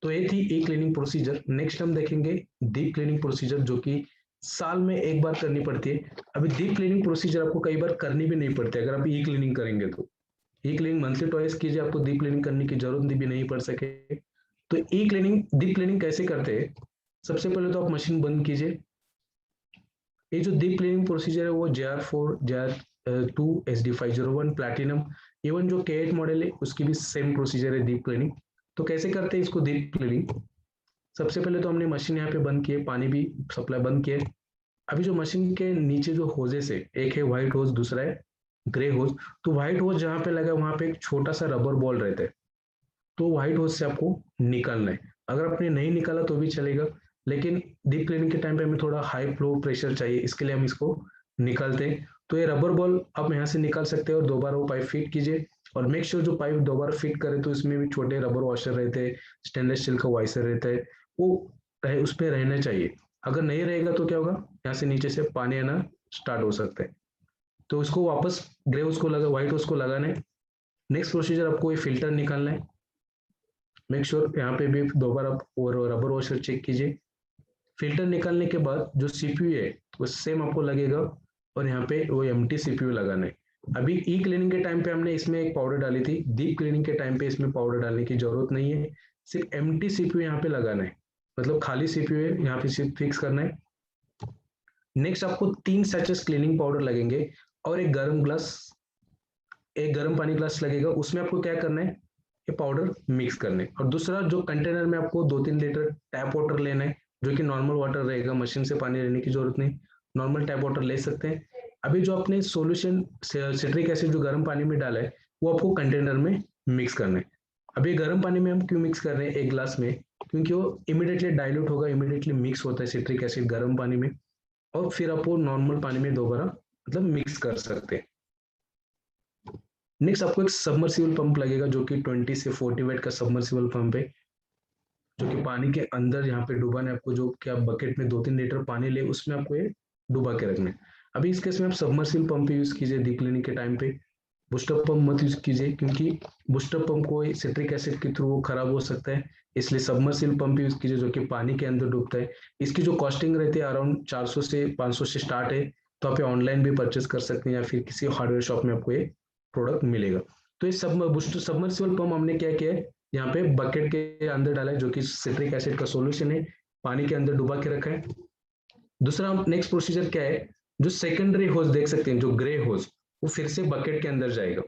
तो ये थी ई क्लीनिंग प्रोसीजर। नेक्स्ट हम देखेंगे डीप क्लीनिंग प्रोसीजर जो कि साल में एक बार करनी पड़ती है। अभी डीप क्लीनिंग प्रोसीजर आपको कई बार करनी भी नहीं पड़ती अगर आप ई क्लीनिंग करेंगे तो। ई क्लीनिंग मंथली ट्वाइस कीजिए, आपको डीप क्लीनिंग करने की जरूरत भी नहीं पड़ सके। तो ई क्लीनिंग डीप क्लीनिंग कैसे करते हैं, सबसे पहले तो आप मशीन बंद कीजिए। ये जो डीप क्लीनिंग प्रोसीजर है वो JR4, JR2, SD501 platinum, even जो K8 मॉडल है उसकी भी सेम प्रोसीजर है डीप क्लीनिंग। तो कैसे करते हैं इसको डीप क्लीनिंग, सबसे पहले तो हमने मशीन यहाँ पे बंद किए, पानी भी सप्लाई बंद किए। अभी जो मशीन के नीचे जो होजेस है, एक है व्हाइट होज, दूसरा है ग्रे होज। तो व्हाइट होज जहाँ पे लगा वहां पे एक छोटा सा रबर बॉल रहता है, तो व्हाइट होज से आपको निकालना है। अगर आपने नहीं निकाला तो भी चलेगा, लेकिन डीप क्लीनिंग के टाइम पे हमें थोड़ा हाई फ्लो प्रेशर चाहिए, इसके लिए हम इसको निकालते हैं। तो ये रबर बॉल आप यहाँ से निकाल सकते हैं और दोबारा वो पाइप फिट कीजिए और मेक श्योर जो पाइप दोबारा फिट करें तो इसमें भी छोटे रबर वॉशर रहते हैं, स्टेनलेस स्टील का वाइसर रहता है, वो उस पर रहना चाहिए। अगर नहीं रहेगा तो क्या होगा, यहाँ से नीचे से पानी आना स्टार्ट हो सकता है। तो इसको वापस ग्रे उसको लगा, व्हाइट उसको लगाना है। नेक्स्ट प्रोसीजर आपको ये फिल्टर निकालना है। मेक श्योर यहाँ पे भी दोबारा और रबर वॉशर चेक कीजिए। फिल्टर निकालने के बाद जो सीपीयू है वो सेम आपको लगेगा और यहाँ पे वो एम्प्टी सीपीयू लगाना है। अभी ई क्लीनिंग के टाइम पे हमने इसमें एक पाउडर डाली थी, डीप क्लीनिंग के टाइम पे इसमें पाउडर डालने की जरूरत नहीं है, सिर्फ एम्प्टी सीपीयू यहाँ पे लगाना है, मतलब खाली सीपीयू है यहाँ पे सिर्फ फिक्स करना है। नेक्स्ट आपको 3 सैचेस क्लीनिंग पाउडर लगेंगे और एक गर्म पानी ग्लास लगेगा, उसमें आपको क्या करना है, ये पाउडर मिक्स करने। और दूसरा जो कंटेनर में आपको 2-3 लीटर टैप वाटर लेना है जो कि नॉर्मल वाटर रहेगा, मशीन से पानी लेने की जरूरत नहीं, नॉर्मल टैप वाटर ले सकते हैं। अभी जो आपने सॉल्यूशन सिट्रिक एसिड जो गर्म पानी में डाला है वो आपको कंटेनर में मिक्स करना है। अभी गर्म पानी में हम क्यों मिक्स कर रहे हैं एक ग्लास में, क्योंकि वो इमीडिएटली डाइल्यूट होगा, इमीडिएटली मिक्स होता है सिट्रिक एसिड गर्म पानी में, और फिर आप वो नॉर्मल पानी में दोबारा मतलब मिक्स कर सकते हैं। नेक्स्ट आपको एक सबमर्सिबल पंप लगेगा जो कि 20 से 40 वेट का सबमर्सिबल पंप है जो कि पानी के अंदर यहाँ पे डुबाना है आपको, जो कि आप बकेट में 2-3 लीटर पानी ले उसमें आपको ये डुबा के रखना है। अभी इस केस में आप सबमर्सिबल पंप यूज कीजिए डीप क्लीनिंग के टाइम पे, बूस्टर पंप मत यूज कीजिए क्योंकि बूस्टर पंप को सिट्रिक एसिड के थ्रू वो खराब हो सकता है, इसलिए सबमर्सिबल पंप यूज कीजिए जो कि पानी के अंदर डूबता है। इसकी जो कॉस्टिंग रहती है अराउंड 400 से 500 से स्टार्ट है, तो आप ऑनलाइन भी परचेस कर सकते हैं या फिर किसी हार्डवेयर शॉप में आपको ये प्रोडक्ट मिलेगा। तो ये सबमर्सिबल पंप हमने क्या किया है, यहाँ पे बकेट के अंदर डाला है जो कि सिट्रिक एसिड का सॉल्यूशन है, पानी के अंदर डुबा के रखा है। दूसरा नेक्स्ट प्रोसीजर क्या है, जो सेकेंडरी होज देख सकते हैं जो ग्रे होज, वो फिर से बकेट के अंदर जाएगा।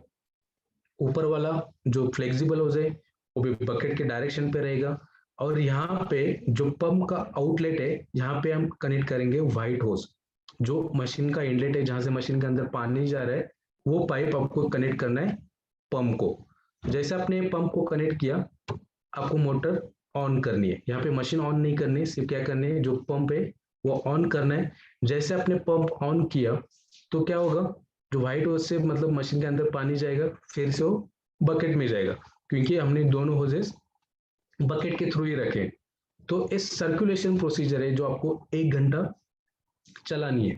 ऊपर वाला जो फ्लेक्सिबल होज है वो भी बकेट के डायरेक्शन पे रहेगा, और यहाँ पे जो पंप का आउटलेट है यहाँ पे हम कनेक्ट करेंगे व्हाइट होज, जो मशीन का इनलेट है जहां से मशीन के अंदर पानी जा रहा है, वो पाइप आपको कनेक्ट करना है पंप को। जैसे आपने पंप को कनेक्ट किया आपको मोटर ऑन करनी है, यहाँ पे मशीन ऑन नहीं करनी है, सिर्फ क्या करनी है जो पंप है वो ऑन करना है। जैसे आपने पंप ऑन किया तो क्या होगा, जो व्हाइट होज से मतलब मशीन के अंदर पानी जाएगा फिर से वो बकेट में जाएगा, क्योंकि हमने दोनों होजेस बकेट के थ्रू ही रखे। तो इस सर्कुलेशन प्रोसीजर है जो आपको 1 घंटा चलानी है।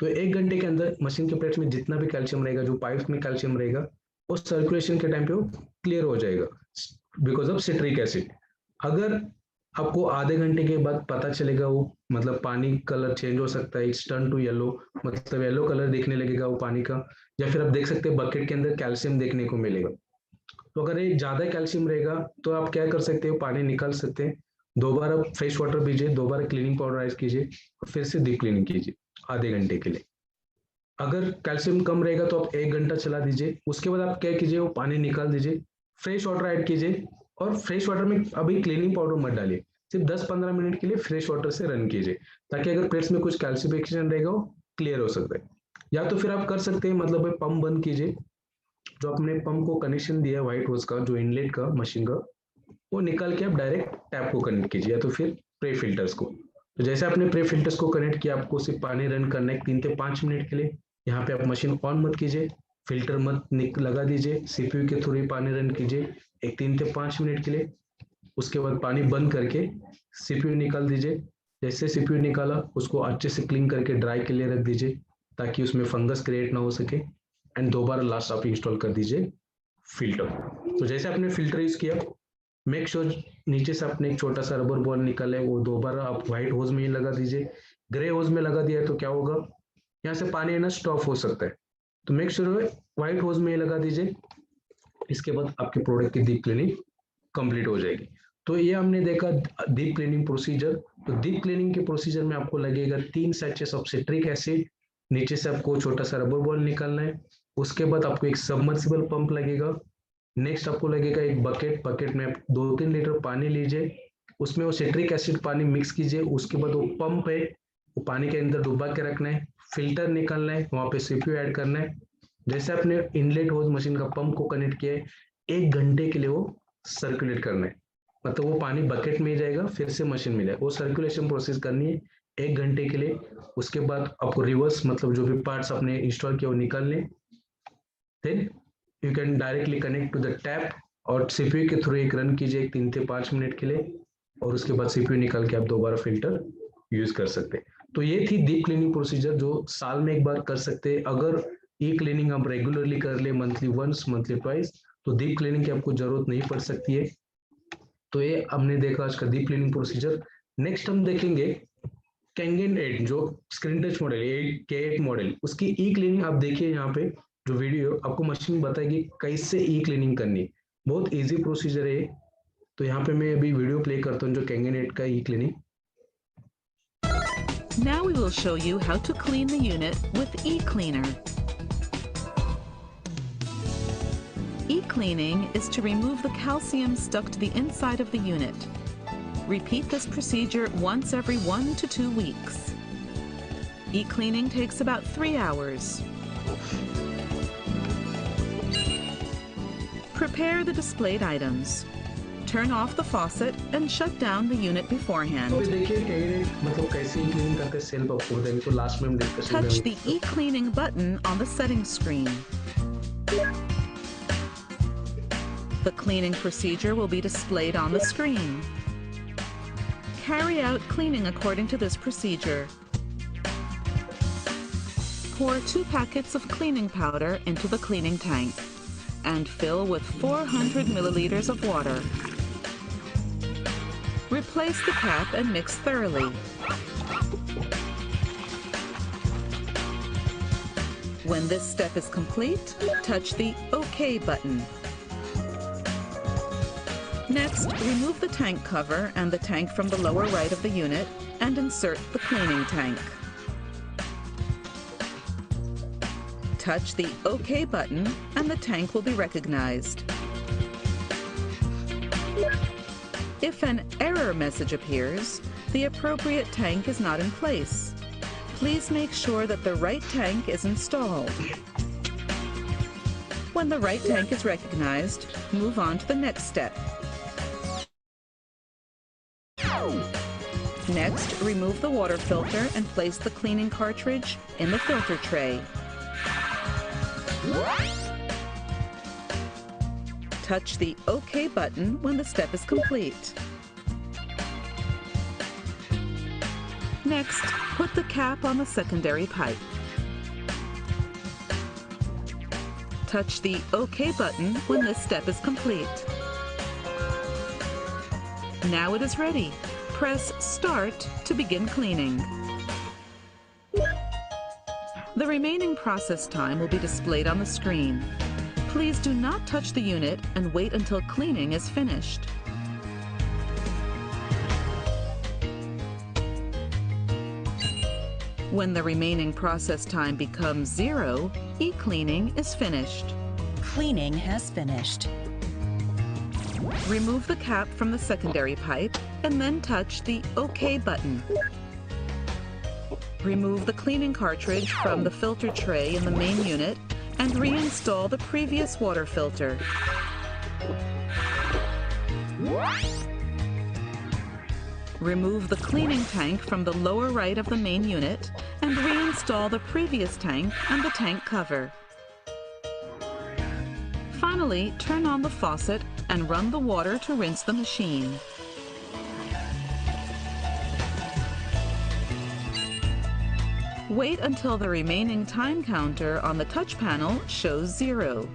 तो 1 घंटे के अंदर मशीन के प्लेट्स में जितना भी कैल्शियम रहेगा, जो पाइप में कैल्शियम रहेगा, वो सर्कुलेशन के टाइम पे वो क्लियर हो जाएगा बिकॉज ऑफ सिट्रिक एसिड। अगर आपको आधे घंटे के बाद पता चलेगा वो मतलब पानी कलर चेंज हो सकता है, इट्स टर्न टू येलो, मतलब येलो कलर देखने लगेगा वो पानी का, या फिर आप देख सकते हैं बकेट के अंदर कैल्शियम देखने को मिलेगा। तो अगर ये ज्यादा कैल्शियम रहेगा तो आप क्या कर सकते हो, पानी निकाल सकते हैं दोबारा फ्रेश वाटर पीजिए, दोबारा क्लीनिंग पाउडर ऐड कीजिए और फिर से डीप क्लीनिंग कीजिए आधे घंटे के लिए। अगर कैल्शियम कम रहेगा तो आप 1 घंटा चला दीजिए। उसके बाद आप क्या कीजिए, वो पानी निकाल दीजिए, फ्रेश वाटर ऐड कीजिए और फ्रेश वाटर में अभी क्लीनिंग पाउडर मत डालिए, सिर्फ 10-15 मिनट के लिए फ्रेश वाटर से रन कीजिए, ताकि अगर प्लेट्स में कुछ कैल्सिफिकेशन रहेगा वो क्लियर हो सकता है। या तो फिर आप कर सकते हैं, मतलब पंप बंद कीजिए, जो आपने पंप को कनेक्शन दिया है व्हाइट होज का, जो इनलेट का मशीन का, वो निकाल के आप डायरेक्ट टैप को कनेक्ट कीजिए, या तो फिर प्रे फिल्टर्स को। तो जैसे आपने प्रे फिल्टर्स को कनेक्ट किया, आपको सिर्फ पानी रन करना है 3 से 5 मिनट के लिए। यहाँ पे आप मशीन ऑन मत कीजिए, फिल्टर मत लगा दीजिए, सीपीयू के थ्रू ही पानी रन कीजिए एक 3 से 5 मिनट के लिए। उसके बाद पानी बंद करके सीपीयू निकाल दीजिए। जैसे सीपीयू निकाला, उसको अच्छे से क्लीन करके ड्राई के लिए रख दीजिए, ताकि उसमें फंगस क्रिएट ना हो सके। एंड दोबारा लास्ट आप इंस्टॉल कर दीजिए फिल्टर। तो जैसे आपने फिल्टर यूज किया, मेक श्योर नीचे से आपने एक छोटा सा रबर बॉल निकाले, वो दोबारा आप व्हाइट होज में ही लगा दीजिए। ग्रे होज में लगा दिया है तो क्या होगा, यहाँ से पानी है ना स्टॉप हो सकता है, तो मेक श्योर व्हाइट होज में ही लगा दीजिए। इसके बाद आपके प्रोडक्ट की डीप क्लीनिंग कंप्लीट हो जाएगी। तो ये हमने देखा डीप क्लीनिंग प्रोसीजर। तो डीप क्लीनिंग के प्रोसीजर में आपको लगेगा 3 सैचेस ऑफ सिट्रिक एसिड, नीचे से आपको छोटा सा रबर बॉल निकालना है। उसके बाद आपको एक सबमर्सिबल पंप लगेगा। नेक्स्ट आपको लगेगा एक बकेट में 2-3 लीटर पानी लीजिए, उसमें वो सिट्रिक एसिड पानी मिक्स कीजिए। उसके बाद वो पंप है, वो पानी के अंदर डुबा के रखना है, फिल्टर निकालना है, वहां पे सीपीयू ऐड करना है। जैसे आपने इनलेट होज मशीन का पंप को कनेक्ट किया है, 1 घंटे के लिए वो सर्कुलेट करना है, मतलब वो पानी बकेट में जाएगा, फिर से मशीन में जाएगा, वो सर्कुलेशन प्रोसेस करनी है 1 घंटे के लिए। उसके बाद आपको रिवर्स, मतलब जो भी पार्ट्स आपने इंस्टॉल किया वो निकालने। Then you can directly connect to the tap और सीपीयू के थ्रू एक रन कीजिए 3 से 5 मिनट के लिए, और उसके बाद सीपीयू निकाल के आप दोबारा फिल्टर यूज कर सकते हैं। तो ये थी डीप क्लीनिंग प्रोसीजर, जो साल में एक बार कर सकते हैं। अगर ये क्लीनिंग आप रेगुलरली कर ले, मंथली वंस, मंथली ट्वाइस, तो डीप क्लीनिंग की आपको जरूरत नहीं पड़ सकती है। तो ये हमने देखा आज का डीप क्लीनिंग प्रोसीजर। नेक्स्ट हम देखेंगे कैंगन 8, जो screen touch model K8 model, उसकी ई क्लीनिंग। आप देखिए यहाँ पे जो वीडियो आपको मशीन बताएगी कैसे ई क्लीनिंग करनी, बहुत इजी प्रोसीजर है। तो यहाँ पे मैं अभी वीडियो प्ले करता हूँ जो कैंगन 8 का ई cleaning. Now we will show you how to clean the unit with eCleaner. eCleaning is to remove the calcium stuck to the inside of the unit. Repeat this procedure once every 1 to 2 weeks. eCleaning takes about 3 hours. Prepare the displayed items. Turn off the faucet and shut down the unit beforehand. Touch the eCleaning button on the settings screen. The cleaning procedure will be displayed on the screen. Carry out cleaning according to this procedure. Pour 2 packets of cleaning powder into the cleaning tank and fill with 400 milliliters of water. Replace the cap and mix thoroughly. When this step is complete, touch the OK button. Next, remove the tank cover and the tank from the lower right of the unit and insert the cleaning tank. Touch the OK button and the tank will be recognized. If an error message appears, the appropriate tank is not in place. Please make sure that the right tank is installed. When the right tank is recognized, move on to the next step. Next, remove the water filter and place the cleaning cartridge in the filter tray. Touch the OK button when the step is complete. Next, put the cap on the secondary pipe. Touch the OK button when this step is complete. Now it is ready. Press Start to begin cleaning. The remaining process time will be displayed on the screen. Please do not touch the unit and wait until cleaning is finished. When the remaining process time becomes 0, e-cleaning is finished. Cleaning has finished. Remove the cap from the secondary pipe and then touch the OK button. Remove the cleaning cartridge from the filter tray in the main unit and reinstall the previous water filter. Remove the cleaning tank from the lower right of the main unit and reinstall the previous tank and the tank cover. Finally, turn on the faucet and run the water to rinse the machine. Wait until the remaining time counter on the touch panel shows 0.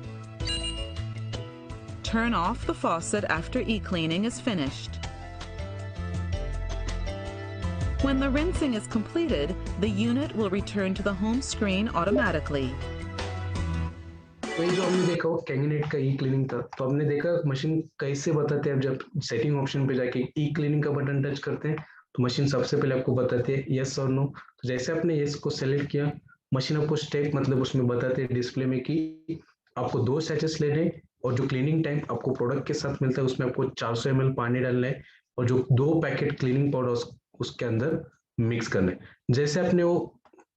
Turn off the faucet after e-cleaning is finished. When the rinsing is completed, the unit will return to the home screen automatically. तो ये जो हमने देखा वो कैंगनेट का ई cleaning था, तो हमने देखा मशीन कैसे बताते हैं। अब जब सेटिंग ऑप्शन पे जाके ई क्लीनिंग का बटन टच करते हैं तो मशीन सबसे पहले आपको बताती है यस और नो। तो जैसे आपने यस को सेलेक्ट किया, मशीन आपको स्टेप मतलब उसमें बताते हैं डिस्प्ले में कि आपको 2 सैचेस लेने हैं और जो क्लीनिंग टैंक आपको प्रोडक्ट के साथ मिलता है उसमें आपको 400 ml पानी डालना है और जो 2 पैकेट क्लीनिंग पाउडर उसके अंदर मिक्स करना है। जैसे आपने वो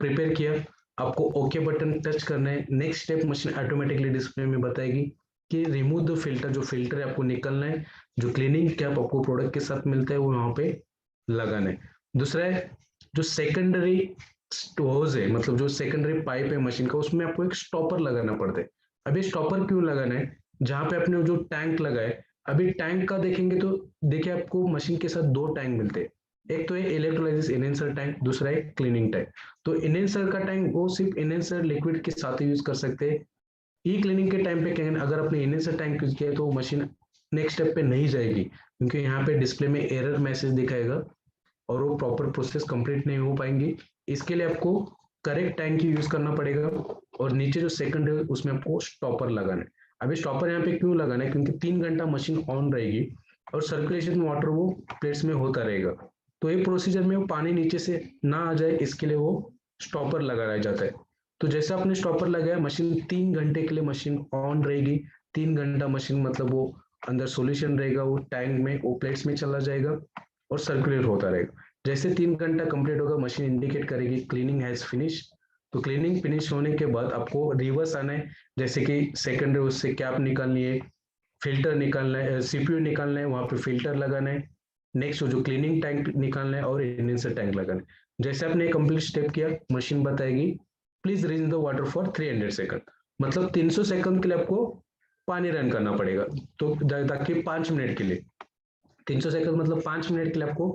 प्रिपेयर किया, आपको ओके बटन टच करना है। Next step machine automatically display में बताएगी कि रिमूव द फिल्टर, जो फिल्टर है आपको निकलना है, जो क्लीनिंग कैप आपको प्रोडक्ट के साथ मिलता है वो वहां पे लगाना है। दूसरा है जो सेकेंडरी होज है, मतलब जो सेकेंडरी पाइप है मशीन का, उसमें आपको एक स्टॉपर लगाना पड़ता है। अभी स्टॉपर क्यों लगाना है? जहां पे आपने जो टैंक लगाए, अभी टैंक का देखेंगे तो देखिए आपको मशीन के साथ 2 टैंक मिलते हैं। एक तो है इलेक्ट्रोलाइसिस इनहेंसर टैंक, दूसरा है क्लीनिंग टैंक। तो इनहेंसर का टैंक वो सिर्फ इनहेंसर लिक्विड के साथ ही यूज कर सकते हैं। ई क्लीनिंग के टाइम पे अगर आपने इनहेंसर टैंक यूज किया तो मशीन नेक्स्ट स्टेप पे नहीं जाएगी, क्योंकि यहाँ पे डिस्प्ले में एरर मैसेज दिखाएगा और वो प्रॉपर प्रोसेस कंप्लीट नहीं हो पाएंगी। इसके लिए आपको करेक्ट टैंक ही यूज करना पड़ेगा और नीचे जो सेकंड है उसमें आपको स्टॉपर लगाना है। अभी स्टॉपर यहाँ पे क्यों लगाना है? क्योंकि 3 घंटा मशीन ऑन रहेगी और सर्कुलेशन वाटर वो प्लेट्स में होता रहेगा। तो ये प्रोसीजर में वो पानी नीचे से ना आ जाए, इसके लिए वो स्टॉपर लगाया जाता है। तो जैसे आपने स्टॉपर लगाया, मशीन 3 घंटे के लिए मशीन ऑन रहेगी। 3 घंटा मशीन मतलब वो अंदर सॉल्यूशन रहेगा, वो टैंक में, वो प्लेट्स में चला जाएगा और सर्कुलेट होता रहेगा। जैसे 3 घंटा कंप्लीट होगा, मशीन इंडिकेट करेगी क्लीनिंग हैज फिनिश। तो क्लीनिंग फिनिश होने के बाद आपको रिवर्स आना है, जैसे कि सेकेंडरी उससे कैप निकालनी है, फिल्टर निकालना है, सीपीयू निकालना है, वहां पे फिल्टर लगाना है। नेक्स्ट जो क्लीनिंग टैंक निकालना है और इनहेंसर टैंक लगाना है। जैसे आपने कंप्लीट स्टेप किया, मशीन बताएगी please rinse the water for 300 second, मतलब 300 सेकंड के लिए आपको पानी रन करना पड़ेगा। तो ताकि 5 मिनट के लिए 300 सेकंड मतलब 5 मिनट के लिए आपको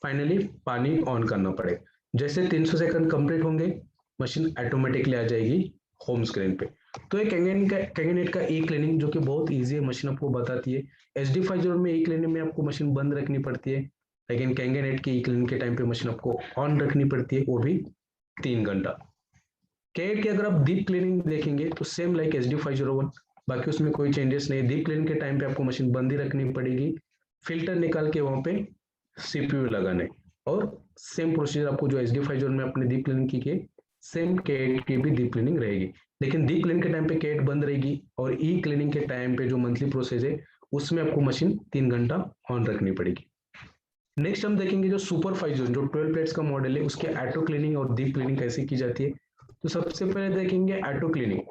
फाइनली पानी ऑन करना पड़ेगा। जैसे 300 सेकंड कंप्लीट होंगे, मशीन ऑटोमेटिकली आ जाएगी होम स्क्रीन पे। तो ये कैंगनेट का ई क्लीनिंग जो कि बहुत इजी है, मशीन आपको बताती है। SD50 में ई क्लीनिंग में आपको मशीन बंद रखनी पड़ती है, लेकिन कैंगनेट की ई क्लीनिंग के टाइम पे मशीन आपको ऑन रखनी पड़ती है, वो भी 3 घंटा। कैट की अगर आप डीप क्लीनिंग देखेंगे तो सेम लाइक SD501, बाकी उसमें कोई चेंजेस नहीं। डीप क्लीनिंग के टाइम पे आपको मशीन बंद ही रखनी पड़ेगी, फिल्टर निकाल के वहां पे सीपीयू लगाने, और सेम प्रोसीजर आपको जो SD50 में अपने डीप क्लीनिंग की सेम कैट की भी डीप क्लीनिंग रहेगी। लेकिन डीप क्लीनिंग के टाइम पे कैट बंद रहेगी और ई क्लीनिंग के टाइम पे जो मंथली प्रोसेस है उसमें आपको मशीन 3 घंटा ऑन रखनी पड़ेगी। नेक्स्ट हम देखेंगे जो सुपर 50 जो 12 प्लेट्स का मॉडल है, उसके ऑटो क्लीनिंग और डीप क्लीनिंग कैसे की जाती है। तो सबसे पहले देखेंगे ऑटो क्लीनिंग।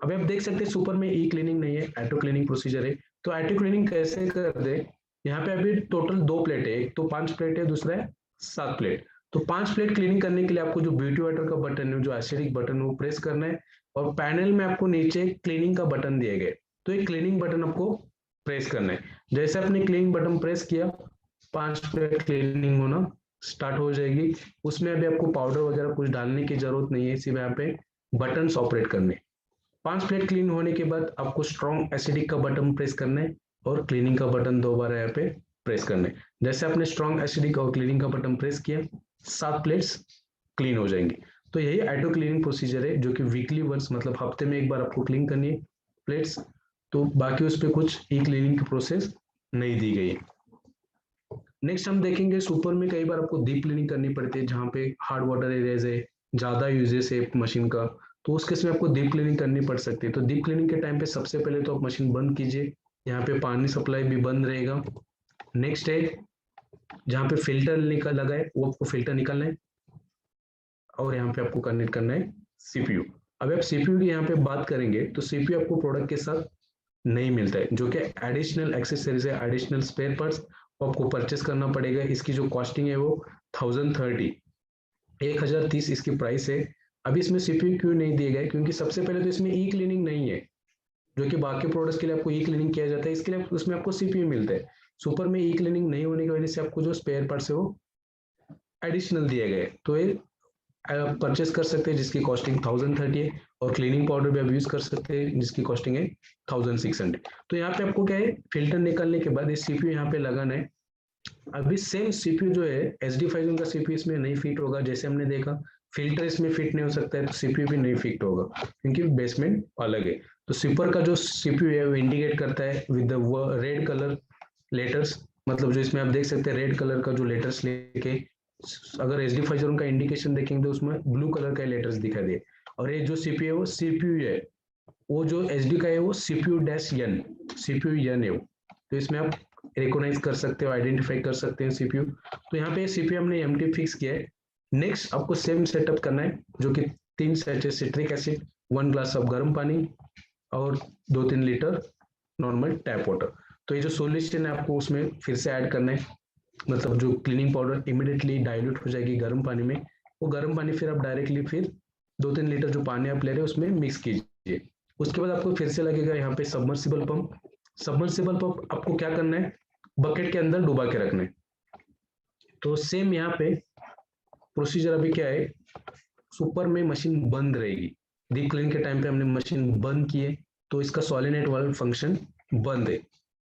अभी आप देख सकते हैं सुपर में ई क्लीनिंग नहीं है, ऑटो क्लीनिंग प्रोसीजर है। तो ऑटो क्लीनिंग कैसे कर दे, यहाँ पे अभी टोटल 2 प्लेट है, एक तो 5 प्लेट है, दूसरा है 7 प्लेट। तो 5 प्लेट क्लीनिंग करने के लिए आपको जो ब्यूटी वाटर का बटन है, जो एसिडिक बटन है, वो प्रेस करना है और पैनल में आपको नीचे क्लीनिंग का बटन दिए गए, तो ये क्लीनिंग बटन आपको प्रेस करना है। जैसे आपने क्लीनिंग बटन प्रेस किया, 5 प्लेट क्लीनिंग होना स्टार्ट हो जाएगी। उसमें अभी आपको पाउडर वगैरह कुछ डालने की जरूरत नहीं है, सिर्फ यहाँ पे बटन ऑपरेट करने। 5 प्लेट क्लीन होने के बाद आपको स्ट्रॉन्ग एसिडिक का बटन प्रेस करना है और क्लीनिंग का बटन 2 बार यहाँ पे प्रेस करना है। जैसे आपने स्ट्रॉन्ग एसिडिक और क्लीनिंग का बटन प्रेस किया, 7 प्लेट्स क्लीन हो जाएंगी। तो यही ऑटो क्लीनिंग प्रोसीजर है, जो कि वीकली वंस मतलब हफ्ते में एक बार आपको क्लीन करनी है प्लेट्स। तो बाकी उस पर कुछ ई क्लीनिंग की प्रोसेस नहीं दी गई है। नेक्स्ट हम देखेंगे सुपर में कई बार आपको डीप क्लीनिंग करनी पड़ती है, जहाँ पे हार्ड वाटर एरियाज है, ज़्यादा यूजेस है मशीन का, तो उस केस में आपको डीप क्लीनिंग करनी पड़ सकती है। तो डीप क्लीनिंग के टाइम पे सबसे पहले तो आप मशीन बंद कीजिए, यहाँ पे पानी सप्लाई भी बंद रहेगा। नेक्स्ट है जहाँ पे फिल्टर निकल लगा है वो आपको फिल्टर निकालना है, और यहाँ पे आपको कनेक्ट करना है सीपीयू। अब आप सीपीयू की यहाँ पे बात करेंगे तो सीपीयू आपको प्रोडक्ट के साथ नहीं मिलता है, जो कि एडिशनल एक्सेसरीज है, एडिशनल स्पेयर पार्ट्स आपको परचेस करना पड़ेगा। इसकी जो कॉस्टिंग है वो 1030 इसकी प्राइस है। अभी इसमें सीपीयू क्यों नहीं दिए गए, क्योंकि सबसे पहले तो इसमें ई क्लीनिंग नहीं है, जो कि बाकी प्रोडक्ट्स के लिए आपको ई क्लीनिंग किया जाता है, इसके लिए उसमें आपको सीपीयू मिलता है। सुपर में ई क्लीनिंग नहीं होने की वजह से आपको जो स्पेयर पार्ट्स है वो एडिशनल दिए गए, तो ये परचेस कर सकते हैं जिसकी कॉस्टिंग 1030 है, और क्लीनिंग पाउडर भी आप यूज कर सकते हैं जिसकी कॉस्टिंग है 1600। तो यहाँ पे आपको क्या है, फिल्टर निकालने के बाद ये सीपीयू यहाँ पे लगाना है। अभी सेम सीपीयू जो है SD5 का सीपीयू इसमें नहीं फिट होगा, जैसे हमने देखा फिल्टर इसमें फिट नहीं हो सकता है, तो सीपीयू भी नहीं फिट होगा क्योंकि बेसमेंट अलग है। तो सुपर का जो सीपीयू है वो इंडिकेट करता है with the red colour letters, मतलब जो इसमें आप देख सकते हैं रेड कलर का जो लेटर्स लेके, अगर SD5 का इंडिकेशन देखेंगे तो उसमें ब्लू कलर का लेटर्स दिखाई दे। और ये जो सीपीयू है वो सीपीयू है, वो जो SD का है वो CPU-N, CPU-N है वो। तो इसमें आप रिकॉग्नाइज कर सकते हो, आइडेंटिफाई कर सकते हैं सीपीयू। तो यहाँ पे सीपीयू हमने एम्प्टी फिक्स किया है। नेक्स्ट आपको सेम सेटअप करना है, जो कि 3 सैचे सिट्रिक एसिड, 1 ग्लास ऑफ गर्म पानी और 2-3 लीटर नॉर्मल टैप वाटर। तो ये जो सॉल्यूशन है आपको उसमें फिर से ऐड करना है, मतलब जो क्लीनिंग पाउडर इमिडिएटली डाइल्यूट हो जाएगी गर्म पानी में, वो गर्म पानी फिर आप डायरेक्टली फिर 2-3 लीटर जो पानी आप ले रहे हैं उसमें मिक्स कीजिए। उसके बाद आपको फिर से लगेगा यहाँ पे सबमर्सिबल पंप। सबमर्सिबल पंप आपको क्या करना है, बकेट के अंदर डुबा के रखना है। तो सेम यहाँ पे प्रोसीजर अभी क्या है, सुपर में मशीन बंद रहेगी, डीप क्लीन के टाइम पे हमने मशीन बंद की है तो इसका सोलेनोइड वाल्व फंक्शन बंद है,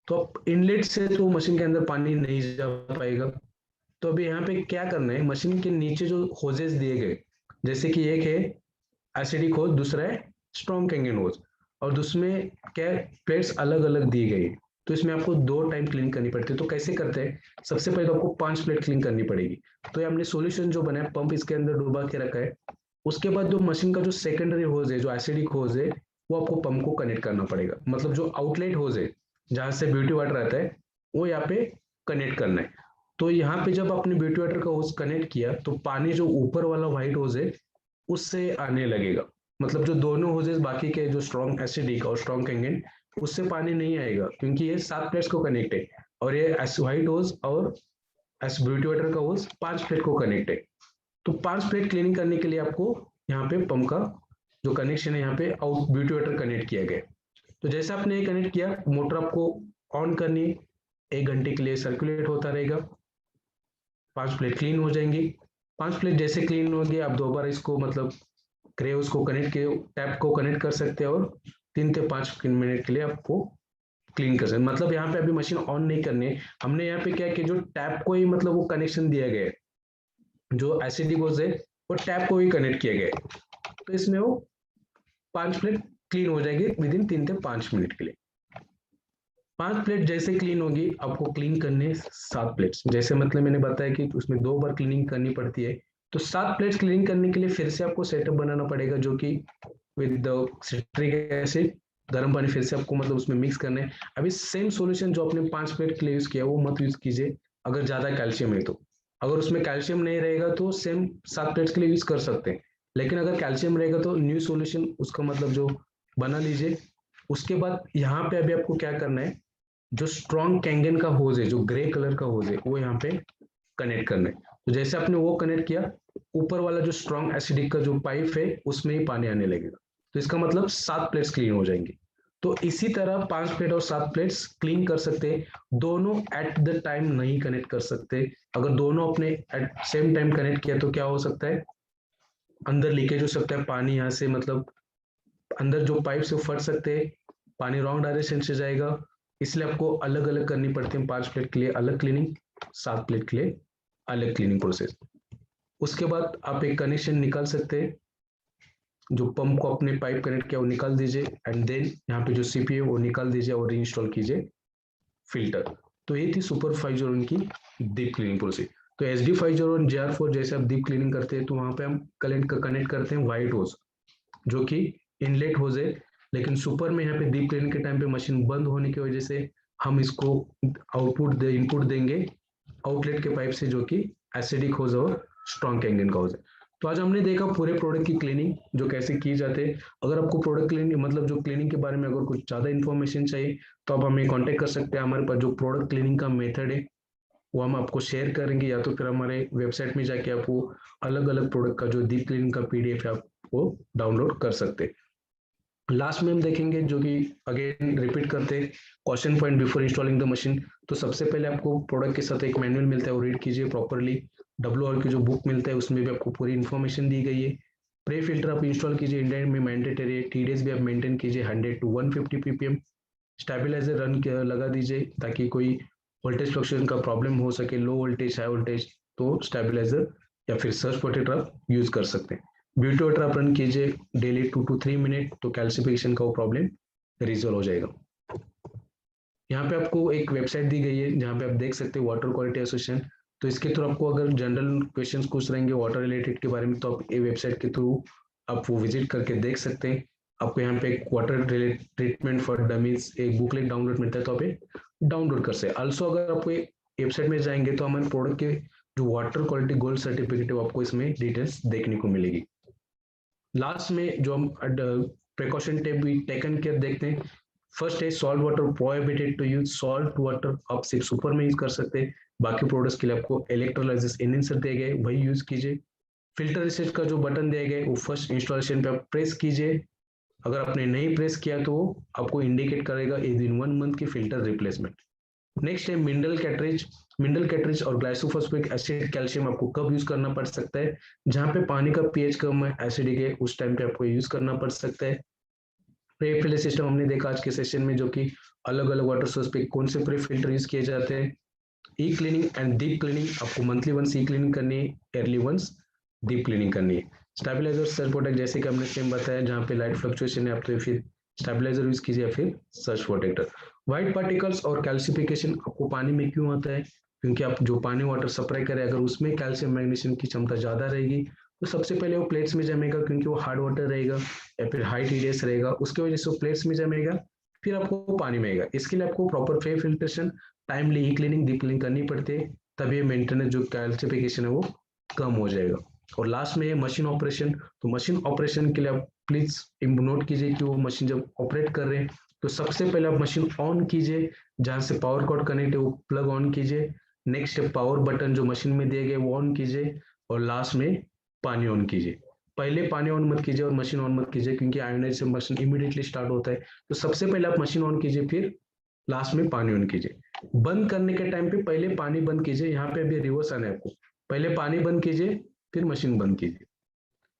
तो अब इनलेट से तो मशीन के अंदर पानी नहीं जा पाएगा। तो अभी यहाँ पे क्या करना है, मशीन के नीचे जो होजेस दिए गए, जैसे कि एक है एसिडिक होज, दूसरा है स्ट्रॉन्ग कैंगन होज, और दूसरे क्या प्लेट्स अलग अलग दी गई, तो इसमें आपको 2 टाइम क्लीन करनी पड़ती है। तो कैसे करते हैं, सबसे पहले तो आपको 5 प्लेट क्लीन करनी पड़ेगी। तो ये हमने सॉल्यूशन जो बनाया, पंप इसके अंदर डुबा के रखा है। उसके बाद जो मशीन का जो सेकेंडरी होज है, जो एसिडिक होज है, वो आपको पंप को कनेक्ट करना पड़ेगा, मतलब जो आउटलेट होज है जहां से ब्यूटी वाटर आता है वो यहाँ पे कनेक्ट करना है। तो यहाँ पे जब आपने ब्यूटी वाटर का होज कनेक्ट किया तो पानी जो ऊपर वाला व्हाइट होज है उससे आने लगेगा, मतलब जो दोनों होजेस बाकी के जो स्ट्रॉन्ग एसिडिक और स्ट्रॉन्ग कैंगन, उससे पानी नहीं आएगा क्योंकि ये 7 प्लेट्स को कनेक्ट है, और ये व्हाइट होज और ब्यूटी वाटर का होज 5 प्लेट को कनेक्ट है। तो 5 प्लेट क्लीनिंग करने के लिए आपको यहाँ पे पंप का जो कनेक्शन है यहाँ पे आउट ब्यूटी वाटर कनेक्ट किया गया। तो जैसे आपने ये कनेक्ट किया, मोटर आपको ऑन करनी, 1 घंटे के लिए सर्कुलेट होता रहेगा, 5 प्लेट क्लीन हो जाएंगी। 5 प्लेट जैसे क्लीन होगी आप दोबारा इसको मतलब ग्रे उसको कनेक्ट के टैप को कनेक्ट कर सकते हैं, और 3 से 5 मिनट के लिए आपको क्लीन कर सकते हैं। मतलब यहाँ पे अभी मशीन ऑन नहीं करनी है, हमने यहाँ पे क्या किया, जो टैप को ही मतलब वो कनेक्शन दिया गया है, जो एसिडिक होज है वो टैप को ही कनेक्ट किया गया है, तो इसमें वो 5 प्लेट क्लीन हो जाएगी विद इन 3 से 5 मिनट के लिए। 5 प्लेट जैसे क्लीन होगी आपको क्लीन करने 7 प्लेट्स, जैसे मतलब मैंने बताया कि उसमें 2 बार क्लीनिंग करनी पड़ती है, तो 7 प्लेट्स क्लीन करने के लिए फिर से आपको सेटअप बनाना पड़ेगा, जो कि विद द सिट्रिक एसिड गर्म पानी फिर से आपको मतलब उसमें मिक्स करना है। अभी सेम सॉल्यूशन जो आपने 5 प्लेट के लिए यूज किया वो मत यूज कीजिए अगर ज्यादा कैल्शियम है तो। अगर उसमें कैल्शियम नहीं रहेगा तो सेम 7 प्लेट्स के लिए यूज कर सकते हैं, लेकिन अगर कैल्शियम रहेगा तो न्यू सॉल्यूशन उसका मतलब जो बना लीजिए। उसके बाद यहाँ पे अभी आपको क्या करना है, जो स्ट्रॉन्ग कैंगन का होज है, जो ग्रे कलर का होज है, वो यहाँ पे कनेक्ट करना है। तो जैसे आपने वो कनेक्ट किया, ऊपर वाला जो स्ट्रॉन्ग एसिडिक का जो पाइप है उसमें ही पानी आने लगेगा, तो इसका मतलब 7 प्लेट्स क्लीन हो जाएंगी। तो इसी तरह 5 प्लेट और 7 प्लेट्स क्लीन कर सकते हैं, दोनों एट द टाइम नहीं कनेक्ट कर सकते। अगर दोनों अपने एट सेम टाइम कनेक्ट किया तो क्या हो सकता है, अंदर लीकेज हो सकता है, पानी यहाँ से मतलब अंदर जो पाइप से फट सकते हैं, पानी रॉन्ग डायरेक्शन से जाएगा, इसलिए आपको अलग अलग करनी पड़ती है। 5 प्लेट के लिए अलग क्लीनिंग, 7 प्लेट के लिए अलग क्लीनिंग प्रोसेस। उसके बाद आप एक कनेक्शन निकाल सकते हैं, जो पंप को अपने पाइप कनेक्ट किया वो निकाल दीजिए, एंड देन यहाँ पे जो सीपी है वो निकाल दीजिए और रीइंस्टॉल कीजिए फिल्टर। तो ये थी सुपर 501 की डीप क्लीनिंग प्रोसेस। तो SD50 JR4 जैसे आप डीप क्लीनिंग करते हैं तो वहां पे हम कनेक्ट करते हैं वाइट होज जो कि इनलेट होज है, लेकिन सुपर में यहाँ पे डीप क्लीनिंग के टाइम पे मशीन बंद होने की वजह से हम इसको इनपुट देंगे आउटलेट के पाइप से जो कि एसिडिक होज और स्ट्रॉन्ग कैंगन का होज है। तो आज हमने देखा पूरे प्रोडक्ट की क्लीनिंग जो कैसे की जाते हैं। अगर आपको प्रोडक्ट क्लीनिंग मतलब जो क्लीनिंग के बारे में अगर कुछ ज़्यादा इन्फॉर्मेशन चाहिए तो आप हमें कांटेक्ट कर सकते हैं। हमारे पास जो प्रोडक्ट क्लीनिंग का मेथड है वो हम आपको शेयर करेंगे, या तो फिर हमारे वेबसाइट में जाके आप वो अलग अलग प्रोडक्ट का जो डीप क्लीनिंग का PDF है आप वो डाउनलोड कर सकते हैं। लास्ट में हम देखेंगे जो कि अगेन रिपीट करते हैं question point before installing the machine. तो सबसे पहले आपको प्रोडक्ट के साथ एक मैनुअल मिलता है, वो रीड कीजिए प्रॉपरली। WR की जो बुक मिलता है उसमें भी आपको पूरी इन्फॉर्मेशन दी गई है। प्रे फिल्टर आप इंस्टॉल कीजिए, इंडिया में मैंडेटरी है। TDS भी आप मेंटेन कीजिए 100 to 150 ppm। स्टेबलाइजर रन लगा दीजिए ताकि कोई वोल्टेज फ्लक्चुएशन का प्रॉब्लम हो सके, लो वोल्टेज हाई वोल्टेज, तो स्टेबलाइजर या फिर सर्ज प्रोटेक्टर आप यूज कर सकते हैं। ब्यूटी वाटर आप रन कीजिए डेली 2 to 3 मिनट, तो कैल्सिफिकेशन का वो प्रॉब्लम रिजॉल्व हो जाएगा। यहाँ पे आपको एक वेबसाइट दी गई है जहाँ पे आप देख सकते हैं वाटर क्वालिटी एसोसिएशन। तो इसके थ्रू आपको अगर जनरल क्वेश्चंस पूछ रहेंगे वाटर रिलेटेड के बारे में तो आप ये वेबसाइट के थ्रू आप वो विजिट करके देख सकते हैं। आपको यहाँ पे एक water related treatment for dummies एक बुकलेट डाउनलोड मिलता है, तो आप डाउनलोड कर सकते हैं। ऑल्सो अगर आपको वेबसाइट में जाएंगे तो हमारे प्रोडक्ट के जो वाटर क्वालिटी गोल्ड सर्टिफिकेट है आपको इसमें डिटेल्स देखने को मिलेगी। लास्ट में जो हम प्रिकॉशन टेप भी टेकन केयर देखते हैं। फर्स्ट है salt water prohibited to use salt water, आप सिर्फ सुपर में यूज कर सकते हैं। बाकी प्रोडक्ट्स के लिए आपको इलेक्ट्रोलाइसिस एनहांसर दिए गए वही यूज कीजिए। फिल्टर रिसेट का जो बटन दिया गया वो फर्स्ट इंस्टॉलेशन पे आप प्रेस कीजिए। अगर आपने नहीं प्रेस किया तो आपको इंडिकेट करेगा विदिन 1 मंथ की फिल्टर रिप्लेसमेंट। नेक्स्ट है मिनरल कैटरेज और ग्लाइसोफॉस्फेटिक एसिड कैल्शियम आपको कब यूज करना पड़ सकता है, जहां पे पानी का pH कम है, एसिडिक है, उस टाइम पे आपको यूज करना पड़ सकता है। प्रे फिल्टर सिस्टम हमने देखा आज के सेशन में जो कि अलग अलग वाटर सोर्स पे कौन से प्रे फिल्टर यूज किए जाते हैं। ई क्लीनिंग एंड डीप क्लीनिंग, आपको मंथली वंस ई क्लीनिंग करनी है, ईयरली वंस डीप क्लीनिंग करनी है। स्टेबलाइजर सर्ज प्रोटेक्ट जैसे कि हमने सेम बताया, जहाँ पे लाइट फ्लक्चुएशन है आप तो फिर स्टेबलाइजर यूज कीजिए या फिर सर्ज प्रोटेक्टर। व्हाइट पार्टिकल्स और कैल्सिफिकेशन आपको पानी में क्यों आता है, क्योंकि आप जो पानी वाटर सप्लाई करें अगर उसमें कैल्शियम मैग्नीशियम की क्षमता ज्यादा रहेगी तो सबसे पहले वो प्लेट्स में जमेगा, क्योंकि वो हार्ड वाटर रहेगा या फिर हाई TDS रहेगा, उसकी वजह से वो प्लेट्स में जमेगा, फिर आपको पानी में आएगा। इसके लिए आपको प्रॉपर प्रे फिल्ट्रेशन, टाइमली ई क्लीनिंग डीप क्लीनिंग करनी पड़ती है, तभी मेंटेनेंस जो कैल्सिफिकेशन है वो कम हो जाएगा। और लास्ट में मशीन ऑपरेशन, तो मशीन ऑपरेशन के लिए आप प्लीज नोट कीजिए कि वो मशीन जब ऑपरेट कर रहे हैं तो सबसे पहले आप मशीन ऑन कीजिए, जहां से पावर कॉर्ड कनेक्ट है वो प्लग ऑन कीजिए। नेक्स्ट है पावर बटन जो मशीन में दिए गए वो ऑन कीजिए, और लास्ट में पानी ऑन कीजिए। पहले पानी ऑन मत कीजिए और मशीन ऑन मत कीजिए, क्योंकि आयोनाइजेशन मशीन इमीडिएटली स्टार्ट होता है। तो सबसे पहले आप मशीन ऑन कीजिए, फिर लास्ट में पानी ऑन कीजिए। बंद करने के टाइम पे पहले पानी बंद कीजिए, यहाँ पे अभी रिवर्स आना है आपको, पहले पानी बंद कीजिए फिर मशीन बंद कीजिए।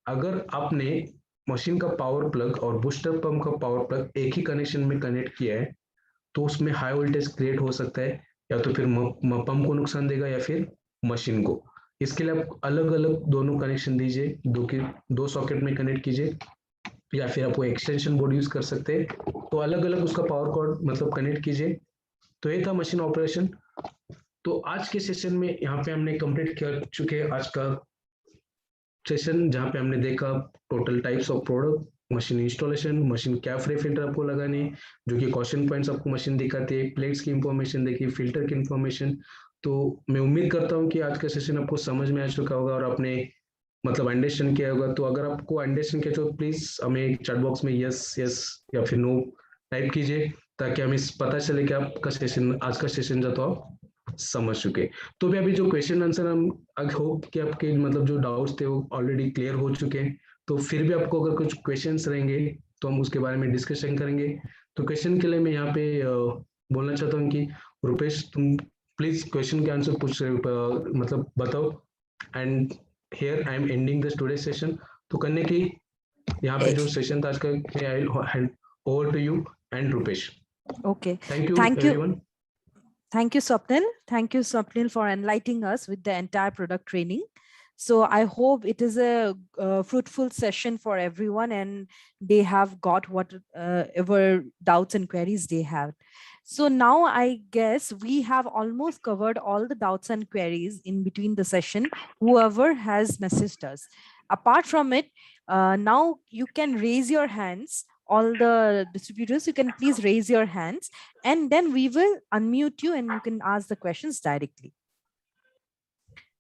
अगर आपने मशीन का पावर प्लग और बूस्टर पंप का पावर प्लग एक ही कनेक्शन में कनेक्ट किया है तो उसमें हाई वोल्टेज क्रिएट हो सकता है, या तो फिर पंप को नुकसान देगा या फिर मशीन को। इसके लिए आप अलग अलग दोनों कनेक्शन दीजिए, दो सॉकेट में कनेक्ट कीजिए, या फिर आप वो एक्सटेंशन बोर्ड यूज कर सकते हैं, तो अलग अलग उसका पावर कॉर्ड मतलब कनेक्ट कीजिए। तो ये था मशीन ऑपरेशन। तो आज के सेशन में यहाँ पे हमने कंप्लीट कर चुके आज का सेशन, जहाँ पे हमने देखा total types of product, machine installation, machine क्या फ्री फिल्टर आपको लगाने, जो कि क्वेश्चन पॉइंट्स आपको मशीन दिखाती है, प्लेट्स की इंफॉर्मेशन देखी, फिल्टर की इंफॉर्मेशन। तो मैं उम्मीद करता हूँ कि आज का सेशन आपको समझ में आ चुका होगा और आपने मतलब अंडरस्टैंड किया होगा। तो अगर आपको अंडरस्टैंड किया तो प्लीज हमें चैट बॉक्स में यस यस या फिर नो टाइप कीजिए, ताकि हमें पता चले कि आपका सेशन आज का सेशन जो तो आप समझ चुके। तो भी अभी जो क्वेश्चन आंसर हम होप कि आपके मतलब जो डाउट्स थे वो ऑलरेडी क्लियर हो चुके हैं। तो फिर भी आपको अगर कुछ क्वेश्चंस रहेंगे तो हम उसके बारे में डिस्कशन करेंगे। तो क्वेश्चन के लिए मैं यहाँ पे बोलना चाहता हूँ कि रुपेश तुम प्लीज क्वेश्चन के आंसर पूछ मतलब बताओ। And here I am ending this today session. तो करने की यहाँ पे जो सेशन था आज का, I will hand over to you and Rupesh. Okay. Thank you Thank you. Everyone. Thank you, Swapnil. Thank you, Swapnil, for enlightening us with the entire product training. So I hope it is a fruitful session for everyone and they have got whatever doubts and queries they have. So now I guess we have almost covered all the doubts and queries in between the session, whoever has messaged us. Apart from it, now you can raise your hands. All the distributors, you can please raise your hands, and then we will unmute you and you can ask the questions directly.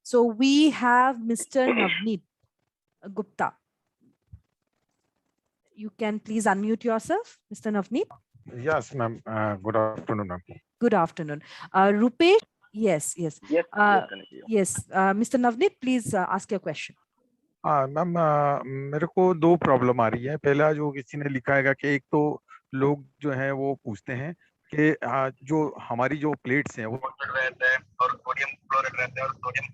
So we have Mr. Navneet Gupta. You can please unmute yourself, Mr. Navneet. Yes, ma'am. Good afternoon, ma'am. Good afternoon. Rupesh, yes. Yes, Mr. Navneet, please ask your question. Ma'am मेरे को दो problem आ रही है। पहला जो किसी ने लिखा है कि एक तो लोग जो हैं वो पूछते हैं कि जो हमारी जो प्लेट्स हैं वो रहता है और सोडियम क्लोराइड रहता है और सोडियम